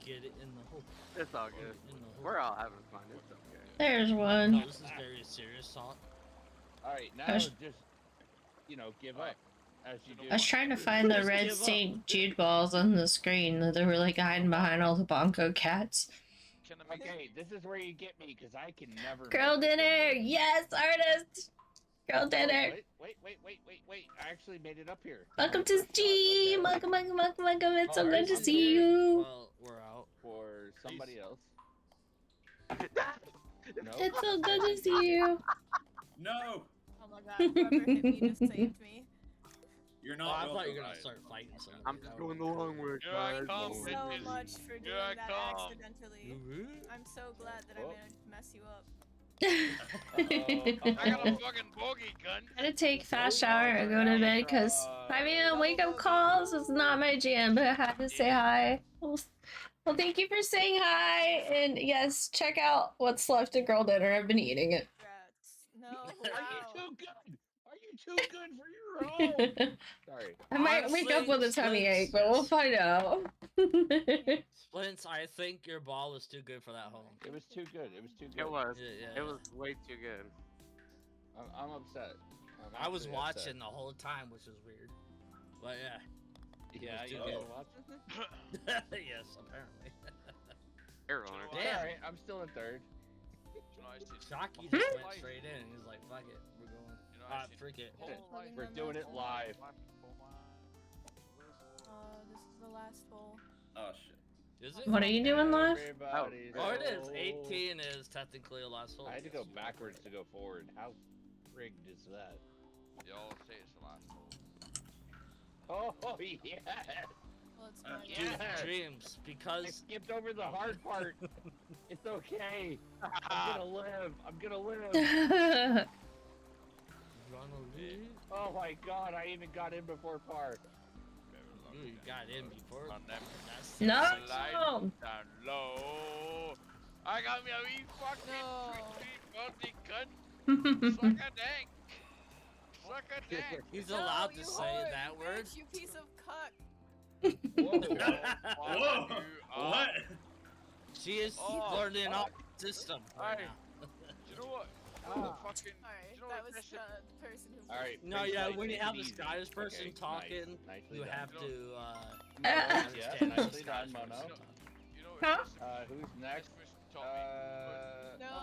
Get it in the hole. It's all Get good. it in the hole. We're all having fun. It's okay. There's No, one. this is very serious talk. All right, now Gosh. just, give up as you do. I was trying to find the Just red give up. St. Jude balls on the screen. They were like hiding behind all the bongo cats. Can I make Okay, this is where you get me because I can never. Girl make this one dinner! work. Yes, artist! Girl Oh, dinner! wait! I actually made it up here. Welcome My to first shot, Steam! okay. Welcome. It's so Alright, good to I'm see doing you. Well, we're out. For somebody else. No. It's so good to see you. No, Oh my god, whoever hit me just saved me. you're Oh, not. I thought welcome. you were gonna start fighting somebody. I'm just going the long way, Here I guys. come, Thank you bitches. so much for Here doing I that come. accidentally. I'm so glad that I Whoa. managed to mess you up. I got a fucking bogey gun. Gotta take fast shower and go to bed because 5 a.m. wake up calls is not my jam, but I had to say hi. Well, thank you for saying hi, and yes, check out what's left of girl dinner. I've been eating it. Rats. No, Are you wow. too good? Are you too good for your own? Sorry. I might wake up with a tummy Honestly, ache, but we'll yes. find out. Splints, I think your ball is too good for that home. It was too good. It was too good. It was. Yeah. It was way too good. I'm upset. I'm I was actually watching upset. the whole time, which was weird. But yeah. Yeah, was you too did good. watch. Yes, apparently. Air on it. Damn. Alright, I'm still in third. Shocky just went straight in. He's like, fuck it, we're going. Freak it. We're doing it live. This is the last hole. Oh shit. Is it? What are you doing live? Everybody's Oh, it is. so- 18 is technically a last hole. I had to go backwards to go forward. How rigged is that? Y'all say it's the last hole. Oh, yes! Well, it's my Yes! Dreams, I because skipped over the hard part. It's okay. I'm gonna live. I'm gonna live. Oh my god, I even got in before par. you got in before. On them. That's No. Slide down low. I got me a wee fucking sweet cunt. Suck a dick. Suck a dick. He's No, allowed you to say whore, that you word. bitch, you piece of cuck. Whoa. Whoa! What? She is Oh, learning fuck. up system right Hey. now. You know what? Ah. Fucking. Alright, You know that what was this the person who. Alright. No, Prince, yeah, like, when you take have it the easy. Scottish person Okay, talking, nicely you done. have to Yeah, understand how the nicely done, Scottish Mono. person talks. You know Huh? what? Who's next? No. No.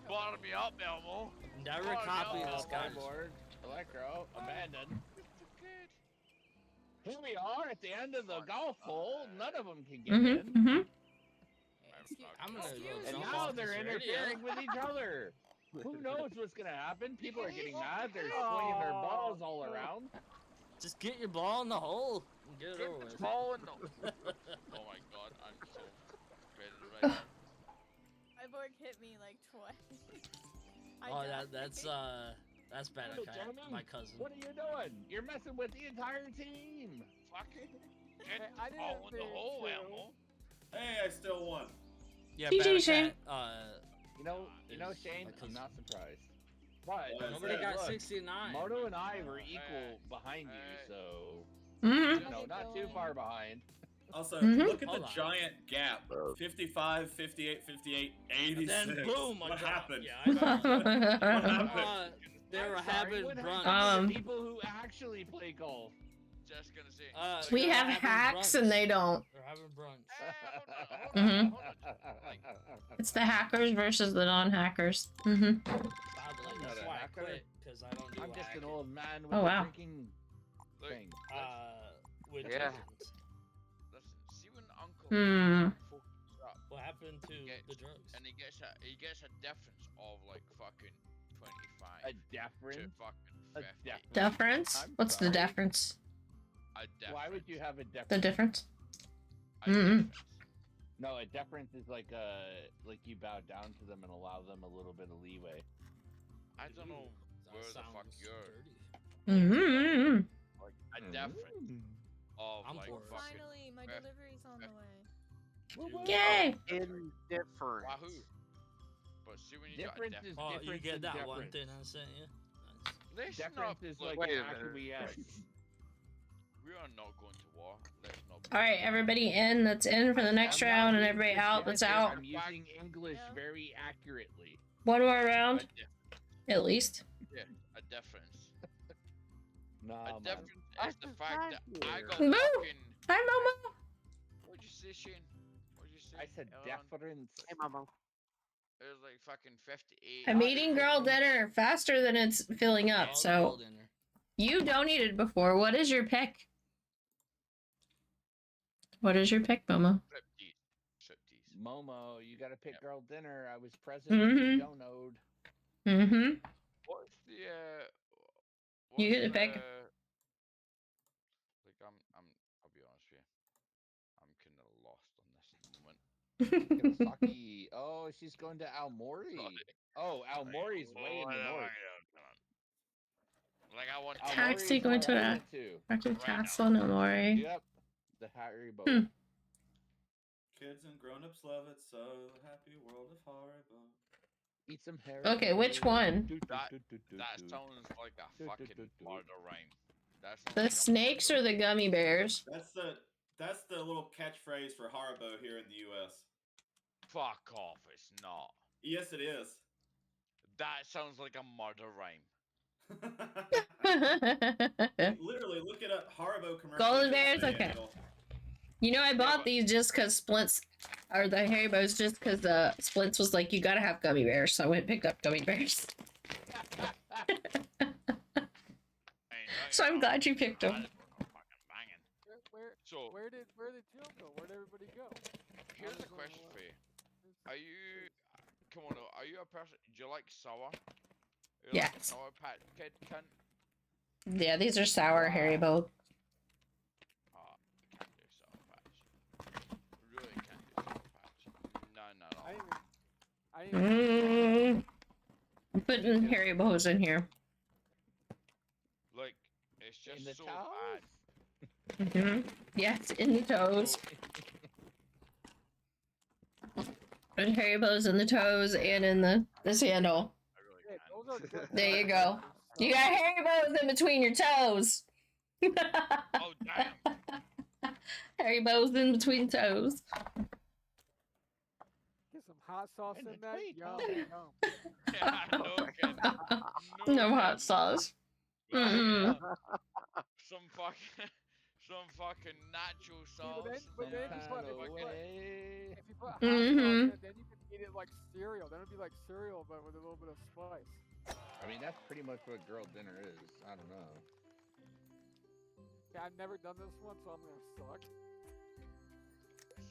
Bottom me up, Elmo. Never Oh, copy no. the Scottish. Board. Electro. Abandoned. Here we are at the end of the golf hole. None of them can get Mm-hmm. in. Mm-hmm. I'm gonna go And jump now off they're this interfering radio. with each other. Who knows what's gonna happen? People are getting mad. They're swinging their balls all around. Just get your ball in the hole and get it Get over this with. ball in the. Oh my god, I'm so ready right now. My board hit me like twice. Oh, that's bad. Damn it, Okay, Jeremy. my cousin. What are you doing? You're messing with the entire team. Fucking Hey, get I the ball didn't in the mean hole, to. Elmo. Hey, I still won. Yeah, GG, Bad Shane. Cat, You know, is Shane, my I'm cousin. not surprised. But What is Nobody that? got look, 69. Moto and I were equal behind you, Hey. so Mhm. you know, not too far behind. Also, Mhm. look at Hold the on. giant gap. 55, 58, 58, 86. And then boom, I What dropped. happened? Yeah, I know. What happened? They I'm were sorry, having what brunch. happened to the people who actually play golf. Just gonna say. We they were have having hacks brunch. and they don't. They're having brunch. Mhm. Hold on. Like, It's the hackers versus the non-hackers. Mhm. Sadly, I'm that's not a why I hacker. quit, because I don't do I'm just hacking. an old man with Oh, a wow. drinking look, thing. With Yeah. drugs. listen. See when Uncle Hmm. focuses up, What happened to Gets- the drugs? and he gets a difference of like fucking 25 A to deference? fucking A 50. deference? Deference? I'm What's the sorry. difference? A difference. Why would you have a deference? The difference? A Mhm. difference. No, a deference is like you bow down to them and allow them a little bit of leeway. I don't know That where the fuck sounds you're. dirty. Mhm. Like a difference of I'm like poor. fucking. Finally, my F- delivery's on the way. Yay! Indifferent. Wahoo! But see when you Difference got a is Oh, you difference get is that one difference. thing I sent you? Nice. Let's Deference not is look, like Wait an a minute. acquiesce. we are not going to war. Let's not. All right, everybody in that's in for the next I'm not round, and being everybody out that's subjective, out. I'm using English Yeah. very accurately. One more A, round, at least. a difference. Nah, A man. difference I is the just fact got that I here. got Woo! fucking. Hi, Momo. What'd you say, Shane? What'd you say? I said Elon? deference. Hey, Mama. It was like fucking 58. I'm Not eating girl difference. dinner faster than it's filling up, All the so girl dinner. you donated before. What is your pick? What is your pick, Momo? Striptease. Momo, you gotta pick Yep. girl dinner. I was present. Mhm. You don't know. Mm-hmm. What's the You get to pick. Like I'll be honest with you. I'm kinda lost on this at the moment. Kawasaki. Oh, she's going to Aomori. Sorry. Oh, Aomori's way in the north. Like I want Aomori Taxi is going where to I a went to. fucking Right now. castle, no more. Yep, the Harry boat. Hmm. Kids and grown-ups love it so. Happy world of Haribo. Eat some Harry. Okay, which one? That sounds like a fucking murder rhyme. That sounds The like a snakes murder or the gummy bears? That's the little catchphrase for Haribo here in the U.S. Fuck off, it's not. Yes, it is. That sounds like a murder rhyme. Literally, look it up. Haribo commercial. Golden you'll bears? see it, Okay. it'll- You know, I bought but- these just because Splints, or the Haribos, just because Splints was like, you gotta have gummy bears, so I went and picked up gummy bears. So I'm glad you picked them. So Where did Jill go? Where'd everybody go? here's a question for you. Are you Kimono, are you a person do you like sour? You like Yes. sour patch kid cunt? Yeah, these are sour Haribo. Oh, can't do sour patch. Really can't do sour patch. No. I didn't I'm putting Haribos in here. Like it's just In the so toes? bad. Yes, in the toes. Put Haribos in the toes and in the sandal. I really Yeah, can't. those are good. There you go. You got Haribos in between your toes. Oh damn. Haribos in between toes. Get some hot sauce In in the that. tweet, Yum, huh? yum. Yeah, no kidding. No hot kidding. sauce. Well, Mm-mm. some fucking nacho But then, sauce. but then if you put, way. if you put hot sauce Mhm. in it, then you can eat it like cereal. Then it'd be like cereal, but with a little bit of spice. I mean, that's pretty much what girl dinner is. I don't know. Yeah, I've never done this one, so I'm gonna suck.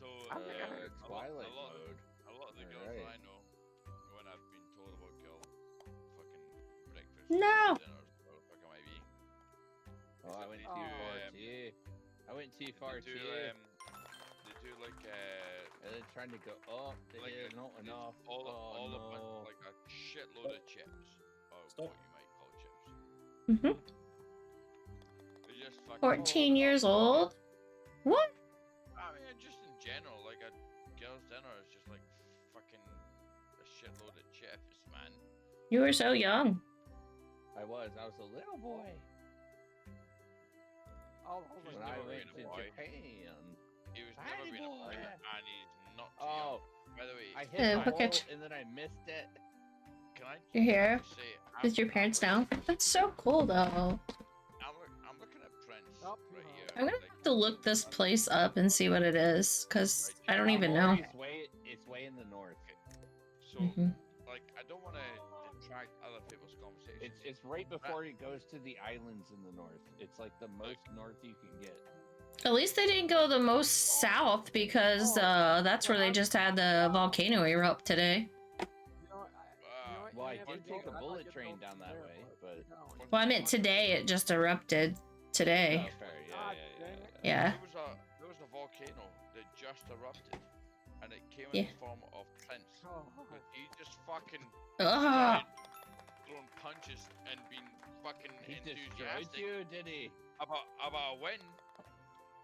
So I'm in a lot Twilight of mode. the girls Alright. I know when I've been told about girl No. Oh, I went too far too. I went too far too. They do like And then trying to go up the like hill, not enough. all Oh of no. like a shitload of chips, or Stop. what you might call chips. Mhm. They're just fucking 14 years old? What? I mean, just in general, like a girl's dinner is just like fucking a shitload of chips, man. You were so young. I was a little boy Oh, He's when I never went been to a boy. Japan. He was Tiny never been a boy, boy. and he's not too Oh, young. By the way, I hit the hole bucket. and then I missed it. can I You're here just say with your parents now? That's so cool, though. I'm looking at Prince Not too right high. here. I'm gonna like, have to look this place up and see what it is, because I don't even know. It's way in the north. So, Mhm. like, I don't want to detract other people's conversations. It's right before it goes to the islands in the north. It's like the most north you can get. At least they didn't go the most south, because that's where they just had the volcano erupt today. You know, Well, I Andy, did take a I'd bullet like to train go down that there, way, but but no. Well, I meant today it just erupted. Today. oh, fair, God yeah. dang it. Yeah. There was a volcano that just erupted, and it came Yeah. in the form of Prince. Oh, But he just fucking Ugh. started throwing punches and being fucking He destroyed enthusiastic you, did he? about a win.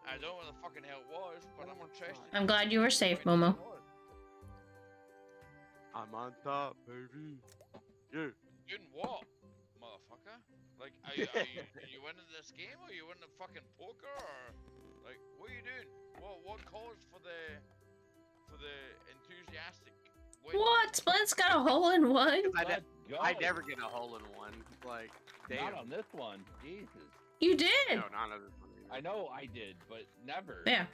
I don't know what the fucking hell it was, but I'm interested. I'm glad you were safe, Momo. I'm on top, baby. Yeah. Doing what, motherfucker? Like, are you winning this game, or are you winning fucking poker, or like, what are you doing? What caused for the enthusiastic win? What? Splint's got a hole in one? Let's go. I never get a hole in one. Like, damn. Not on this one. Jesus. You did. No, not on this one. I know I did, but never. Yeah.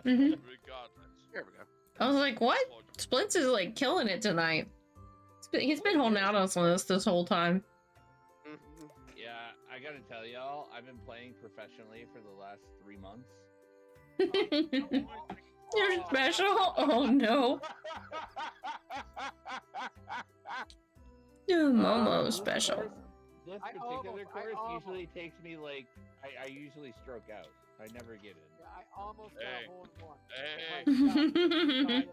hmm Regardless. There we go. I was like, what? Splints is like killing it tonight. He's been holding out on this whole time. Yeah, I gotta tell y'all, I've been playing professionally for the last 3 months. You're special? Oh no. Momo special. This I particular course almost- usually takes me like, I usually stroke out. I never get in. Yeah, I almost got Hey. a hole in one. Hey. Like,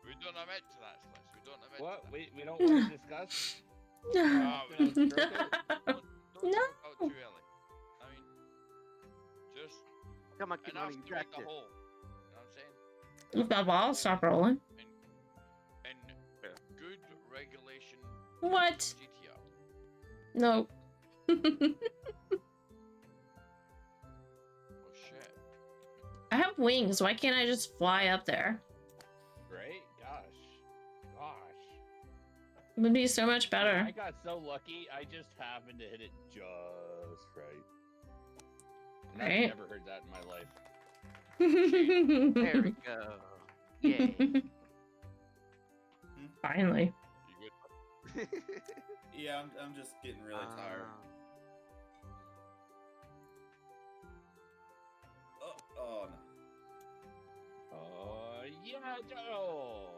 We don't admit to that, Slice. We don't admit What? to that. We don't want to discuss? Don't No. talk about too early. I mean, just Come on, enough Kimoni, you to got make a this. hole. You know what I'm saying? If that ball stop rolling. And good regulation. What? GTR. No. Oh shit. I have wings. Why can't I just fly up there? Right? Gosh. It would be so much better. I got so lucky, I just happened to hit it just right. And Right. I've never heard that in my life. There we go. Yeah. Finally. You good? Yeah, I'm just getting really tired. Oh no. Oh, yeah, Joe!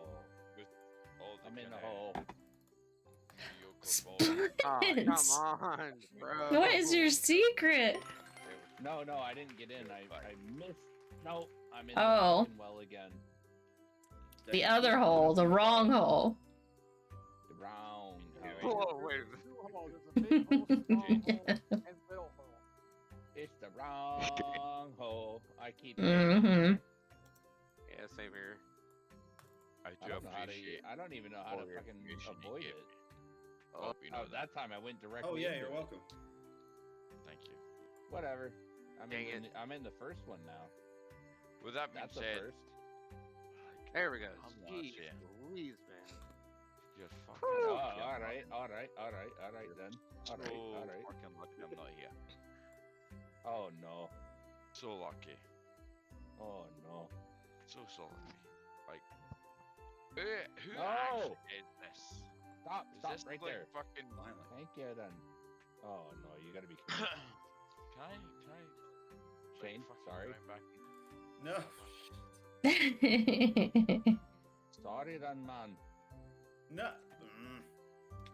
All the I'm in the kinda hole. mediocre ball. Oh, come on, bro. What is your secret? No, I didn't get in. I missed. No, I'm in Oh. the fucking well again. The other hole, the wrong hole. The round. Whoa, wait a minute. two holes. There's a big hole, small hole, and little hole. It's the wrong hole. I keep. Mm-hmm. Yeah, same here. I I do don't know how to. appreciate. I don't even know how all to the fucking information you avoid give it. me. Hope you know Oh, that time I went directly. Oh yeah, into you're it. welcome. Thank you. Whatever. Dang I'm in the first one now. With that being That's the said, first. There we go. I'm lost, Jeez yeah. Louise, man. You're fucking. Oh, lucky I'm all right then. All right. So All right. fucking lucky I'm not here. Oh no. So lucky. Oh no. So lucky. Like, who No! actually did this? Stop! Is Stop this right like there. fucking? Finally. Thank you then. Oh no, you gotta be Can kidding. I? Shane, fucking sorry. right back? No. Sorry then, man. No.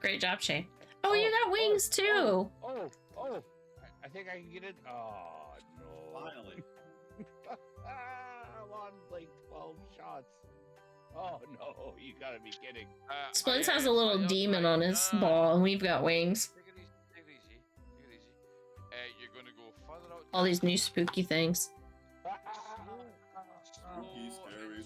Great job, Shane. Oh, you got wings too. I think I can get it. Oh no! Finally. I'm on like 12 shots. Oh no! You gotta be kidding. Splints has a little demon on his ball, and we've got wings. Take it easy. Take it easy. Take it easy. You're gonna go further out. All these new spooky things. Spooky, scary steady,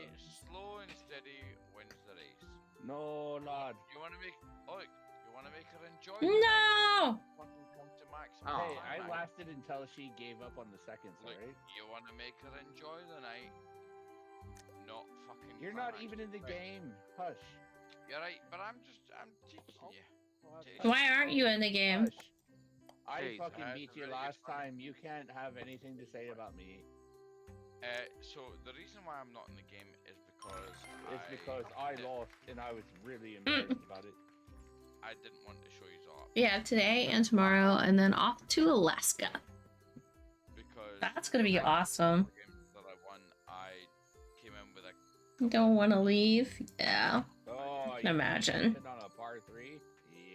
skeletons. slow and steady wins the race. No, lad. You wanna make? Oh, you wanna make her enjoy? No. Fucking come to max. Hey, I lasted until she gave up on the seconds, Look, alright? you wanna make her enjoy the night? Not fucking. You're not climax. even in the Right. game. Hush. You're right, but I'm teaching you. Why aren't you in the game? Hush. I Jeez, fucking that's beat a you very good last point. time. You can't have anything to say about me. So the reason why I'm not in the game is because It's because I did- lost and I was really embarrassed about it. I didn't want to show you off We have today and tomorrow, and then off to Alaska. because That's gonna be the awesome. games that I won, I came in with a Don't want to leave. Yeah. Oh, Can imagine. On a par 3?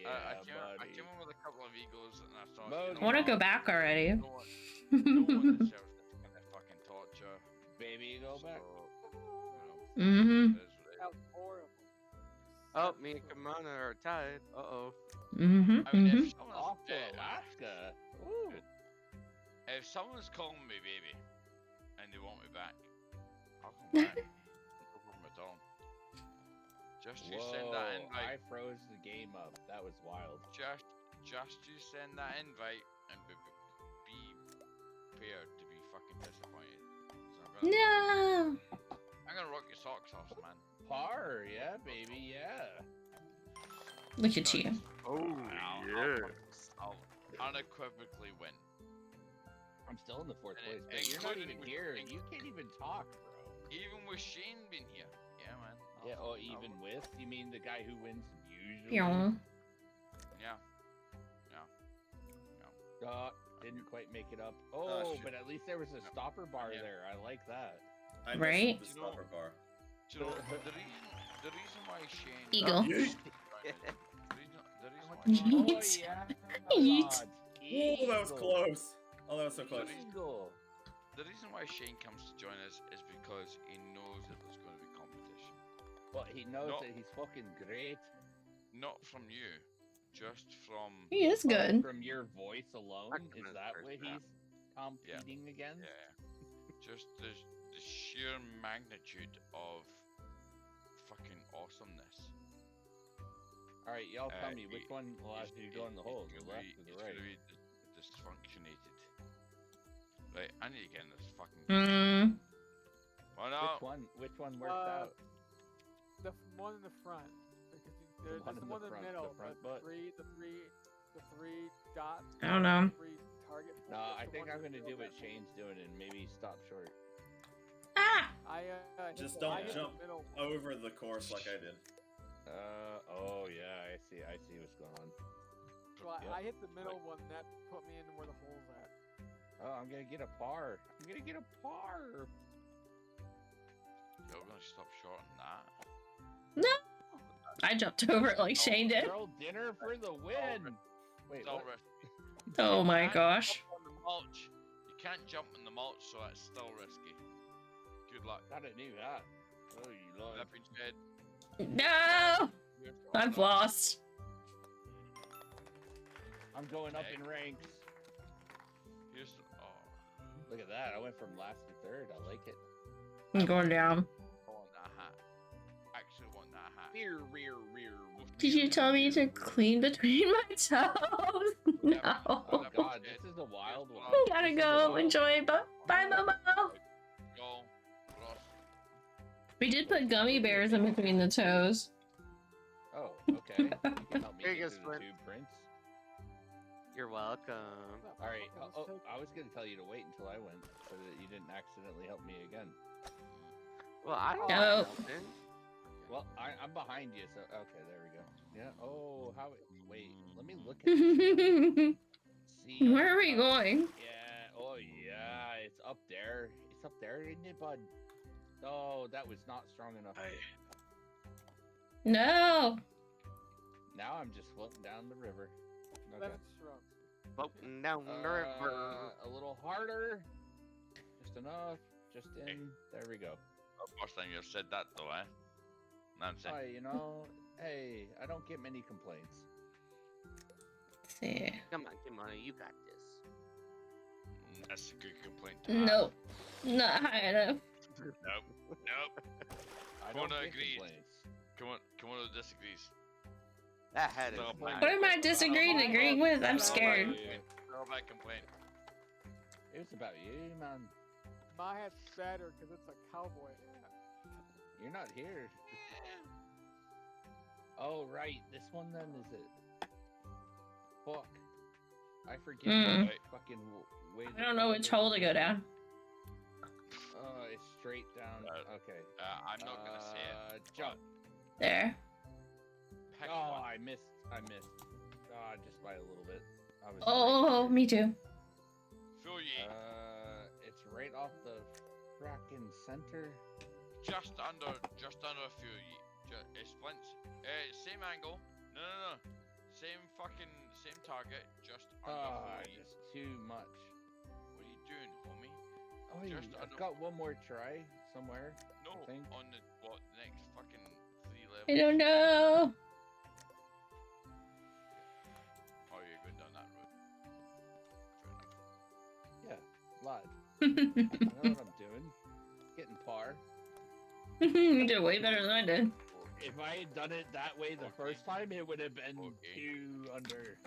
Yeah, I buddy. came in with a couple of egos and I thought, Mode. you I know want to what? go back already. No one deserves this kind of fucking torture. Baby, go back. So, Mm-hmm. it is what it is. That was horrible. Oh, me and Kimono are tied. Uh-oh. Mm-hmm. I mean, Mm-hmm. if someone's, Off to Alaska. Ooh. if someone's calling me baby and they want me back, I'll come back. No problem at all. Just you send that Whoa, I invite. froze the game up. That was wild. Just you send that invite and be prepared to be fucking disappointed. So No. I'm gonna rock your socks off, man. Par, yeah, baby, yeah. Look at you. Oh, I'll unequivocally win. I'm still in the fourth place, And but you're not including even with- here. You can't even talk, bro. Even with Shane being here. Yeah, man. Yeah, I'll- oh, even with? You mean the guy who wins usually? Pew. Yeah. Didn't quite make it up. Oh, Oh, shit. but at least there was a stopper bar Yeah. there. I like that. I Right? missed the stopper bar. Do you know, the reason why Shane... Eagle. The reason why Yeet. Oh, yeah. Yeet. God. Oh, that was Eagle. close. Oh, that was so close. Eagle. The reason why Shane comes to join us is because he knows that there's going to be competition. But he knows No. that he's fucking great. Not from you, just from... He is good. From your voice alone, I can is that understand what that. he's competing against? Yeah. Just the sheer magnitude of fucking awesomeness. All right, y'all tell Uh, me which one will He's- actually go in the hole, the he's left gonna or be- the right? He's gonna be dysfunctionated. Right, I need to get in this fucking. Mm. Oh no! Which one worked out? The one in the front. Because there's one the in one the in the front, middle. the front the butt. three dots. I don't know. Three target No, points, I the think one I'm in the gonna do middle what Shane's doing and maybe stop short. Ah. Just I don't hit the jump middle one. over the course like I did. Oh yeah, I see what's going on. So I, Yep. I hit the middle one. That put me in where the hole's at. Oh, I'm gonna get a par. I'm gonna get a par. You're gonna stop short on that. No. I jumped over it like Shane did. Girl dinner for the win. Wait, Still what? risky. Oh my You can't gosh. jump on the mulch. You can't jump in the mulch, so that's still risky. Good luck. Thought I knew that. Oh, you lord. That being said, No. I've lost. I'm going up Okay. in ranks. Here's oh, Look at that. I went from last to third. I like it. I'm going down. I want that hat. Actually want that hat. Rear. Did you tell me to clean between my toes? No. Oh god, this is a wild one. I gotta This is a go. wild- Enjoy. Bye, Momo. Go, Ross. We did put gummy bears in between the toes. Oh, okay. You can help me Here you get go, through the Splint. tube, Prince. You're welcome. All right. I was gonna tell you to wait until I went so that you didn't accidentally help me again. Well, I don't No. mind helping. Well, I'm behind you, so okay, there we go. Yeah. Oh, how? Wait, let me look at this. Where See. are we going? Yeah. Oh, yeah. It's up there. It's up there, isn't it, bud? Oh, that was not strong enough. No. Now I'm just floating down the river. Okay. Lemon shrubs. Floating down the river. A little harder. Just enough. Just in. There we go. First time you've said that though, eh? Nancy. Oh, you know, hey, I don't get many complaints. Let's see. Come on, Kimono, you got this. That's a good complaint to have. Nope. Not high enough. Nope. Nope. I don't Kimono get agrees. complaints. Kimono disagrees. That had it. No, What am I disagreeing and agreeing with? I'm scared. Throw back complaint. It's about you, man. My hat's better because it's a cowboy hat. You're not here. Oh, right. This one then, is it? Fuck. I forget. Mm. the fucking way. I don't know which hole to go down. It's straight down. Okay. I'm not gonna say it. Jump. There. Pick Oh, one. I missed. Just by a little bit. I was Oh, me too. Feel ye. It's right off the fracking center. Just under a few ye. Splints. Same angle. No. Same target. Just under few ye. Just too much. What are you doing, homie? Oh, Just I've under- got one more try somewhere. No, I think. on the next fucking 3 levels. I don't know. Oh, you're going down that road. Fair enough. Yeah, lad. I know what I'm doing. Getting par. You did way better than I did. If I had done it that way the first time, it would have been Okay. 2 under.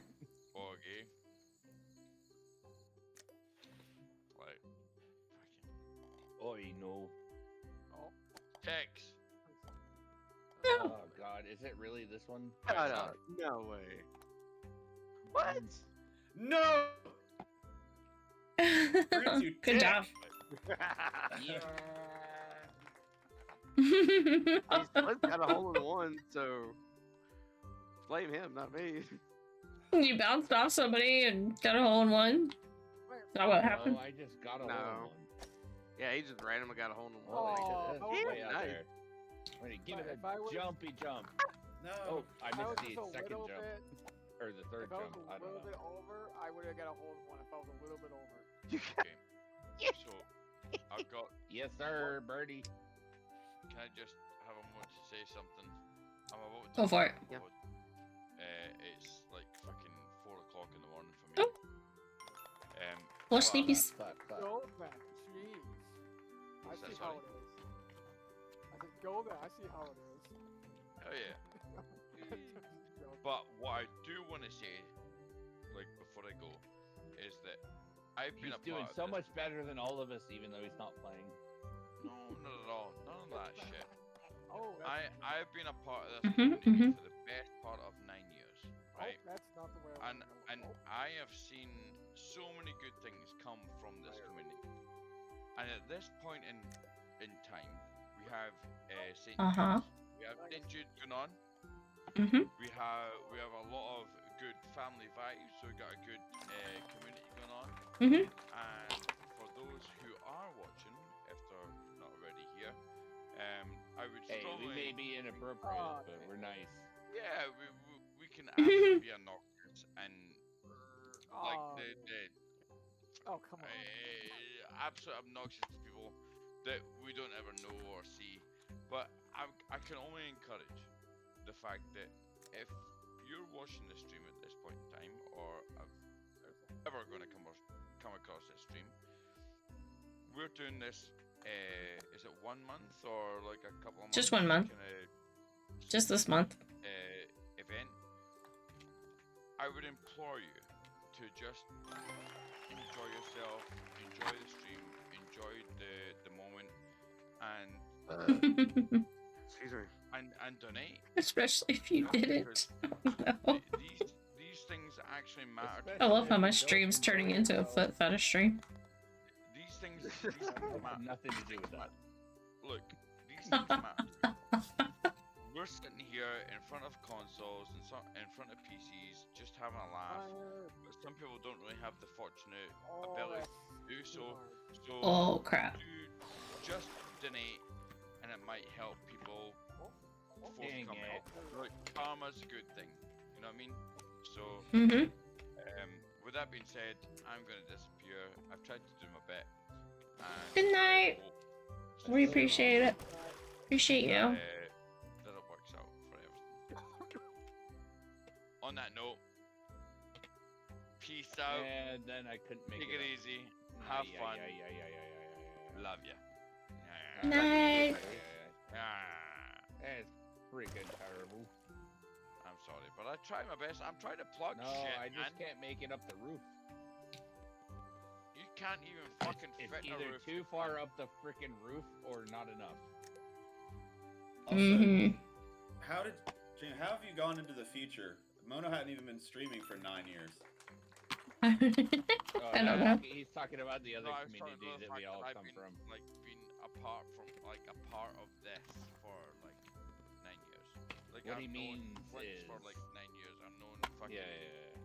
Okay. Like, Oi, no. Tex. Oh god, is it really this one? Shut up. No way. What? No. you Good dick. job. Yeah. He's got a hole in one, so blame him, not me. You bounced off somebody and got a hole in one. Is that what happened? Oh, I just got a No. hole in one. Yeah, he just randomly got a hole in one. Oh, Oh, shit, that that's was way out nice. there. Wait, give it If I a was- jumpy jump. No. Oh, I If I was missed the just a second little jump. bit, Or the third if I was jump. a I don't little know. bit over, I would have got a hole in one. If I was a little bit over. Okay. So, I've got. Yes, sir, birdie. Can I just have a moment to say something? I'm about to. Go for it. Yeah. It's like fucking 4 o'clock in the morning for me. Oh. Four but- sleepies. Go then. Jeez. I What's that, see how sorry? it is. I said, go there. I see how it is. Hell yeah. Joke. But what I do want to say, like before I go, is that I've been He's a doing part so of much better than all of us, even though he's not playing. No, not at all. None of that shit. Oh, that's, I've been a part of this Mhm, community mhm. for the best part of 9 years, oh, right? that's not the way I And want to and go. I have seen so many good things come from this community. And at this point in time, we have St. Uh-huh. Jude's. We have St. Jude going on. Mhm. We have a lot of good family vibes. So we got a good community going on. Mhm. And for those who are watching, if they're not already here, I would Hey, strongly. we may be inappropriate, Oh, but we're nice. Yeah, we can actually be obnoxious and like Oh, the oh, come on. absolute obnoxious to people that we don't ever know or see. But I can only encourage the fact that if you're watching the stream at this point in time, or ever going to come across this stream, we're doing this. Is it 1 month or like a couple of months? Just 1 month. Kinda, Just this month. event. I would implore you to just enjoy yourself, enjoy the stream, enjoy the moment, and Excuse me. and donate. Especially if you did it. No. These things actually matter. I love how my stream's turning into a foot fetish stream. These things Have matter. nothing to do with that. Look, these things matter. We're sitting here in front of consoles and in front of PCs, just having a laugh. But some people don't really have the fortunate ability to do so. So Oh crap. do just donate, and it might help people Dang forthcoming. it. Like, karma's a good thing. You know what I mean? So, Mm-hmm. with that being said, I'm gonna disappear. I've tried to do my bit. And Good night. We appreciate it. Appreciate you. That it works out for everything. On that note, peace out. And then I couldn't make Take it it up. easy. Have fun. Yeah. Love ya. Night. It's freaking terrible. I'm sorry, but I try my best. I'm trying to plug No, shit, I just man. can't make it up the roof. You can't even fucking It's fit in a either roof. too far up the freaking roof or not enough. Mm-hmm. How have you gone into the future? Mono hadn't even been streaming for 9 years. Oh, I don't know. He's talking about the other No, I was talking community about the that we fact all I've come been, from. like, been apart from, like, a part of this for, like, 9 years. Like, What I've he known means Twitch for, is- like, 9 years. I've known fucking...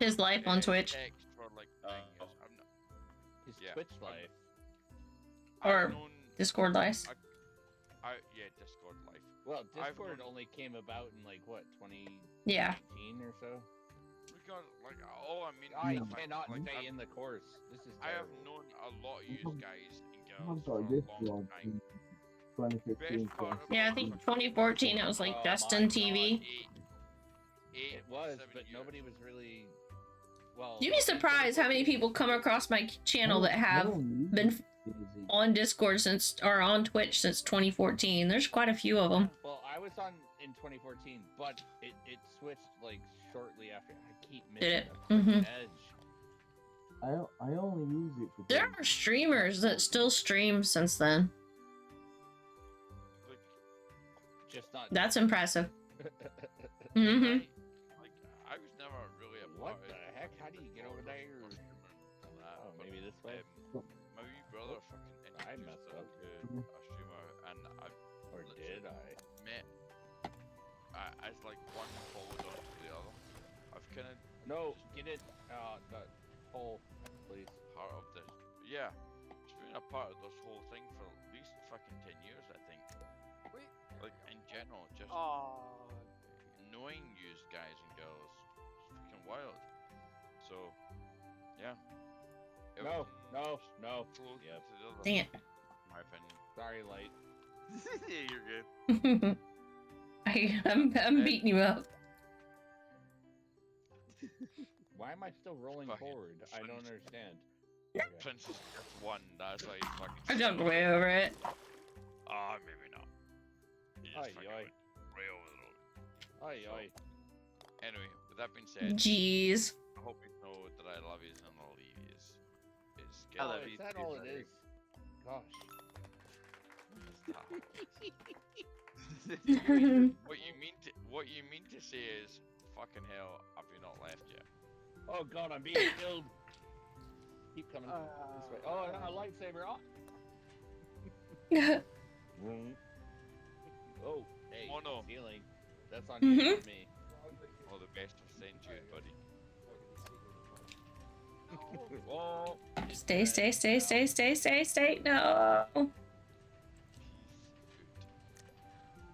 His life on Twitch. Text for, like, 9 years. I've known... His Yeah, Twitch I've- life. Or I've known... Discord life. Yeah, Discord life. Well, I've Discord known- only came about in like what, 2019 Yeah. or so. We got, like, all I mean... I is the fact cannot that, like, stay I've- in the course. This is I have terrible. known a lot of you guys and girls I've for got a this long one time. in 2015. Best part Yeah, I about think fucking 2014 it was like Oh Justin my TV. Eight, It was, 7 but years. nobody was really. Well, You'd be surprised how many people come across my channel that have been on Discord since or on Twitch since 2014. There's quite a few of them. Well, I was on in 2014, but it switched like shortly after. I keep missing Did it? the freaking Mhm. edge. I only use it for. There are streamers that still stream since then. Like, Just not. That's impressive. Mm-hmm. like, I was never really a What part the of heck? How do you get over there? Oh, maybe this way. My wee brother fucking I introduced messed me up. to a streamer, and I Or did I? met as like one followed up to the other. I've kind of No, get it. The hole, please. part of this. Yeah, it's been a part of this whole thing for at least fucking 10 years, I think. Wait. Like in general, just knowing you guys and girls, it's freaking wild. So, yeah. No, no, Everything no. flows Yep. into the other, Dang it. in my opinion. Sorry, light. Yeah, you're good. I'm beating you up. Why am I still rolling Fucking forward? I don't Prince. understand. Princess just won, that's why he's fucking. I jumped way over it. Ah, maybe not. He just Oi, fucking oi. went way over the road. Oi, So- oi. Anyway, with that being said, Jeez. I hope you know that I love you and I'll leave you. It's I Oh, love is you that too, all it buddy. is? Gosh. What you mean to say is, fucking hell, have you not left yet? Oh god, I'm being killed. Keep coming this way. Oh, a lightsaber. Oh. Oh, hey, Mono. healing. That's on you, not me. All the best of St. Jude, buddy. Oh, Stay. No.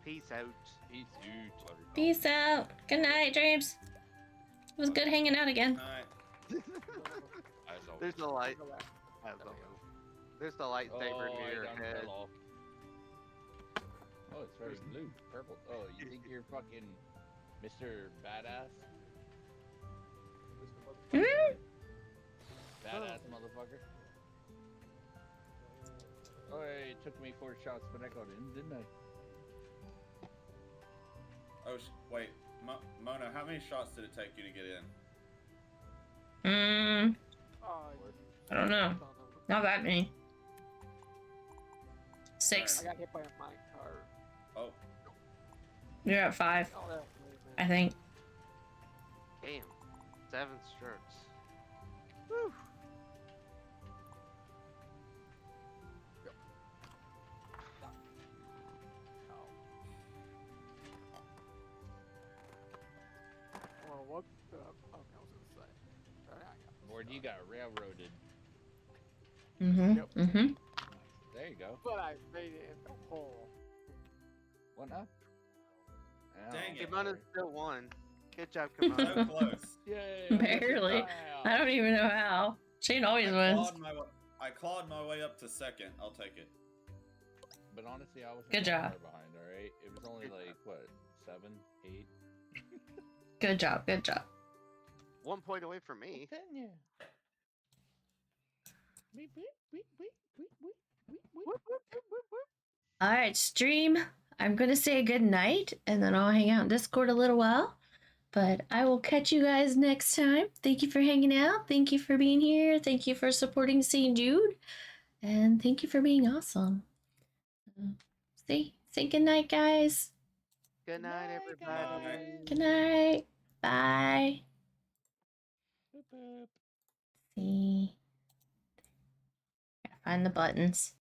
Peace out. Peace out. Peace out. Good night, Dreams. It was good hanging out again. Alright. As always. There's the light. As always. There's the lightsaber Oh, near your I done head. fell off. Oh, it's very blue, purple. Oh, you think you're fucking Mr. Badass? Badass motherfucker. Oh, it took me 4 shots, but I got in, didn't I? Oh, wait. Mona, how many shots did it take you to get in? I don't know. Not that many. 6. I got hit by a mine car. Oh. You're at 5, Oh, that's I think. Damn. 7 strokes. Whew. Well, what the? Okay, I was gonna say. Sorry, I got Or you got railroaded. Mm-hmm. There you go. But I made it in the hole. What now? Dang Hey, it. Mona's still won. Good job, So Kimona. close. Yay! Barely. I don't even know how. Shane always wins. I clawed my way up to second. I'll take it. But honestly, I wasn't Good that job. far behind. All right, it was only like what 7, 8. Good job. Good job. 1 point away from me. Continue. All right, stream. I'm going to say good night and then I'll hang out in Discord a little while. But I will catch you guys next time. Thank you for hanging out. Thank you for being here. Thank you for supporting St. Jude. And thank you for being awesome. Say good night, guys. Good night, everybody. Good night. Bye. Boop, boop. See. Gotta find the buttons.